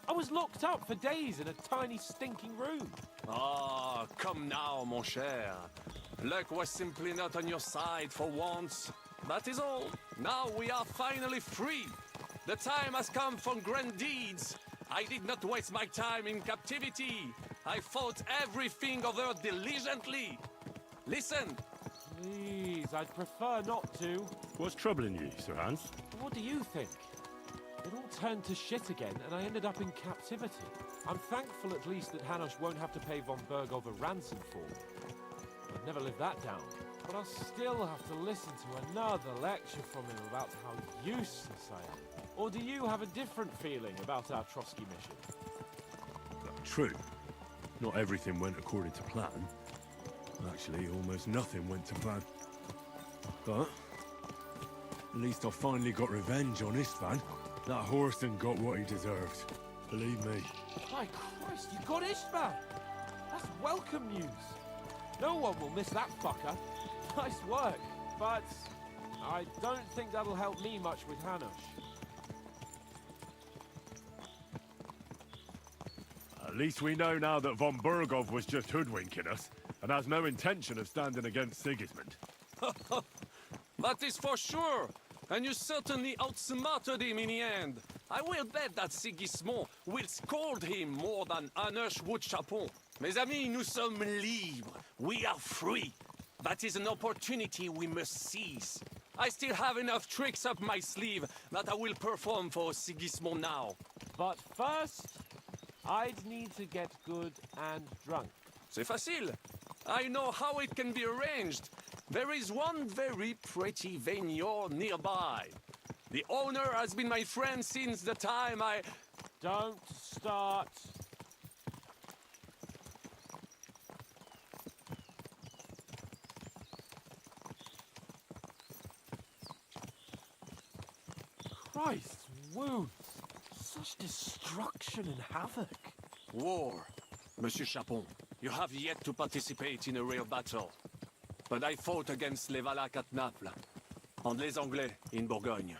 Speaker 16: I was locked up for days in a tiny stinking room.
Speaker 22: Ah, come now, mon cher. Luck was simply not on your side for once. That is all. Now we are finally free. The time has come for grand deeds. I did not waste my time in captivity. I fought everything over diligently. Listen.
Speaker 16: Please, I'd prefer not to.
Speaker 2: What's troubling you, Sir Hans?
Speaker 16: What do you think? It all turned to shit again, and I ended up in captivity. I'm thankful at least that Hanush won't have to pay von Bergov a ransom for me. I'd never live that down. But I'll still have to listen to another lecture from him about how useless I am. Or do you have a different feeling about our Trotsky mission?
Speaker 2: True. Not everything went according to plan. Actually, almost nothing went to plan. But at least I finally got revenge on Istvan. That Horston got what he deserved. Believe me.
Speaker 16: My Christ, you got Istvan! That's welcome news. No one will miss that fucker. Nice work, but I don't think that'll help me much with Hanush.
Speaker 2: At least we know now that von Bergov was just hoodwinking us and has no intention of standing against Sigismund.
Speaker 22: That is for sure. And you certainly outsmarted him in the end. I will bet that Sigismund will scold him more than Hanush would Chapon. Mes amis, nous sommes libres. We are free. That is an opportunity we must seize. I still have enough tricks up my sleeve that I will perform for Sigismund now.
Speaker 16: But first, I'd need to get good and drunk.
Speaker 22: C'est facile. I know how it can be arranged. There is one very pretty vineyard nearby. The owner has been my friend since the time I...
Speaker 16: Don't start. Christ's wounds! Such destruction and havoc.
Speaker 22: War. Monsieur Chapon, you have yet to participate in a real battle. But I fought against les Valaques at Naples, and les Anglais in Bourgogne.